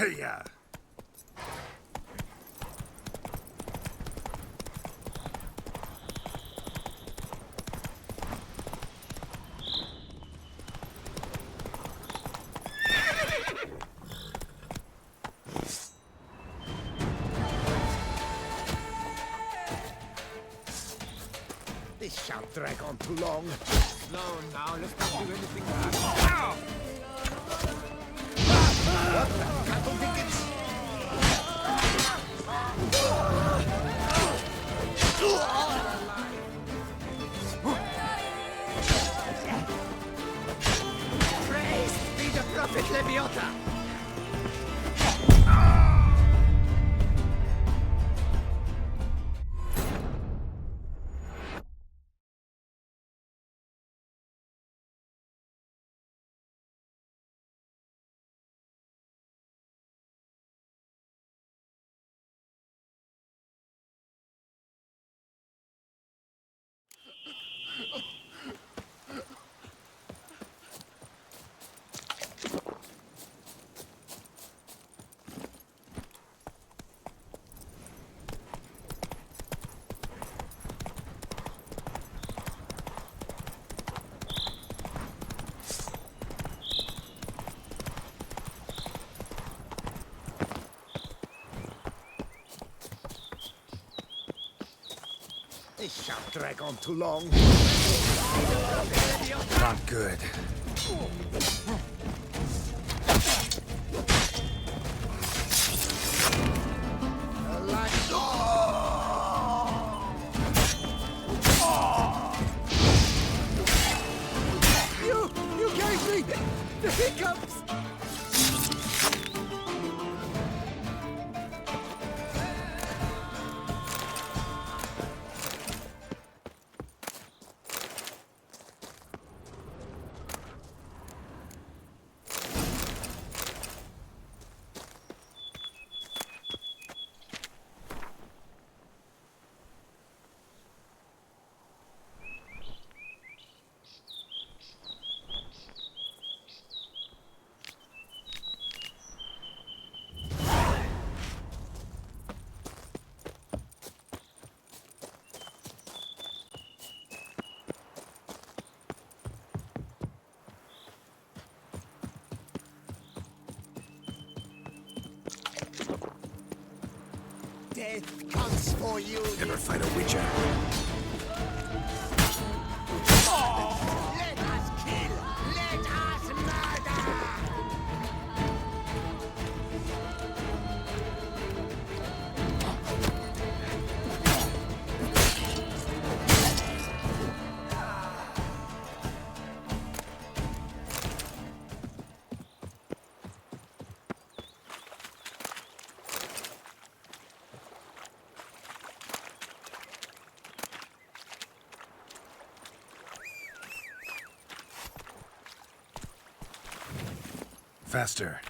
Hey-ya! This shan't drag on too long. Slow now, let's not do anything bad. Ow! What the cattle dickens? Praise be the prophet Leviota! This shan't drag on too long. Not good. You gave me the hiccups! Death comes for you. Never fight a witcher. Let us kill. Let us murder. Faster.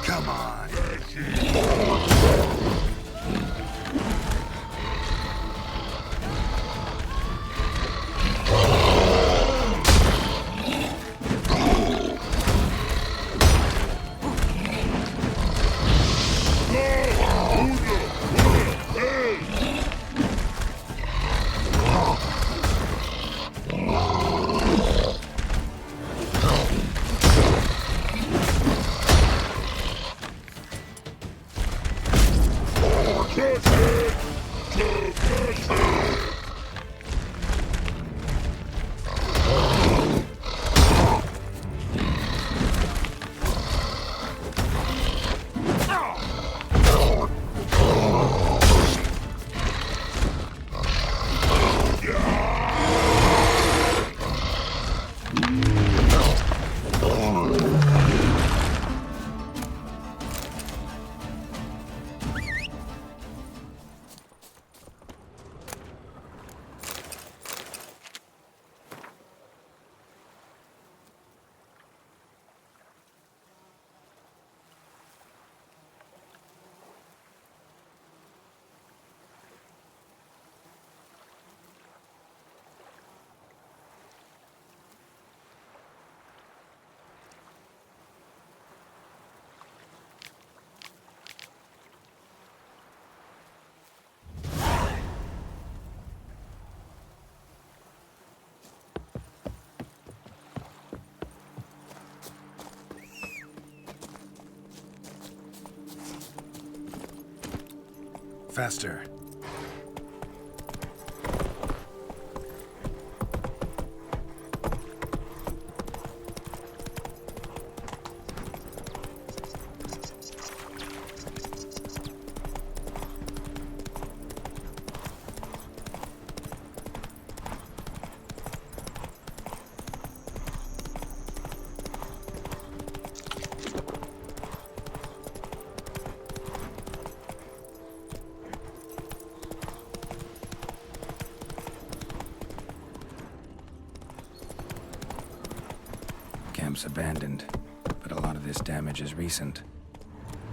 Come on. Faster. Camp's abandoned, but a lot of this damage is recent.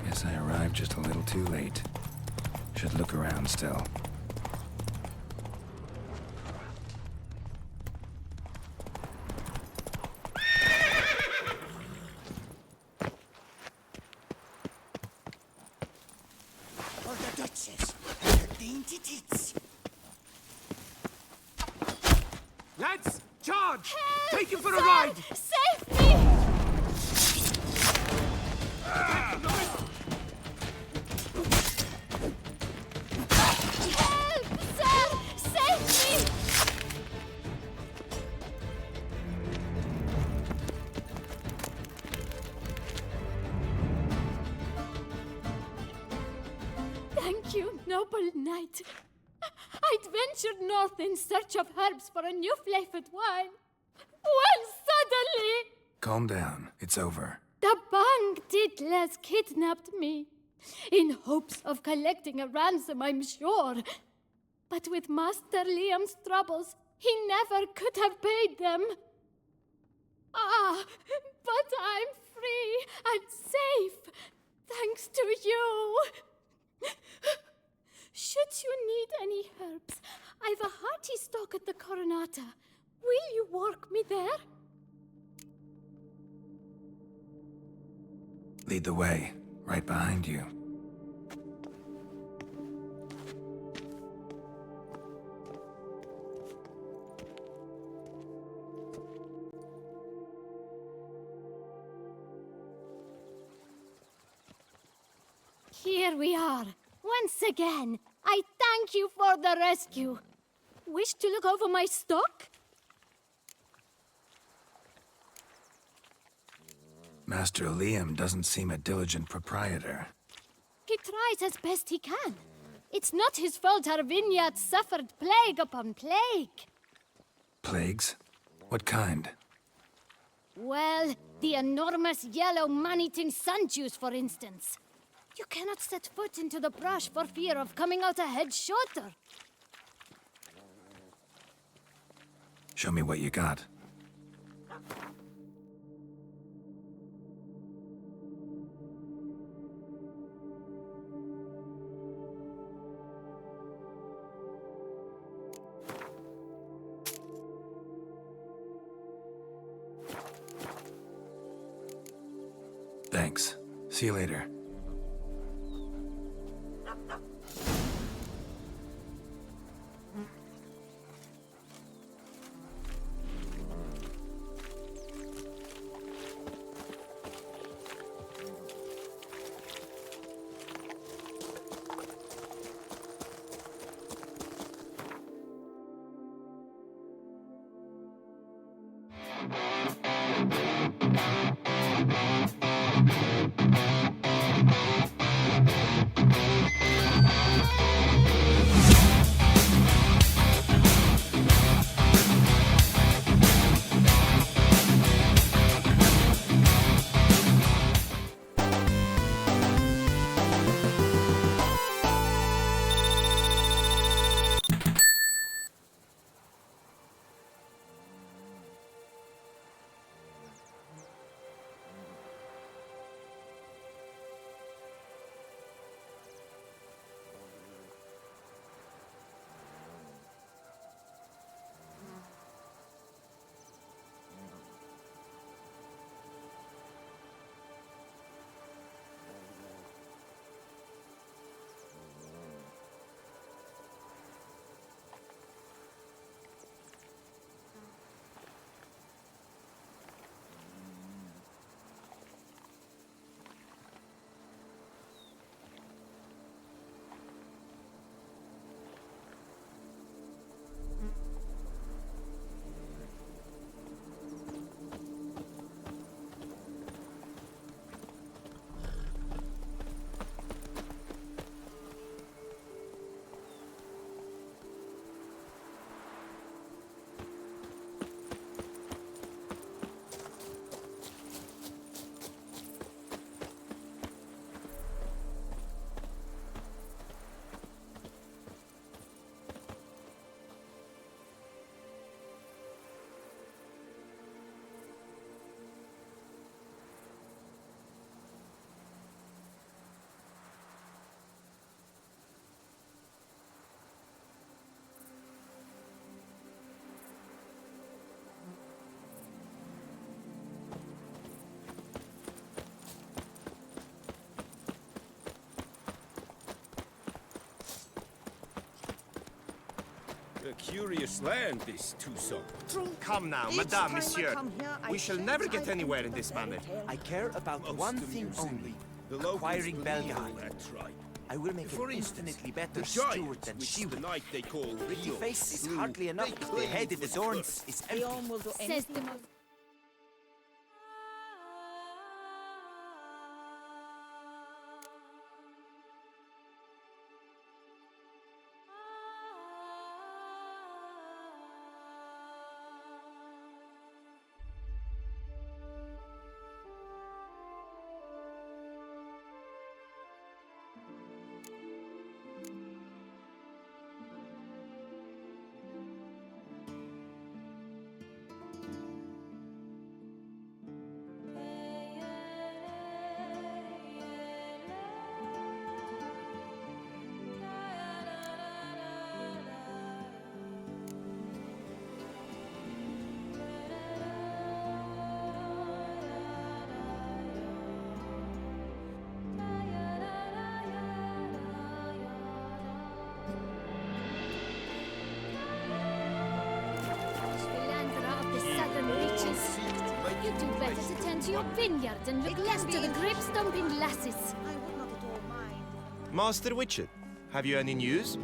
Guess I arrived just a little too late. Should look around still. For the Duchess and her dainty tits. Lads, charge! Help! Take him for a Sir! ride! Save me! Help! Sir! Save me! Thank you, noble knight. I'd ventured north in search of herbs for a new flavored wine. When suddenly, Calm down. It's over. the Bang Diddlers kidnapped me. In hopes of collecting a ransom, I'm sure. But with Master Liam's troubles, he never could have paid them. Ah, but I'm free and safe, thanks to you. Should you need any herbs, I've a hearty stock at the Coronata. Will you walk me there? Lead the way. Right behind you. Here we are. Once again, I thank you for the rescue. Wish to look over my stock? Master Liam doesn't seem a diligent proprietor. He tries as best he can. It's not his fault our vineyard suffered plague upon plague. Plagues? What kind? Well, the enormous yellow man-eating sun juice, for instance. You cannot set foot into the brush for fear of coming out ahead shorter. Show me what you got. Thanks. See you later. curious land, this Tucson. Come now, Madame, Monsieur. We shall never get anywhere in this manner. I care about one thing only. Acquiring Belgard. I will make an infinitely better steward than she will. Pretty face is hardly enough. The head it adorns is empty. Says the most. You do better to tend to your vineyard and look less to the grape-stomping lasses. Master Witcher, have you any news?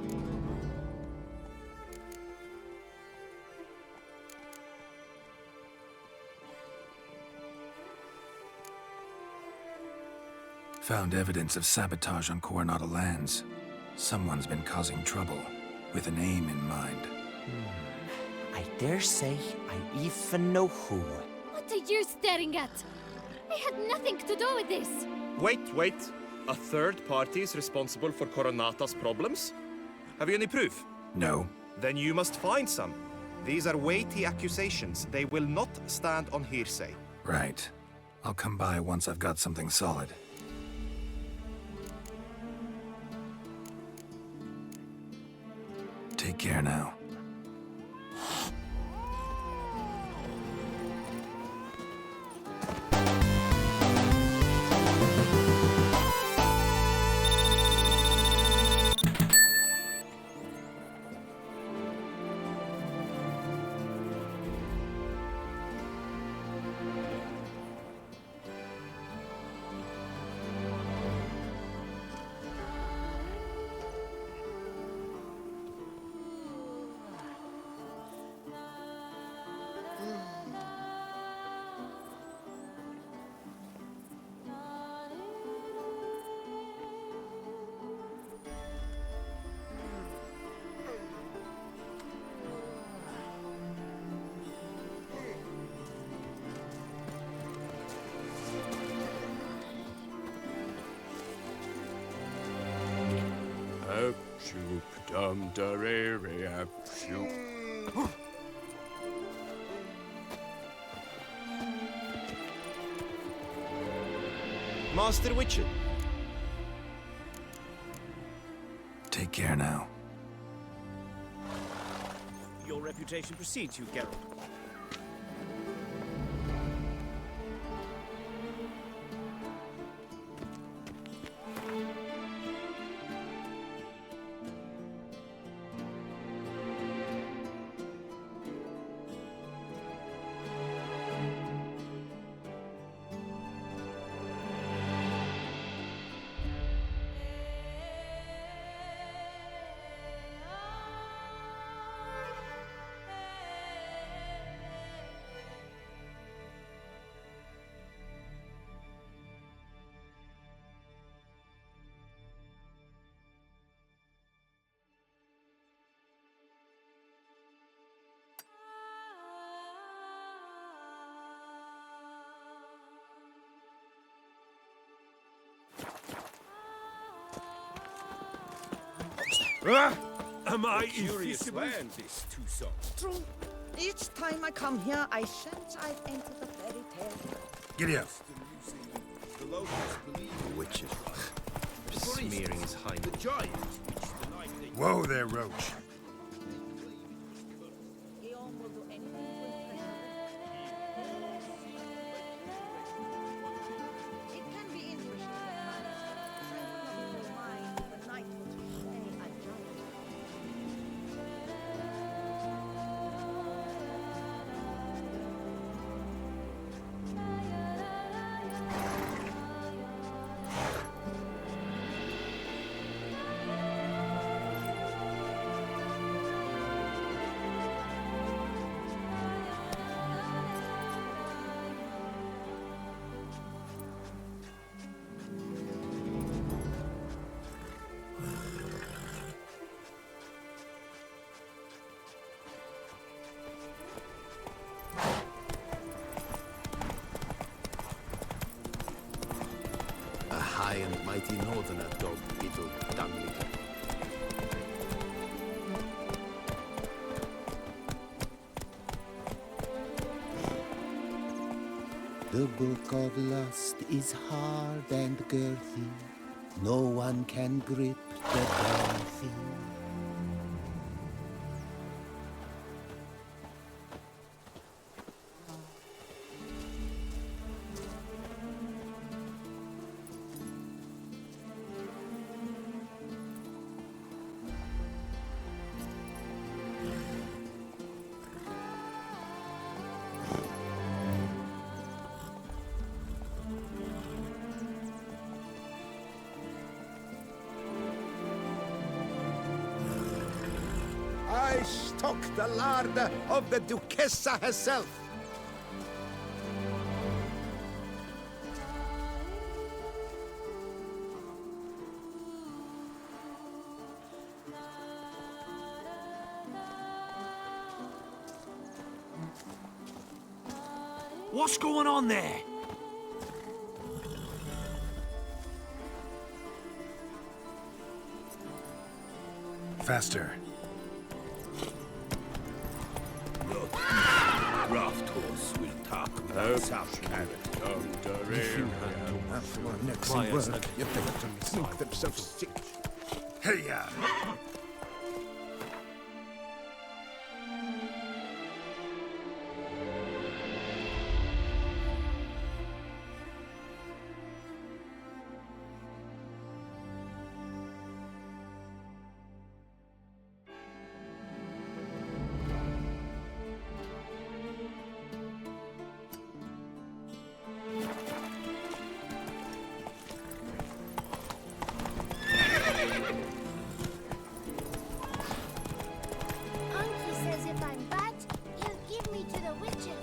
Found evidence of sabotage on Coronado lands. Someone's been causing trouble, with an aim in mind. I dare say I even know who. What are you staring at? I had nothing to do with this. Wait. A third party is responsible for Coronata's problems? Have you any proof? No. Then you must find some. These are weighty accusations. They will not stand on hearsay. Right. I'll come by once I've got something solid. Take care now. Master Witcher. Take care now. Your reputation precedes you, Geralt. Am I curious invisible? land, this Tucson? True. Each time I come here, I sense I've entered a fairy tale. Giddy up. The locals believe Witcher. Smearing his highness. the giant, which the night they Whoa there, Roach. Guillaume will do anything to impress you. It can be interesting. I would not mind if the night would play a giant. than a dog beetle dung litter. The book of lust is hard and girthy. No one can grip the damn thing. I stock the larder of the Duchessa herself. What's going on there? Faster. Draft horse will talk without sound carrot. If you had to for our next word, you think to make themselves sick. Hey-ya!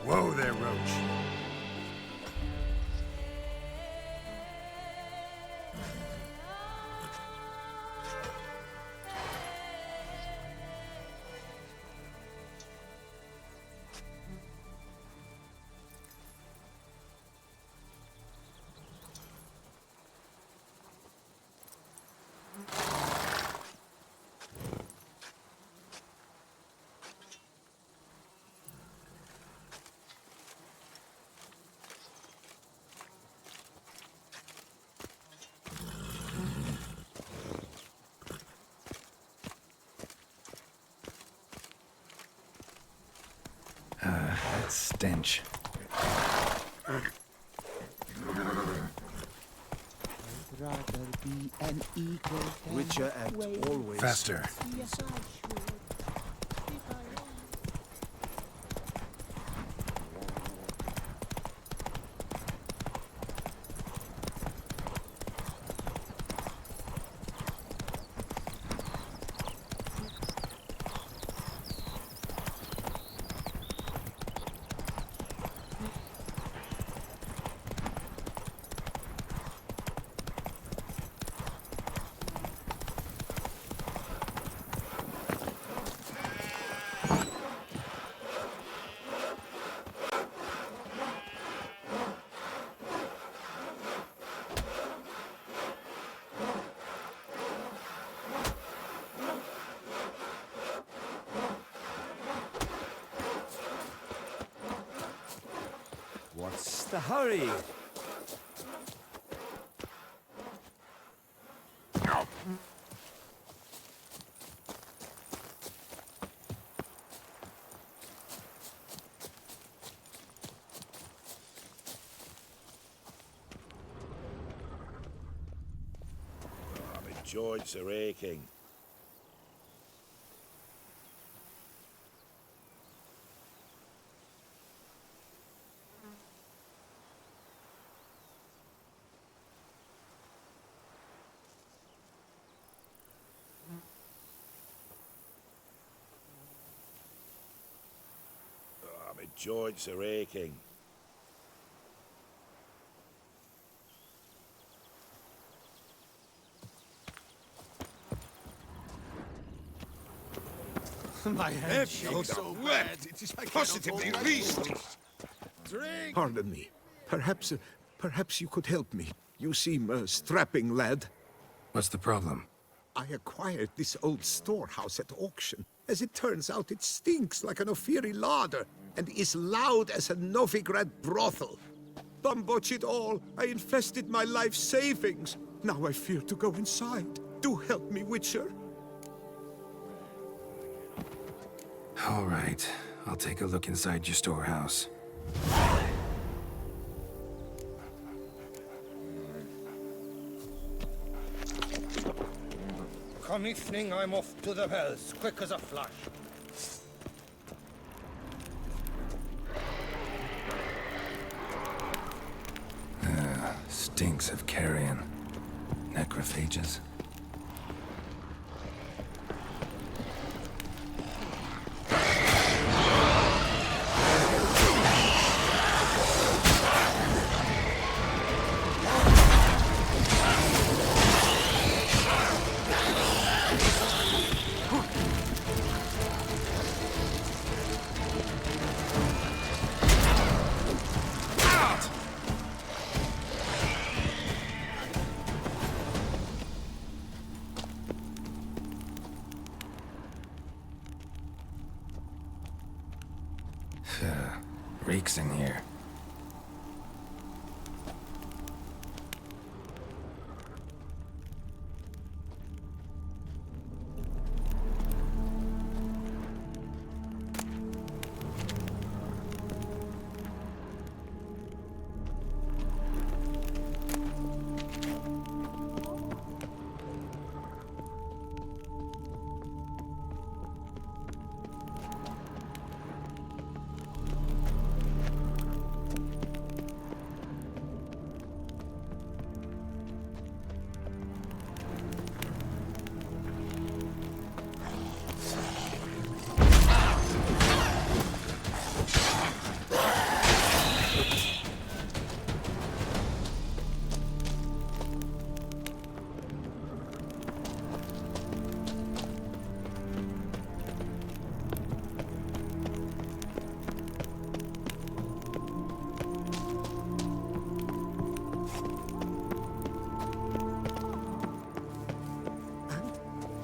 Whoa there, Roach. That stench. I'd rather be an eagle than Witcher act always. Faster. Yes, I should. If I What's the hurry? My joints are aching. My joints are aching. My head feels so bad. It is Positively reason. Drink! Pardon me. Perhaps you could help me. You seem a strapping lad. What's the problem? I acquired this old storehouse at auction. As it turns out, it stinks like an Ophiri larder and is loud as a Novigrad brothel. Botch it all, I infested my life savings. Now I fear to go inside. Do help me, Witcher. All right, I'll take a look inside your storehouse. Come evening, I'm off to the hells, quick as a flash. Stinks of carrion. Necrophages. Reeks in here.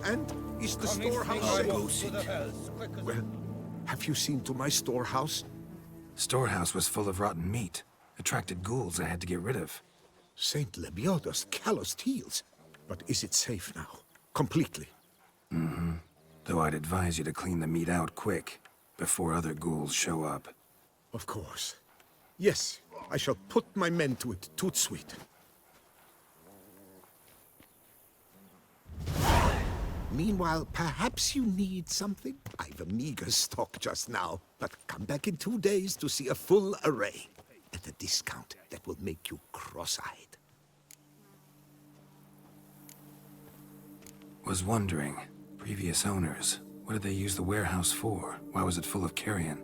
And is the storehouse safe? Well, have you seen to my storehouse? Storehouse was full of rotten meat. Attracted ghouls I had to get rid of. Saint Lebioda's calloused heels. But is it safe now? Completely? Mm-hmm. Though I'd advise you to clean the meat out quick, before other ghouls show up. Of course. Yes, I shall put my men to it, tout sweet. Meanwhile, perhaps you need something? I've a meager stock just now, but come back in 2 days to see a full array. At a discount that will make you cross-eyed. Was wondering, previous owners, what did they use the warehouse for? Why was it full of carrion?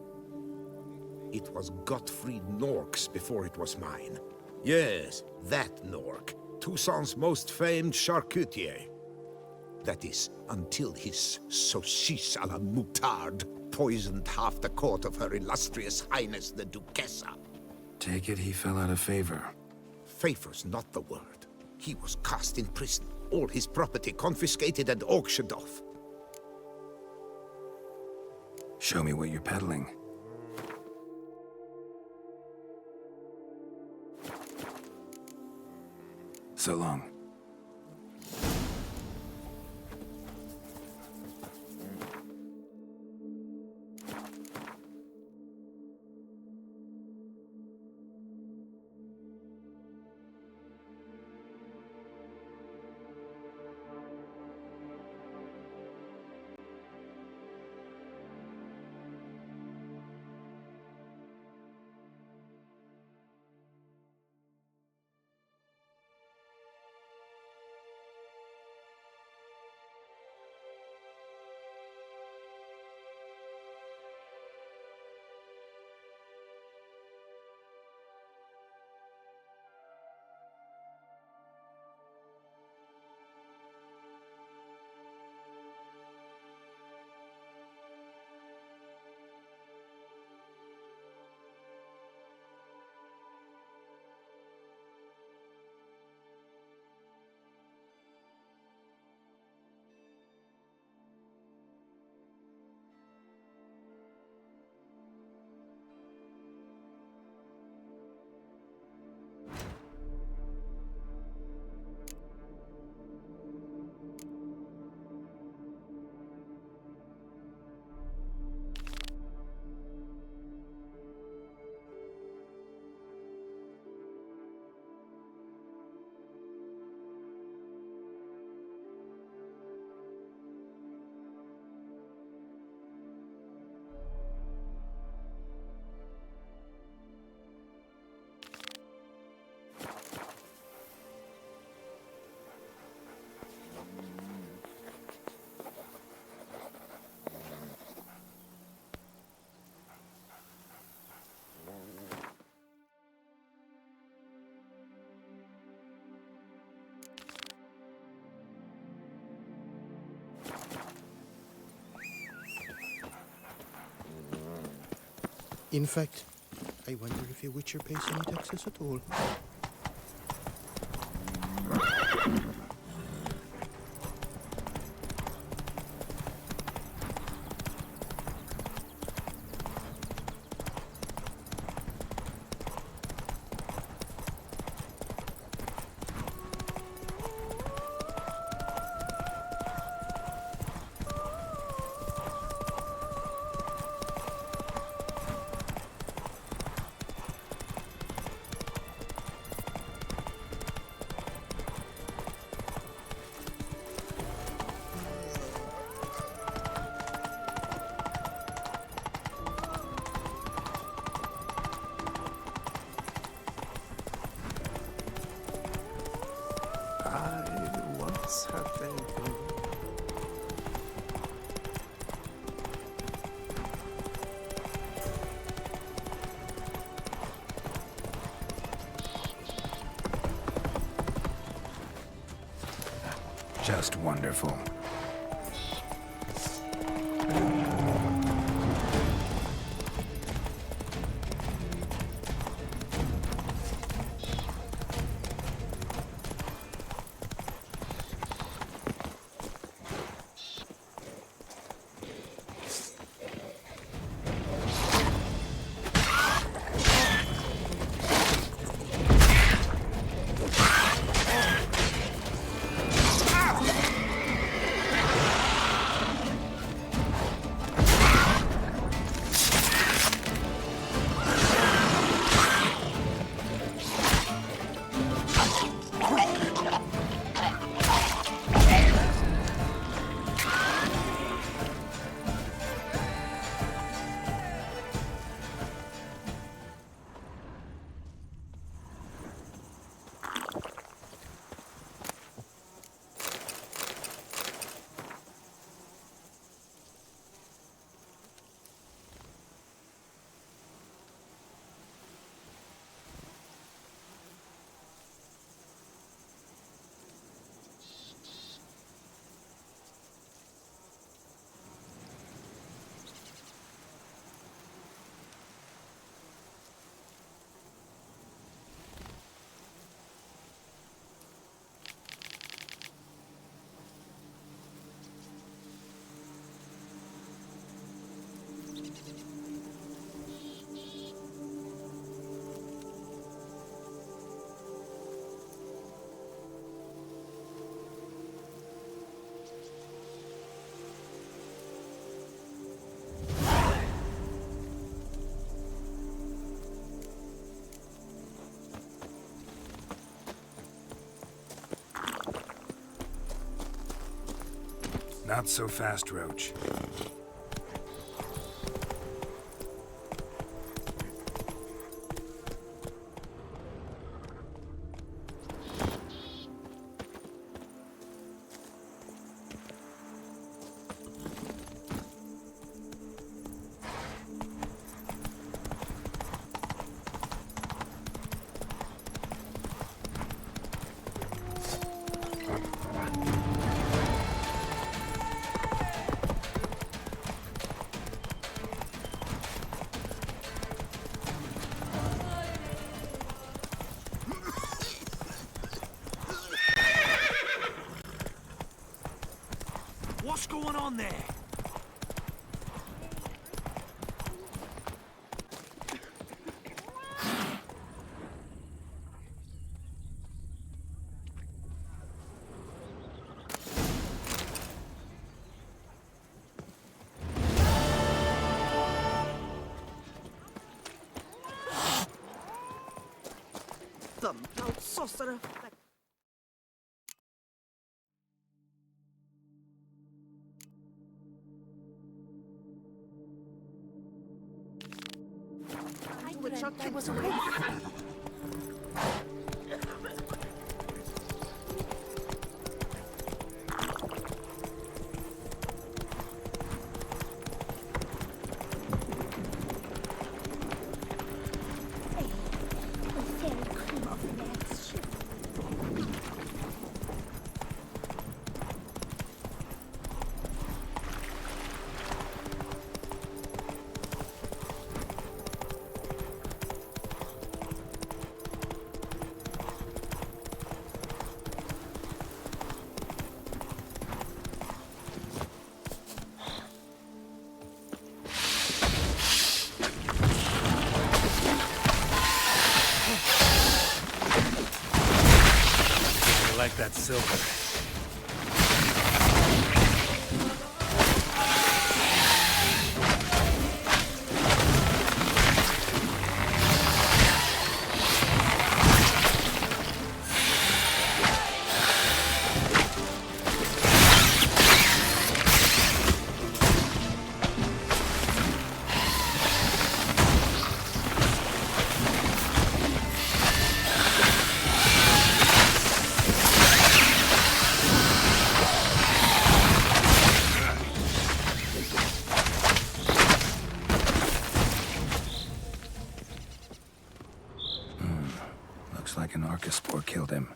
It was Gottfried Nork's before it was mine. Yes, that Nork. Toussaint's most famed charcutier. That is, until his saucisse à la moutarde poisoned half the court of Her Illustrious Highness the Duchessa. Take it he fell out of favor. Favor's not the word. He was cast in prison, all his property confiscated and auctioned off. Show me what you're peddling. So long. In fact, I wonder if a witcher pays any taxes at all. Just wonderful. Not so fast, Roach. What's going on there? The proud sorcerer. I was away. silver. Looks like an arcaspore killed him.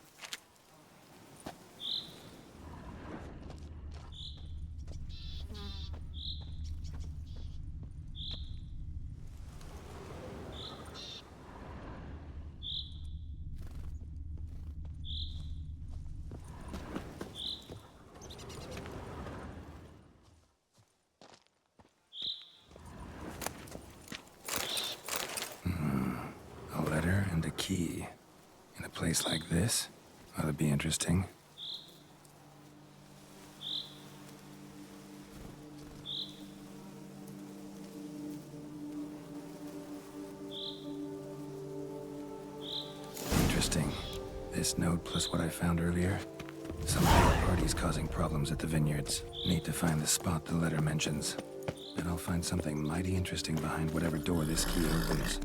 A letter and a key. In a place like this, ought to be interesting. Interesting. This note plus what I found earlier. Some parties causing problems at the vineyards. Need to find the spot the letter mentions. And I'll find something mighty interesting behind whatever door this key opens.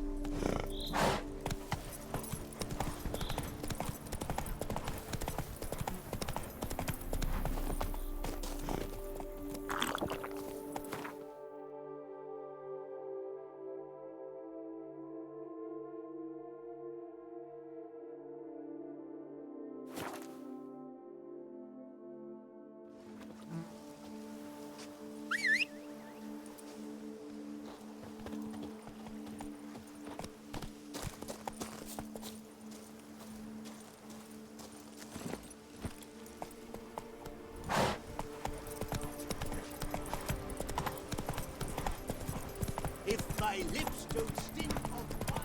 If my lips don't stink of wine.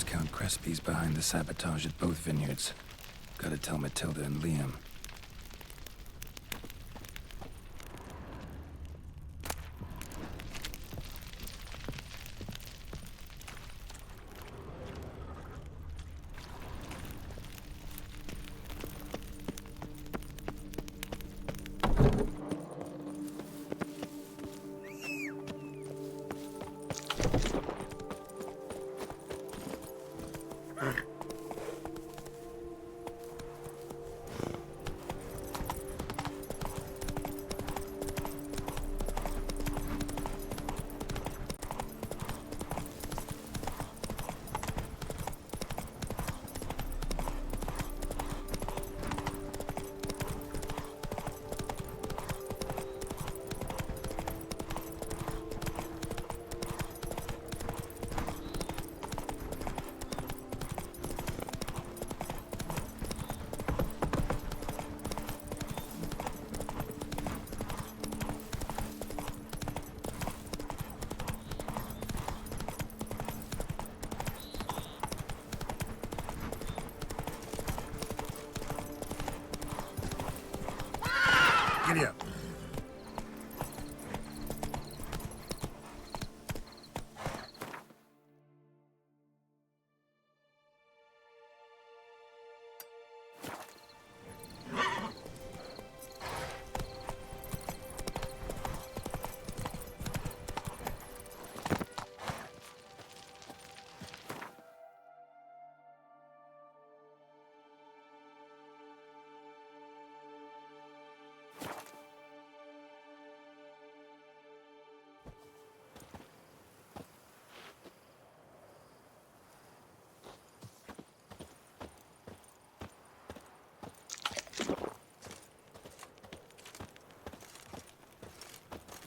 Count Crespi's behind the sabotage at both vineyards. Gotta tell Matilda and Liam. Giddy up.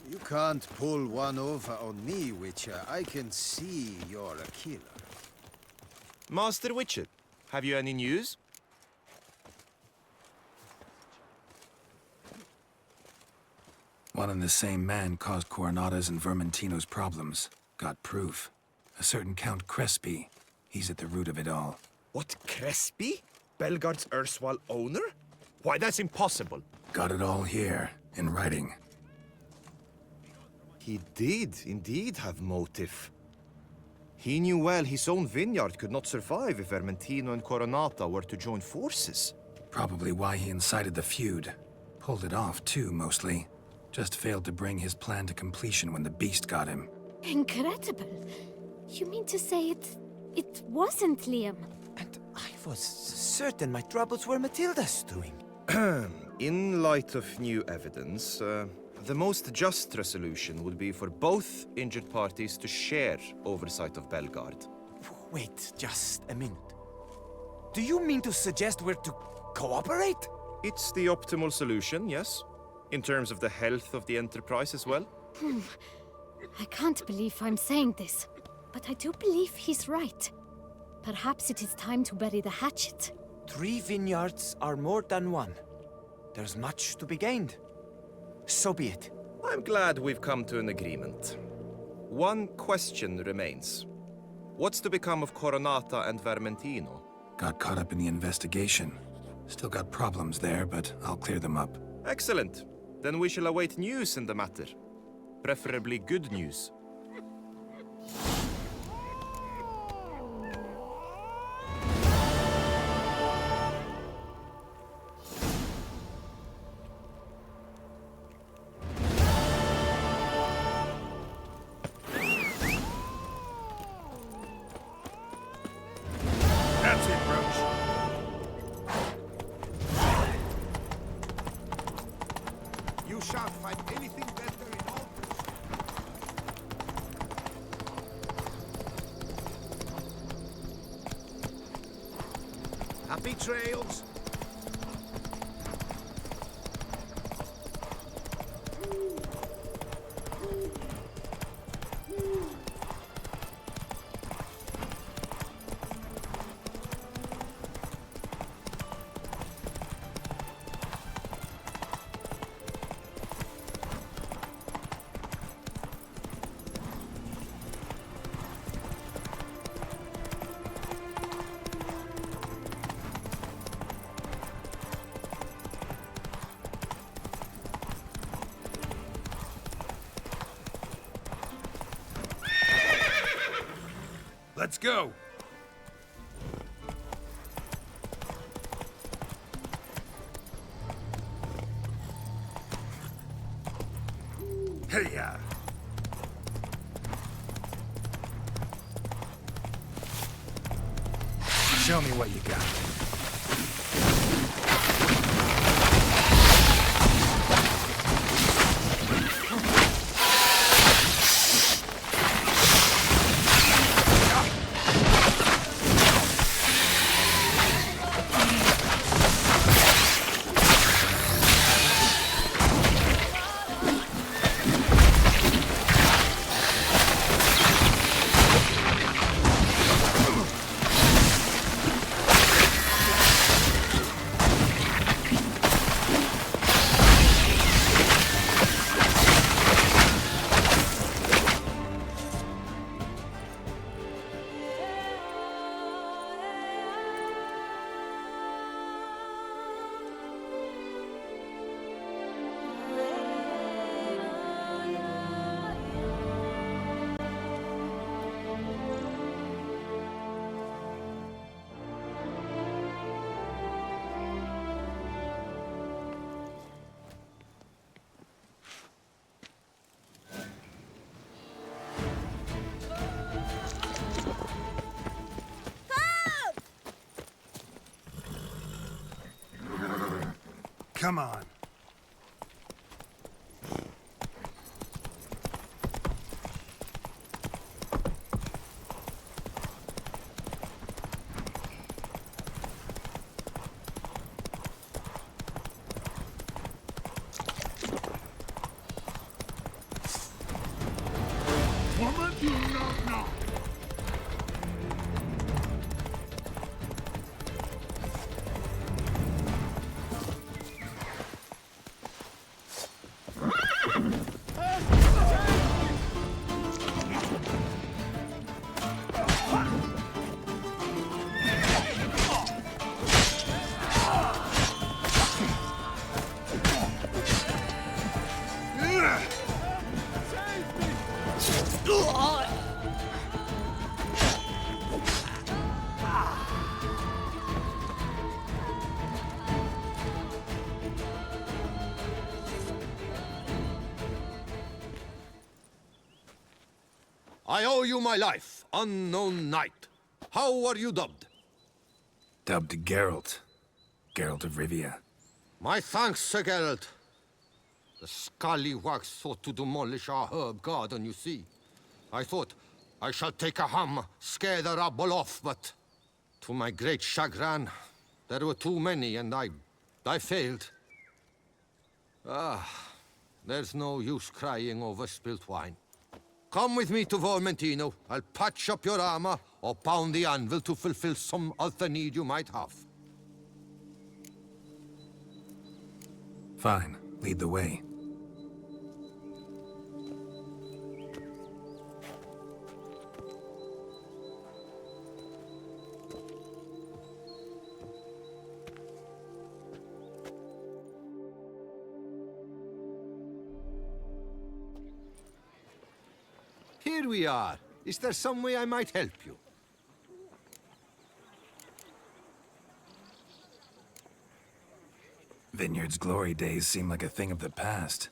You can't pull one over on me, Witcher. I can see you're a killer. Master Witcher, have you any news? One and the same man caused Coronata's and Vermentino's problems. Got proof. A certain Count Crespi. He's at the root of it all. What, Crespi? Belgard's erstwhile owner? Why, that's impossible. Got it all here, in writing. He did indeed have motive. He knew well his own vineyard could not survive if Vermentino and Coronata were to join forces. Probably why he incited the feud. Pulled it off, too, mostly. Just failed to bring his plan to completion when the beast got him. Incredible. You mean to say it wasn't Liam? And I was certain my troubles were Matilda's doing. In light of new evidence, the most just resolution would be for both injured parties to share oversight of Belgard. Wait just a minute. Do you mean to suggest we're to cooperate? It's the optimal solution, yes. In terms of the health of the enterprise as well. I can't believe I'm saying this, but I do believe he's right. Perhaps it is time to bury the hatchet. 3 vineyards are more than one. There's much to be gained. So be it. I'm glad we've come to an agreement. One question remains. What's to become of Coronata and Vermentino? Got caught up in the investigation. Still got problems there, but I'll clear them up. Excellent. Then we shall await news in the matter. Preferably good news. That's it, Roach. You shan't find anything better in all Happy trails. Let's go! Hey-ya! Show me what you got. Come on. Woman, you knock knock. I owe you my life, unknown knight. How are you dubbed? Dubbed Geralt. Geralt of Rivia. My thanks, Sir Geralt. The scallywags sought to demolish our herb garden, you see. I thought, I shall take a hammer, scare the rabble off, but to my great chagrin, there were too many, and I failed. There's no use crying over spilt wine. Come with me to Vermentino. I'll patch up your armor or pound the anvil to fulfill some other need you might have. Fine. Lead the way. Here we are. Is there some way I might help you? Vineyard's glory days seem like a thing of the past.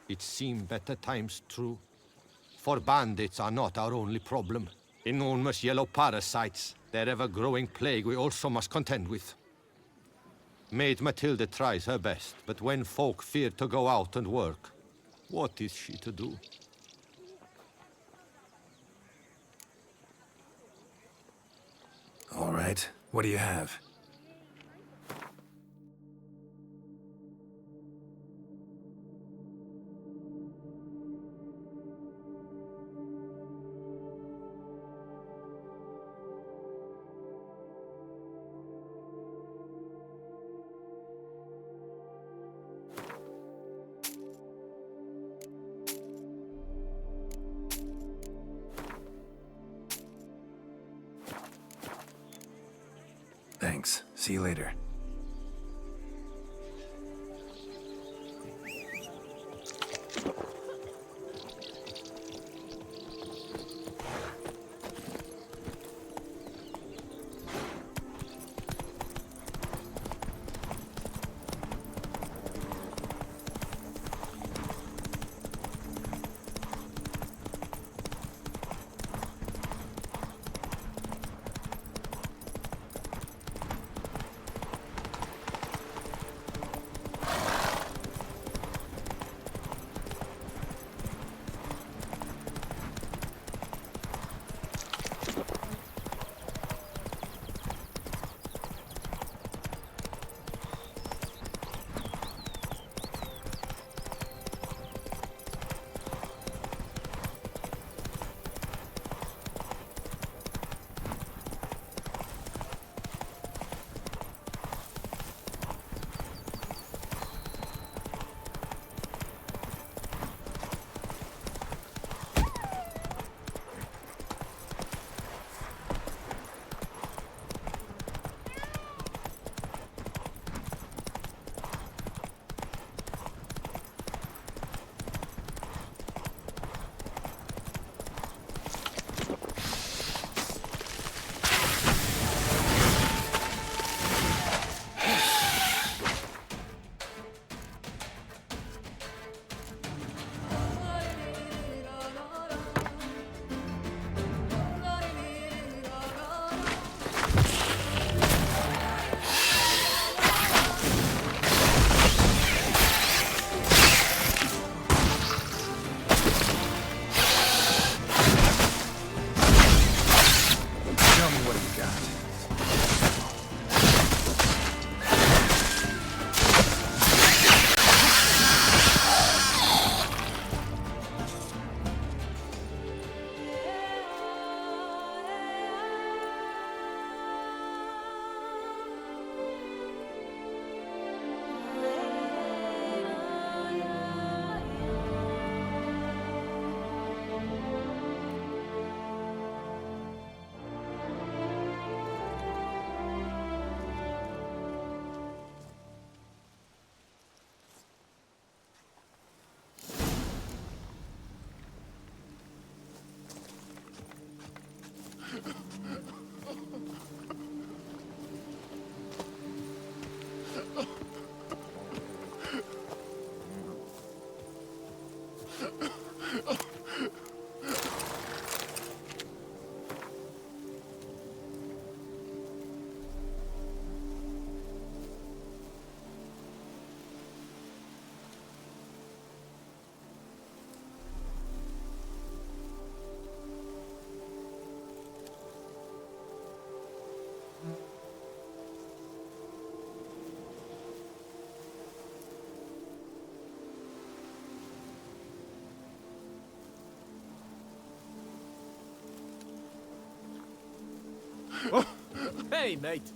It seemed better times, true. For bandits are not our only problem. Enormous yellow parasites, their ever-growing plague we also must contend with. Maid Matilda tries her best, but when folk fear to go out and work, what is she to do? All right. What do you have? Thanks. See you later. shot. Hey, mate.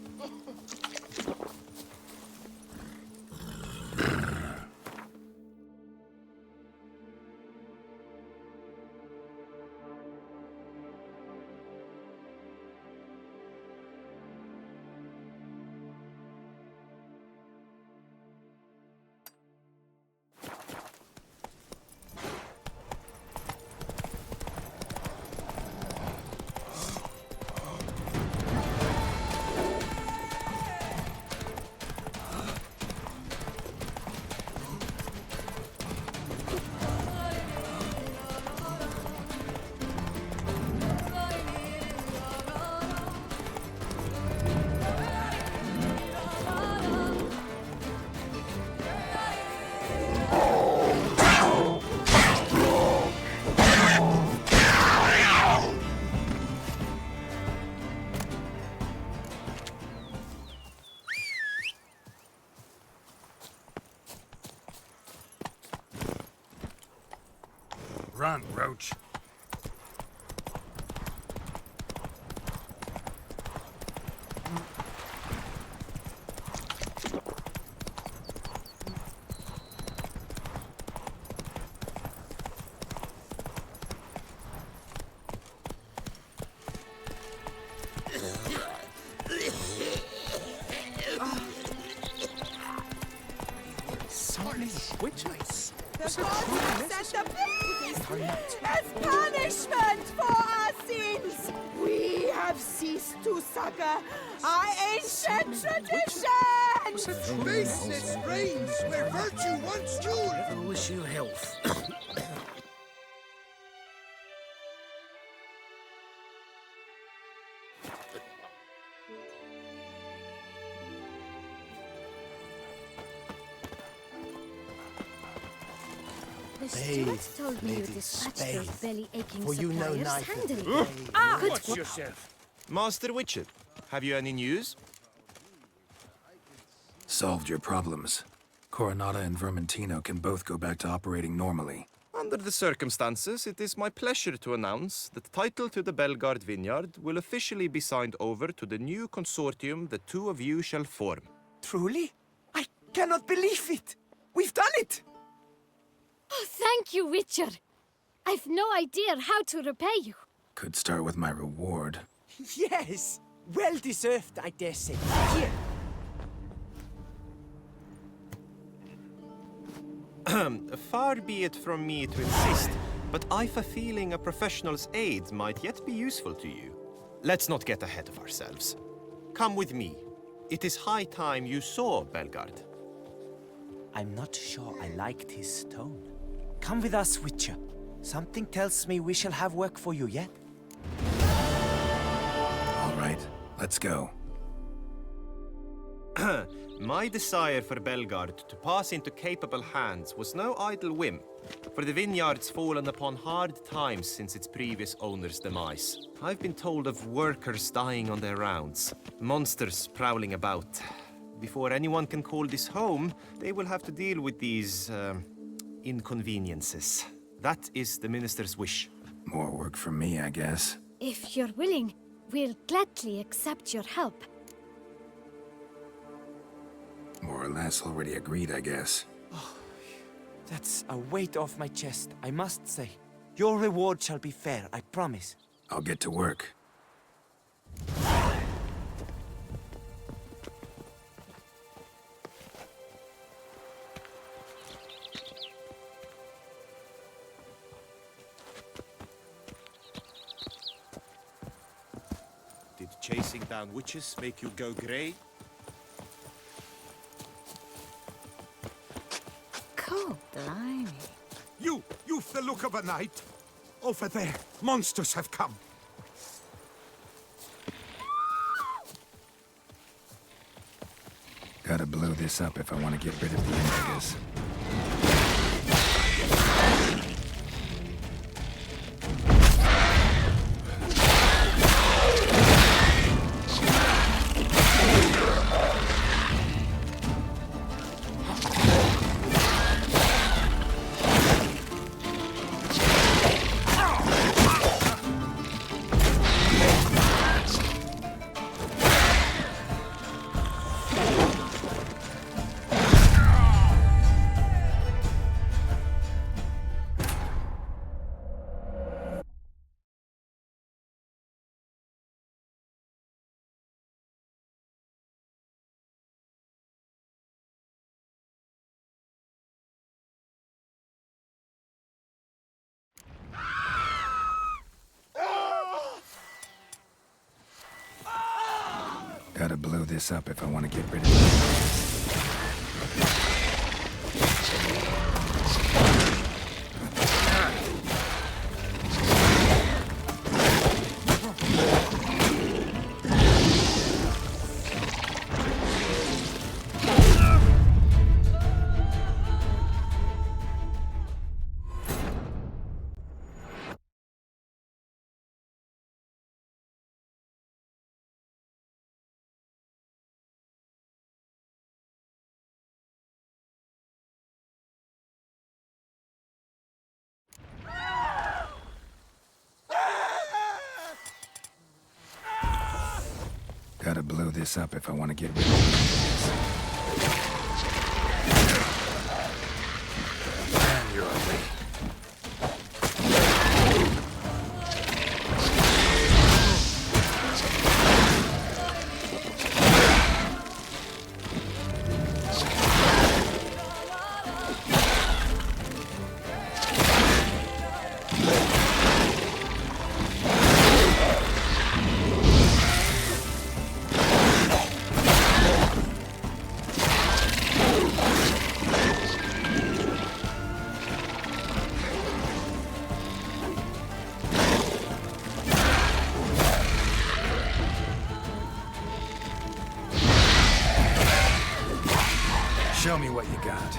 Run, Roach. The gods have sent the beast as punishment for our sins. We have ceased to succor our ancient traditions. Faceless reigns where virtue once ruled. I wish you health. The steward told me you dispatched those belly-aching for you know suppliers neither. handily. Watch yourself. Master Witcher, have you any news? Solved your problems. Coronata and Vermentino can both go back to operating normally. Under the circumstances, it is my pleasure to announce that title to the Belgard Vineyard will officially be signed over to the new consortium the two of you shall form. Truly? I cannot believe it! We've done it! Oh, thank you, Witcher. I've no idea how to repay you. Could start with my reward. Yes! Well deserved, I dare say. Here. Far be it from me to insist, but I've a feeling a professional's aid might yet be useful to you. Let's not get ahead of ourselves. Come with me. It is high time you saw Belgard. I'm not sure I liked his tone. Come with us, Witcher. Something tells me we shall have work for you yet. All right, let's go. My desire for Belgard to pass into capable hands was no idle whim, for the vineyard's fallen upon hard times since its previous owner's demise. I've been told of workers dying on their rounds, monsters prowling about. Before anyone can call this home, they will have to deal with these, inconveniences. That is the minister's wish. More work for me, I guess. If you're willing, we'll gladly accept your help. More or less already agreed, I guess. Oh, that's a weight off my chest, I must say. Your reward shall be fair, I promise. I'll get to work. Did chasing down witches make you go grey? Cool, blimey. You've the look of a knight. Over there, monsters have come. Gotta blow this up if I want to get rid of the Indigus. Gotta blow this up if I want to get rid of it. Gotta blow this up if I want to get rid of it. And you're ugly. Show me what you got.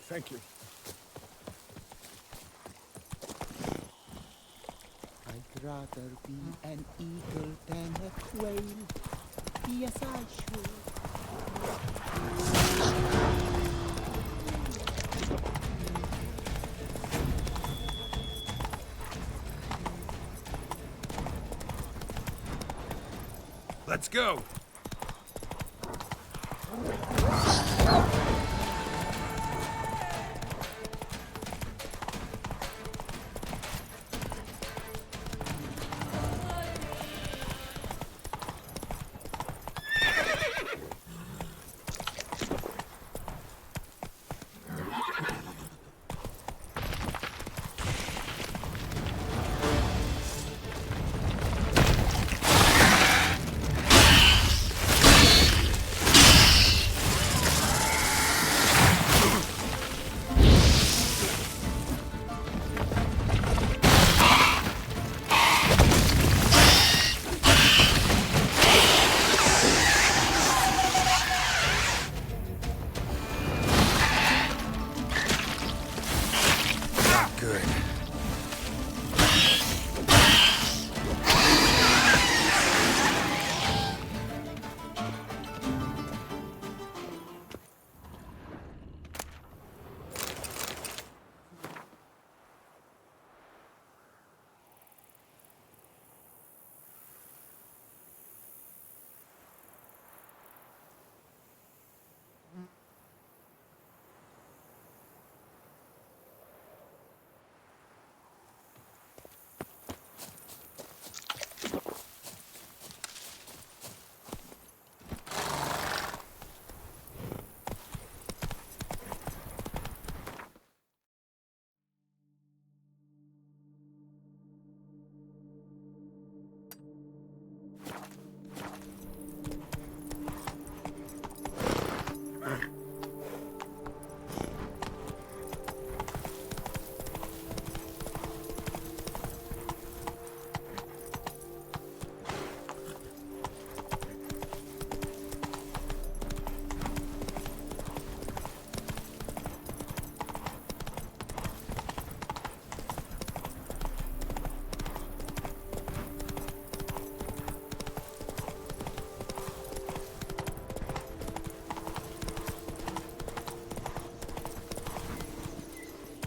Thank you. I'd rather be an eagle than a quail. Yes, I should. Let's go.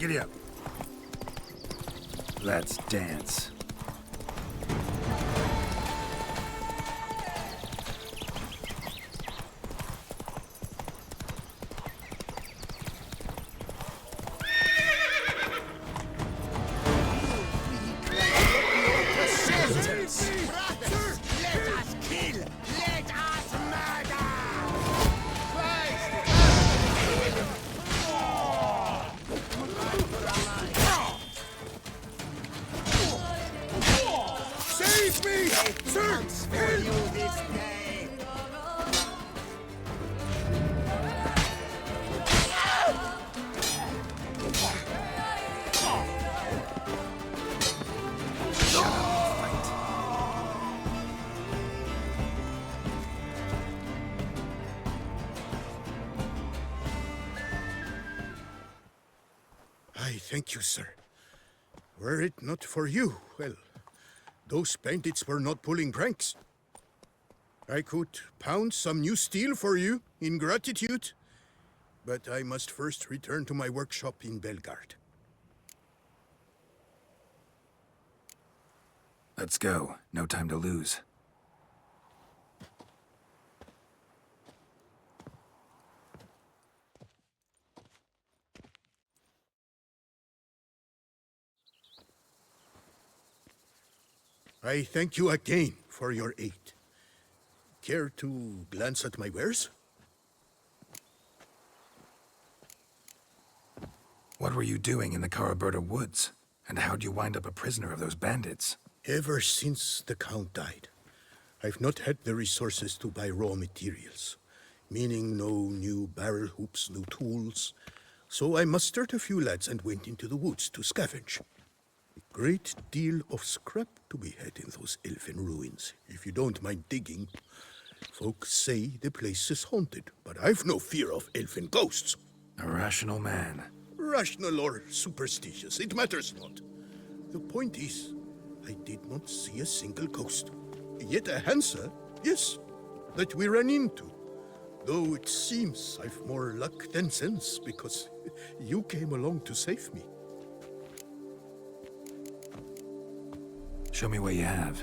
Giddy up. Let's dance. I thank you, sir. Were it not for you, well, those bandits were not pulling pranks. I could pound some new steel for you in gratitude, but I must first return to my workshop in Belgard. Let's go. No time to lose. I thank you again for your aid. Care to glance at my wares? What were you doing in the Caraberta woods? And how'd you wind up a prisoner of those bandits? Ever since the Count died, I've not had the resources to buy raw materials, meaning no new barrel hoops, no tools. So I mustered a few lads and went into the woods to scavenge. A great deal of scrap to be had in those elfin ruins, if you don't mind digging. Folks say the place is haunted, but I've no fear of elfin ghosts. A rational man. Rational or superstitious, it matters not. The point is, I did not see a single ghost. Yet a Hansa, yes, that we ran into. Though it seems I've more luck than sense, because you came along to save me. Show me what you have.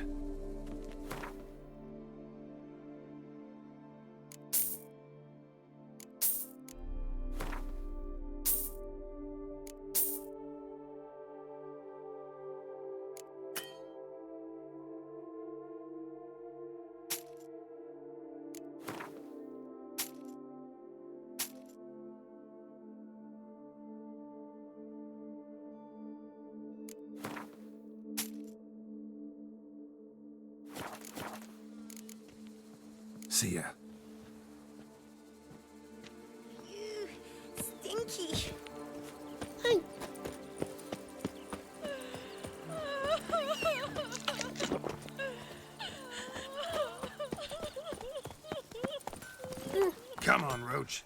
See ya. Stinky. Come on, Roach.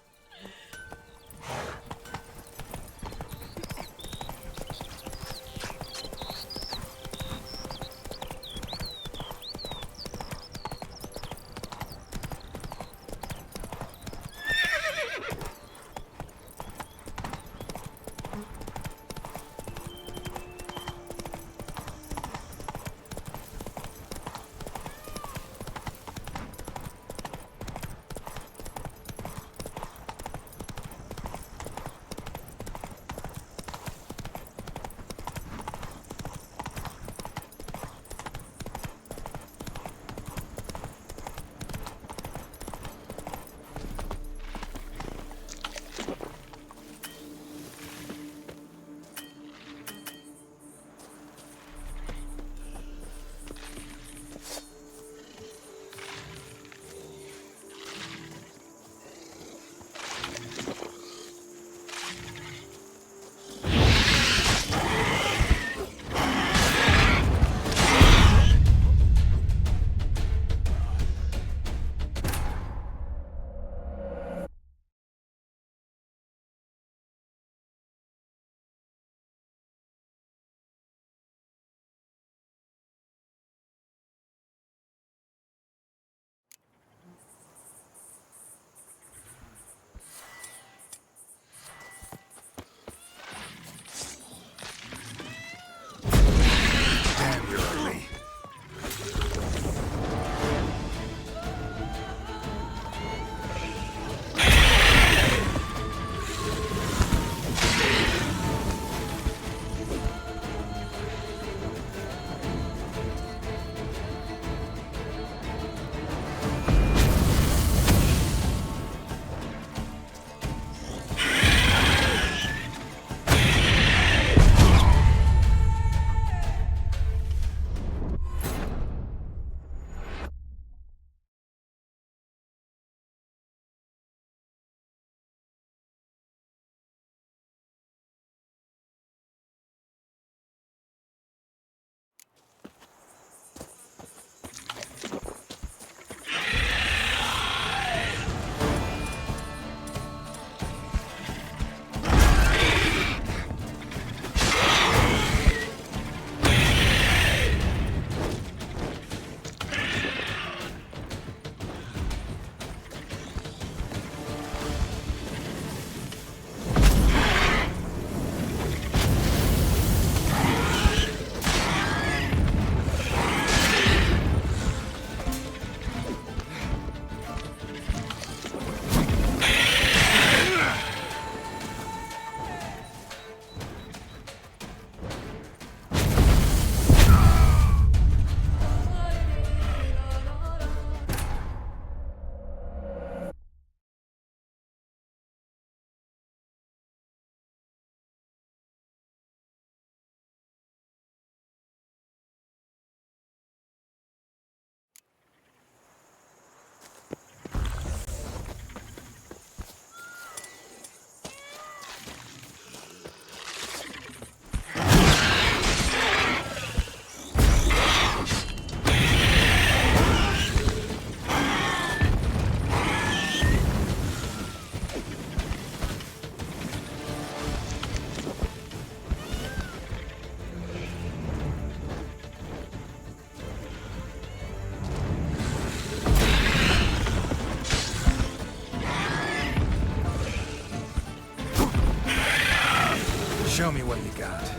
Show me what you got.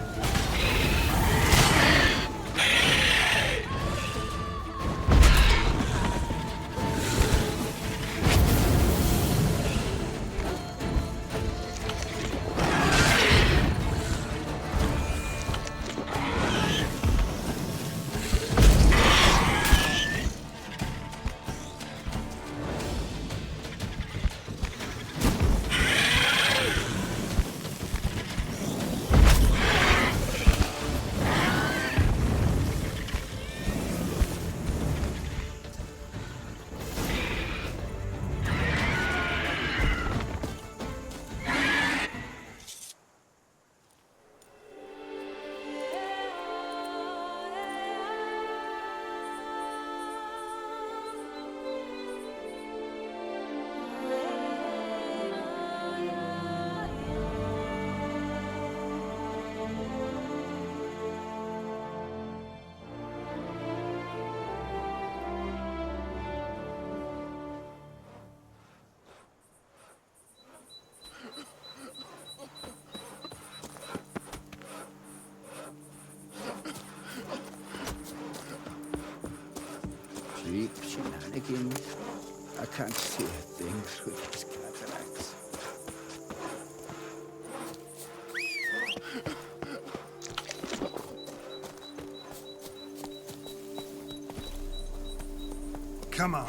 Cheap shenanigans. I can't see a thing through these cataracts. Come on.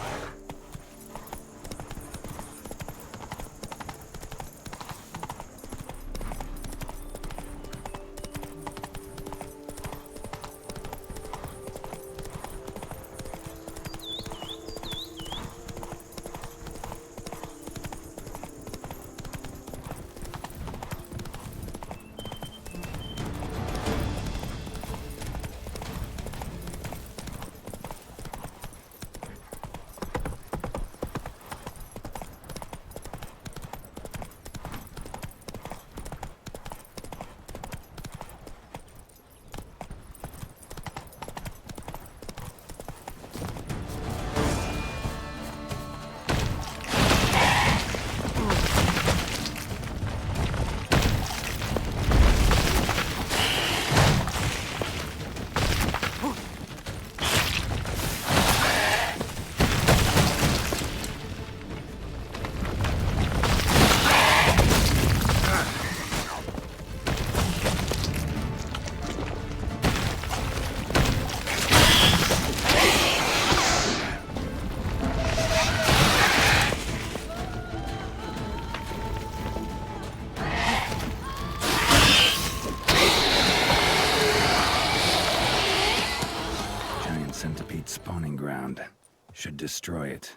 Spawning ground. Should destroy it.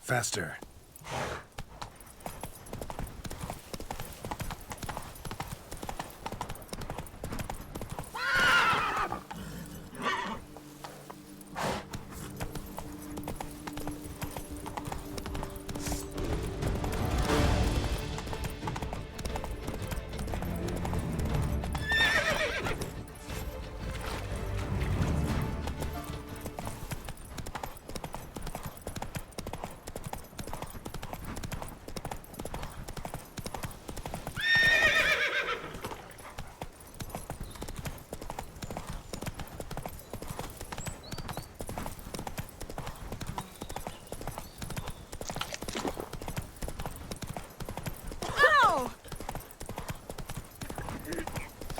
Faster.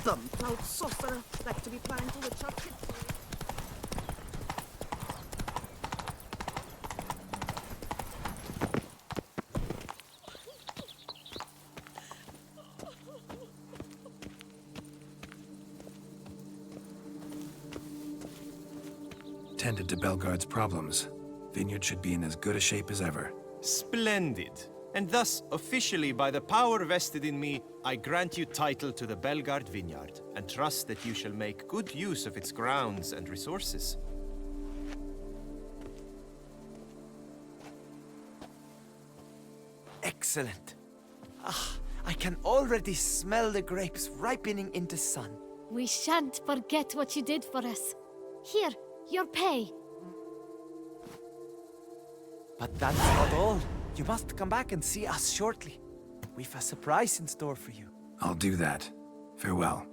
Thumb-cloud sorcerer, like to be planning to witch up kids. Tended to Belgard's problems. Vineyard should be in as good a shape as ever. Splendid. And thus, officially, by the power vested in me, I grant you title to the Belgard vineyard, and trust that you shall make good use of its grounds and resources. Excellent. Ah, I can already smell the grapes ripening in the sun. We shan't forget what you did for us. Here, your pay. But that's not all. You must come back and see us shortly. We've a surprise in store for you. I'll do that. Farewell.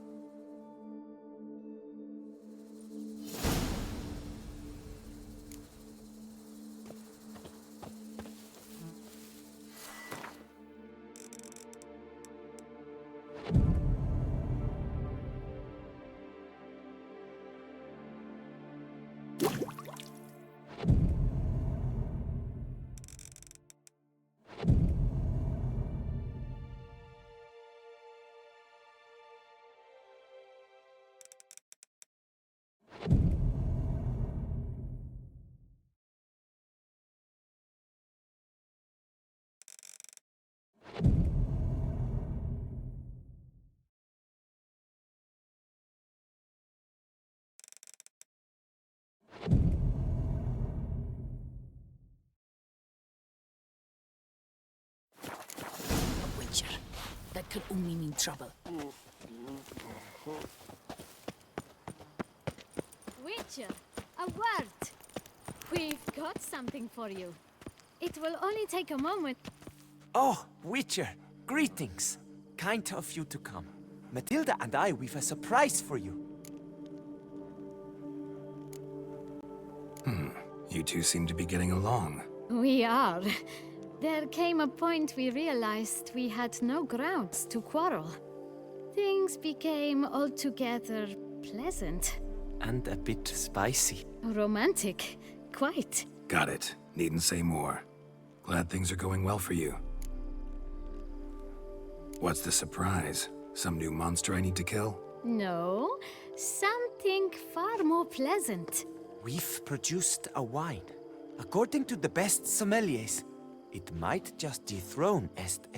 That could only mean trouble. Witcher, a word. We've got something for you. It will only take a moment. Oh, Witcher, greetings. Kind of you to come. Matilda and I, we've a surprise for you. You two seem to be getting along. We are. There came a point we realized we had no grounds to quarrel. Things became altogether pleasant. And a bit spicy. Romantic, quite. Got it. Needn't say more. Glad things are going well for you. What's the surprise? Some new monster I need to kill? No, something far more pleasant. We've produced a wine. According to the best sommeliers, it might just dethrone Est.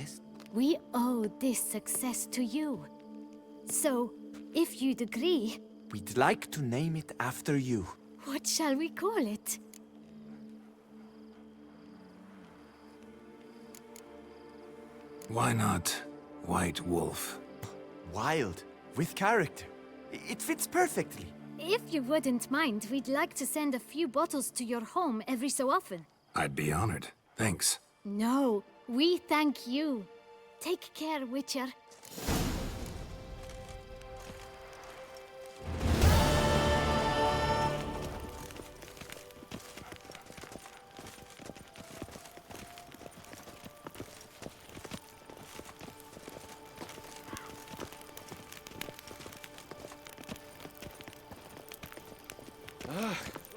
We owe this success to you. So, if you'd agree... We'd like to name it after you. What shall we call it? Why not White Wolf? Wild, with character. It fits perfectly. If you wouldn't mind, we'd like to send a few bottles to your home every so often. I'd be honored. Thanks. No, we thank you. Take care, Witcher.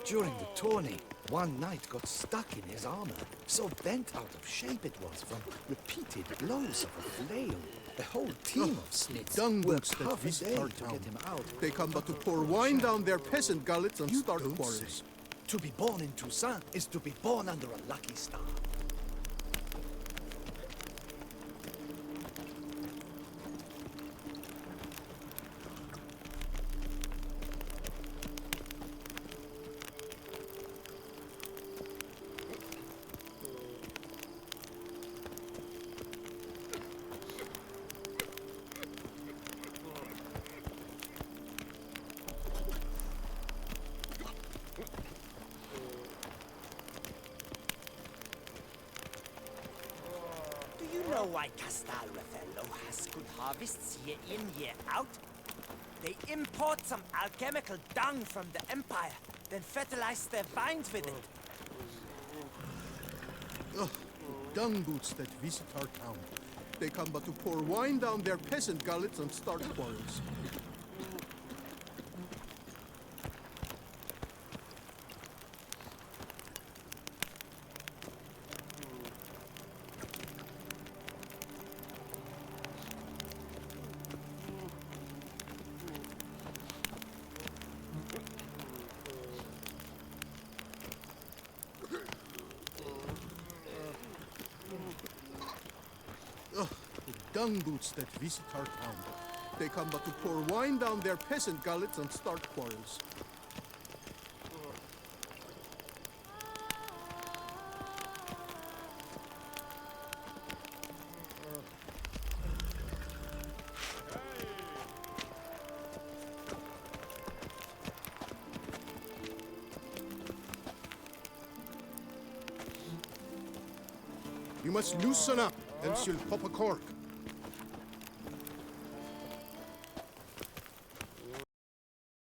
During the tourney, one knight got stuck in his armor. So bent out of shape it was from repeated blows of a flail. The whole team of smiths dung worked boots that half a visit day our to town. get him out. They come but to pour wine down their peasant gullets and start quarrels. To be born in Toussaint is to be born under a lucky star. Why Castal Ravello has good harvests year in, year out? They import some alchemical dung from the Empire, then fertilize their vines with it. Dung boots that visit our town. They come but to pour wine down their peasant gullets and start quarrels. dung boots that visit our town. They come but to pour wine down their peasant gullets and start quarrels. You must loosen up, else you'll pop a cork.